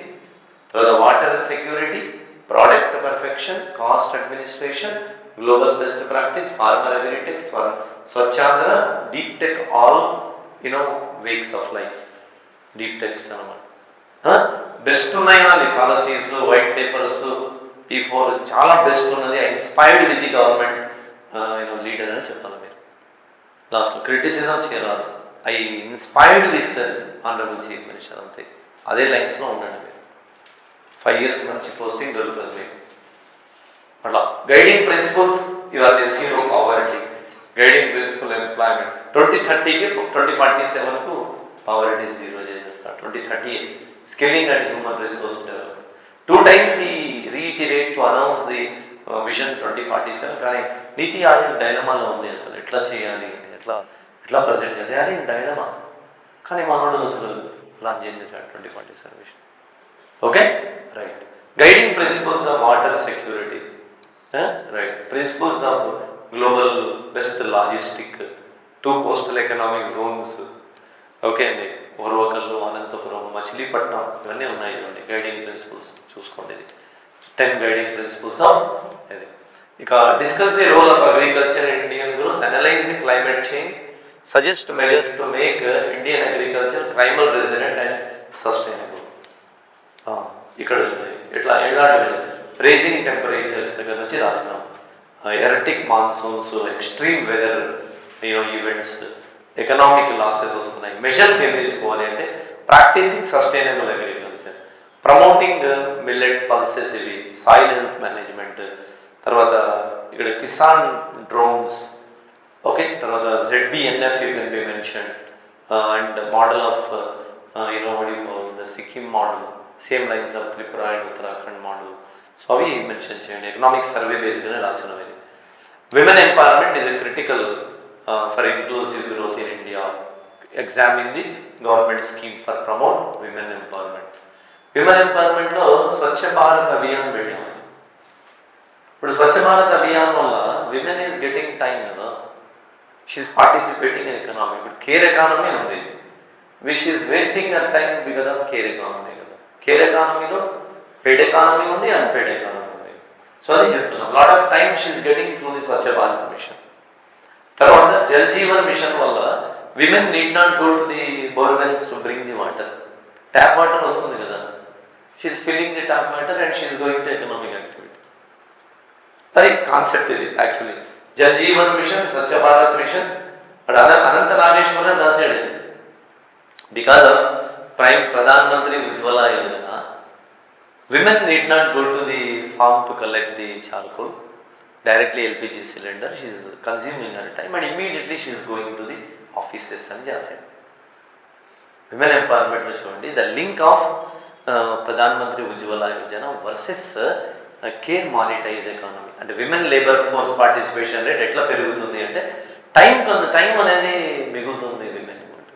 తర్వాత water security, product perfection, cost administration, global best practice, farmer agritechs, Swachhandhra, deep tech, all walks of life, deep techs అనమాట. Best ఉన్నాయి అది policies, white papers, P4 చాలా best ఉన్నది. Inspired with the government leader అని చెప్పాలి మీరు. లాస్ట్లో క్రిటిసిజం చేరాలి, I inspired with honourable chief minister, అంతే. అదే లైన్స్లో ఉండండి మీరు. 5 years మంచి పోస్టింగ్ దొరుకుతుంది మీకు. అట్లా గైడింగ్ ప్రిన్సిపల్స్ ఇవన్నీ 0 poverty, గైడింగ్ ప్రిన్సిపల్ ఎంప్లాయ్మెంట్. 2030కి 2047కు పావర్టీ 0 చేసేస్తారు. 2030 skilling and human resource development. 2 times ఈ reiterate to announce the vision 2047. కానీ నీతి ఆయోగ్ డైలమాలో ఉంది, అసలు ఎట్లా చేయాలి, ఎట్లా ప్రజెంట్ చేయాలి, అది డైలమా. కానీ మనోడు అసలు లాంచ్ చేసేసాడు 2047 vision. Okay, right. Guiding principles of water security, right. Principles of global best logistic, 2 coastal economic zones. Okay అండి, ఓర్వకల్లు, అనంతపురం, మచిలీపట్నం, ఇవన్నీ ఉన్నాయి ఇవ్వండి గైడింగ్ ప్రిన్సిపల్స్. చూసుకోండి, ఇది 10 గైడింగ్ ప్రిన్సిపల్స్ ఆఫ్ ఇది. ఇక discuss the role of agriculture in Indian growth, analyse the climate change, suggest measure to make Indian agriculture climate resident and sustainable. ఇక్కడ ఎట్లా ఎలాంటి రేజింగ్ టెంపరేచర్స్ దగ్గర నుంచి రాసినాం, erratic monsoons, extreme weather events, economic losses వస్తున్నాయి, measures ఏం తీసుకోవాలి అంటే practising sustainable agriculture, promoting millet pulses, ఇవి సాయిల్ హెల్త్ మేనేజ్మెంట్, తర్వాత ఇక్కడ కిసాన్ డ్రోన్స్. ఓకే, తర్వాత ZBNF you can be mention, and model of the Sikkim model, same lines of Tripura and Uttarakhand model. So అవి mention చేయండి. ఎకనామిక్ సర్వే బేస్డ్గానే రాసినవి. Women empowerment is a critical for inclusive growth in India. Examine the government scheme for promote women empowerment. విమెన్ ఎంపవర్మెంట్లో స్వచ్ఛ భారత్ అభియాన్ పెట్టాము. ఇప్పుడు స్వచ్ఛ భారత్ అభియాన్ వల్ల women is getting time కదా, షీఈస్ పార్టిసిపేటింగ్ ఇన్ ఎకనామీ. ఇప్పుడు కేర్ ఎకానమీ ఉంది, which is wasting that time because of care economy కదా. Care ఎకానమీలో పెయిడ్ ఎకానమీ ఉంది, అన్పెయిడ్ ఎకానమీ ఉంది. సో అది చెప్తున్నాం, lot of time she's getting through the Swachh Bharat mission. తర్వాత జల్ జీవన్ మిషన్ వల్ల women need not go to the borewells to bring the water. Tap water వస్తుంది కదా, she's filling the tap water and she's going to economic activity. అది concept ఇది actually. Jal Jeevan mission, Swachh Bharat mission, Anantha Nageswaran రాశాడు. Because of Pradhan Mantri Ujjwala Yojana, women need not go to the farm to collect the charcoal. Directly LPG cylinder she is consuming our time and immediately she is going to the offices అని చేశారు. Women ఎంపవర్మెంట్లో చూడండి the link of Pradhan Mantri Ujjwala Yojana versus care monetize economy. అంటే women labour force participation rate ఎట్లా పెరుగుతుంది అంటే time అనేది మిగులుతుంది women అంటే.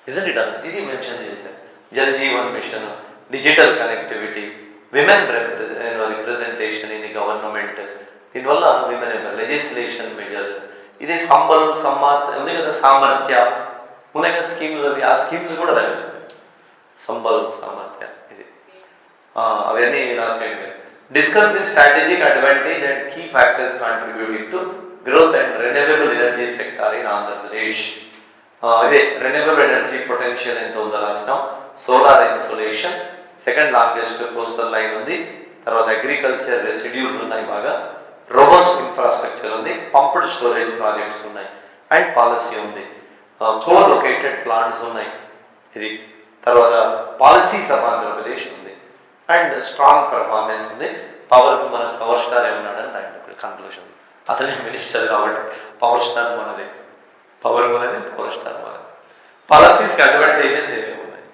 ఇజంట్ ఇట్ అన్న ఇది మెన్షన్ చేశారు. Jal Jeevan mission, digital connectivity, women representation in the government, దీనివల్ల విమెన్ లెజిస్లేషన్ మెజర్స్, ఇది ఉంది కదా సామర్థ్య, ఉన్నాయి కదా స్కీమ్స్, అవి ఆ స్కీమ్స్ కూడా రాయొచ్చు. సామర్థ్య ఇది అవన్నీ రాసేయండి. Discuss the strategic advantage and key factors contributing to growth and renewable energy sector in Andhra Pradesh. ఇదే రెన్యూవబుల్ ఎనర్జీ పొటెన్షియల్ ఎంత ఉందో రాసినాం. Solar insulation, second longest coastal line ఉంది. తర్వాత అగ్రికల్చర్ రెసిడ్యూస్ ఉన్నాయి బాగా, రోబస్ట్ ఇన్ఫ్రాస్ట్రక్చర్ ఉంది, పంప్డ్ స్టోరేజ్ ప్రాజెక్ట్స్ ఉన్నాయి అండ్ పాలసీ ఉంది. కో లొకేటెడ్ ప్లాంట్స్ ఉన్నాయి ఇది. తర్వాత పాలసీస్ ఆఫ్ ఆంధ్రప్రదేశ్ ఉంది అండ్ స్ట్రాంగ్ పర్ఫార్మెన్స్ ఉంది. మన పవర్ స్టార్ ఏమన్నాడని దాంట్లో కన్క్లూషన్, అతనే మినిస్టర్ కాబట్టి పవర్ స్టార్ మనది, పవర్ స్టార్ మనది. పాలసీస్కి అడ్వాంటేజెస్ ఏమేమి ఉన్నాయి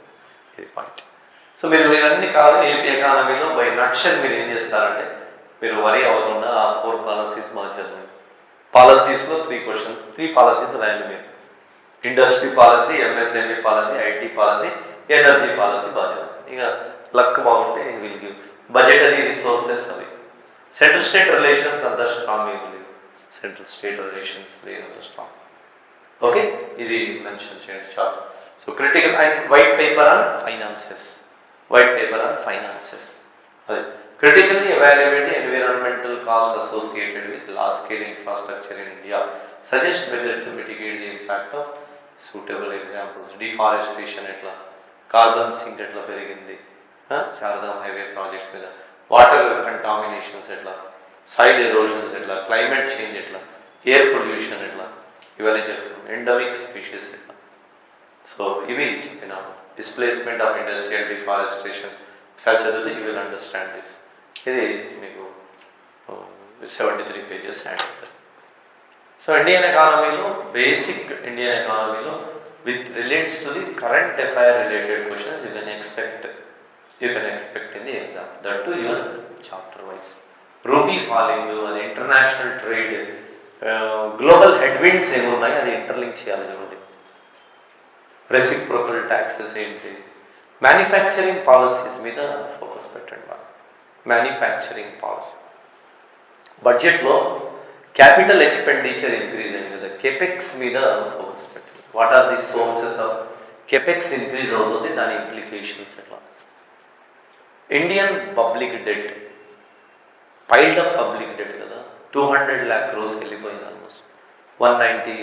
ఇది పాయింట్. సో మీరు ఇవన్నీ కాదు ఏపీ ఎకానమీలో బై నట్షన్ మీరు ఏం చేస్తారంటే మీరు వరీ అవ్వకుండా ఆ 4 పాలసీస్ మాకు చదవండి. పాలసీస్లో 3 క్వశ్చన్స్, 3 పాలసీస్ రాయాలి మీరు. Industry policy, MSME policy, IT policy, energy policy బాగా. ఇక లక్ బాగుంటే విల్ గివ్. బడ్జెటరీ రిసోర్సెస్ అవి. సెంట్రల్ స్టేట్ రిలేషన్స్ అంత స్ట్రాంగ్ ఏమి లేదు, సెంట్రల్ స్టేట్ రిలేషన్స్ లేదు అంత స్ట్రాంగ్. ఓకే, ఇది మెన్షన్ చేయండి చాలు. So critical and white paper on finances, అదే critically evaluate the environmental cost associated with large-scale infrastructure in India. Suggest measures to mitigate the impact of suitable examples. Deforestation etla, carbon sink etla perigindi, Chardham highway projects మీద, water contaminations etla, soil erosions etla, climate change etla, air pollution etla, ఇవన్నీ చెప్తాం. endemic species etla. So ఇవి చెప్పిన displacement of industrial deforestation. ఒకసారి చదివితే you will understand this. ఇది మీకు 73 pages hand అవుతుంది. సో ఇండియన్ ఎకానమీలో బేసిక్ ఇండియన్ ఎకానమీలో with relates to the current affair related questions you can expect in the exam, that too your chapter wise. Rupee falling, అది international trade, global headwinds ఏమున్నాయి అది interlink చేయాలి చూడండి. Reciprocal taxes ఏంటి, manufacturing policies మీద focus పెట్టండి. Manufacturing policy బడ్జెట్లో capital expenditure increase అయింది కదా, కెపెక్స్ మీద ఫోకస్ పెట్టండి. What are the sources of capex increase అవుతుంది, దాని ఇంప్లికేషన్స్ ఎట్లా. Indian public debt, piled up public debt కదా, 200 lakh crores వెళ్ళిపోయింది. Almost 190,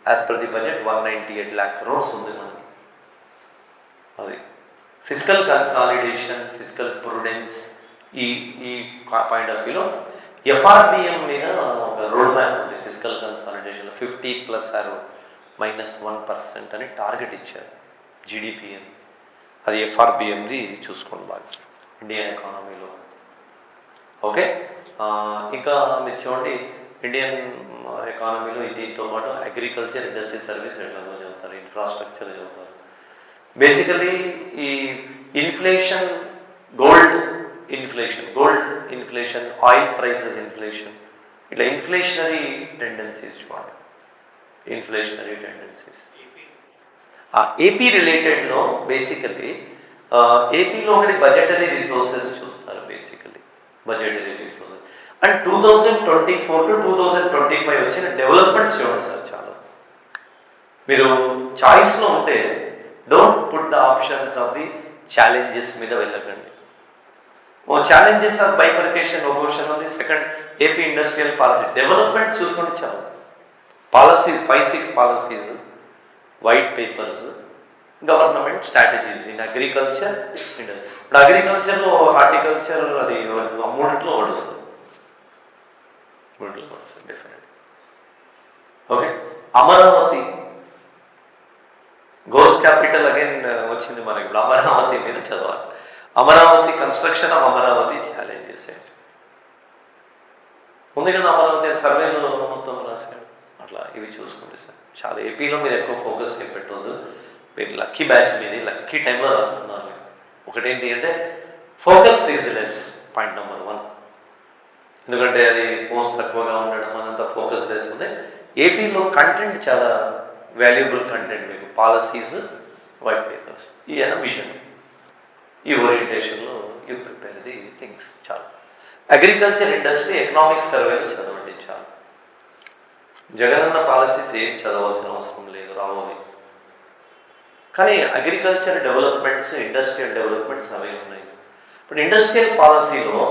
as per the budget 198 lakh crores ఉంది మనకి. అది ఫిజికల్ కన్సాలిడేషన్, ఫిజికల్ ప్రుడెన్స్, ఈ పాయింట్ ఆఫ్ వ్యూలో ఎఫ్ఆర్బిఎం మీద ఒక రోడ్ మ్యాప్ ఉంది. ఫిజికల్ కన్సాలిడేషన్లో 50+ or -1% అని టార్గెట్ ఇచ్చారు జీడిపి అని. అది ఎఫ్ఆర్బిఎంది చూసుకోండి బాగా ఇండియన్ ఎకానమీలో. ఓకే, ఇంకా మీరు చూడండి ఇండియన్ ఎకానమీలో దీంతో పాటు అగ్రికల్చర్, ఇండస్ట్రీ, సర్వీస్ ఎలాగో చదువుతారు, ఇన్ఫ్రాస్ట్రక్చర్ చదువుతారు. బేసికలీ ఈ inflation, gold inflation, oil prices inflation, ఇట్లా ఇన్ఫ్లేషనరీ టెండెన్సీస్ చూడండి. ఏపీ రిలేటెడ్లో బేసికలీ ఏపీలో ఒకటి బడ్జెటరీ రిసోర్సెస్ చూస్తారు. Basically budgetary resources and 2024 to 2025 వచ్చిన డెవలప్మెంట్స్ చూడండి సార్. చాలా మీరు చాయిస్లో ఉంటే don't put the options of the challenges మీద వెళ్ళకండి. ఛాలెంజెస్ ఆఫ్ బైఫర్కేషన్ ఒక క్వశ్చన్ ఉంది. Second AP industrial policy, developments చూసుకుంటే చాలు. Policies 5-6 policies, white papers, government strategies in agriculture, industry. ఇప్పుడు అగ్రికల్చర్లో హార్టికల్చర్ అది మూడిట్లో ఓడుస్తుంది definite. Okay, Amaravati ghost capital again వచ్చింది మనకి. ఇప్పుడు అమరావతి మీద చదవాలి. Amaravati, construction of Amaravati challenges ఏంటి, ఉంది కదా అమరావతి సర్వేలో మొత్తం రాశాడు. అట్లా ఇవి చూసుకోండి సార్. చాలా ఏపీలో మీరు ఎక్కువ ఫోకస్ ఏం పెట్టవద్దు. మీరు లక్కీ బ్యాచ్ మీది, లక్కీ టైంలో రాస్తున్నారు. ఒకటేంటి అంటే focus is less, point number 1. ఎందుకంటే అది పోస్ట్ తక్కువగా ఉండడం అదంతా ఫోకస్ లెస్ ఉంది. ఏపీలో కంటెంట్ చాలా వాల్యుబుల్ కంటెంట్, మీకు పాలసీస్, వైట్ పేపర్స్, ఈ విజన్, ఈ ఓరియంటేషన్లో యూ ప్రిపేర్ ది థింగ్స్. చాలా అగ్రికల్చర్ ఇండస్ట్రీ ఎకనామిక్ సర్వేలు చదవండి. చాలు. జగనన్న పాలసీస్ ఏం చదవాల్సిన అవసరం లేదు, రావాలి. కానీ అగ్రికల్చర్ డెవలప్మెంట్స్, ఇండస్ట్రియల్ డెవలప్మెంట్స్ అవి ఉన్నాయి. ఇప్పుడు ఇండస్ట్రియల్ పాలసీలో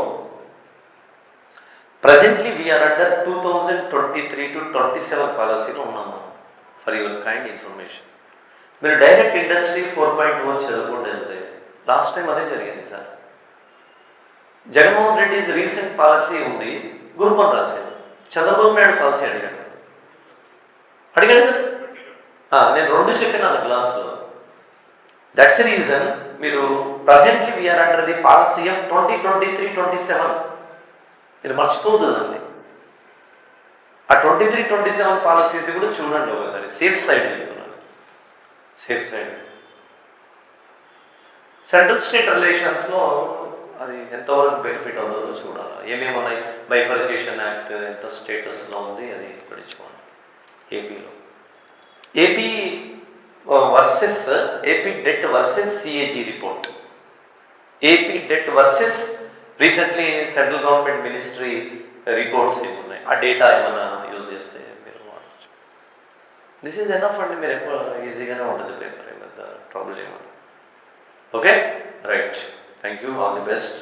ప్రజెంట్లీ వీఆర్ అండర్ 2023 to 27 పాలసీలో ఉన్నాం మనం. For your kind information. మీరు డైరెక్ట్ ఇండస్ట్రీ 4.0 చదువుకుంటే వెళ్తే లాస్ట్ టైం అదే జరిగింది sir. Jaganmohan Reddy recent policy ఉంది, గ్రూప్ 1 రాశారు. చంద్రబాబు నాయుడు పాలసీ అడిగాడు కదా. నేను 2 చెప్పినాను క్లాస్లో. దట్స్ ద రీజన్ మీరు presently we are under the policy of 2023-27. మీరు మర్చిపోతుందండి. ఆ 23-27 పాలసీస్ కూడా చూడండి ఒకసారి. సేఫ్ సైడ్ చెప్తున్నాను, సేఫ్ సైడ్. సెంట్రల్ స్టేట్ రిలేషన్స్లో అది ఎంతవరకు బెనిఫిట్ అవుతుందో చూడాలి. ఏమేమి ఉన్నాయి, బైఫర్కేషన్ యాక్ట్ ఎంత స్టేటస్లో ఉంది, అది ఇక్కడ చూడండి. ఏపీలో AP versus AP debt versus CAG report, AP debt versus recently central government ministry reports ఏమున్నాయి, ఆ డేటా ఏమైనా యూజ్ చేస్తే మీరు వాడచ్చు. దిస్ ఈజ్ ఎనఫ్ అండి. మీరు ఎక్కువ ఈజీగానే ఉంటుంది పేపర్, ఏమైనా ట్రబుల్ ఏమన్నా. Okay, right. Thank you, all the best.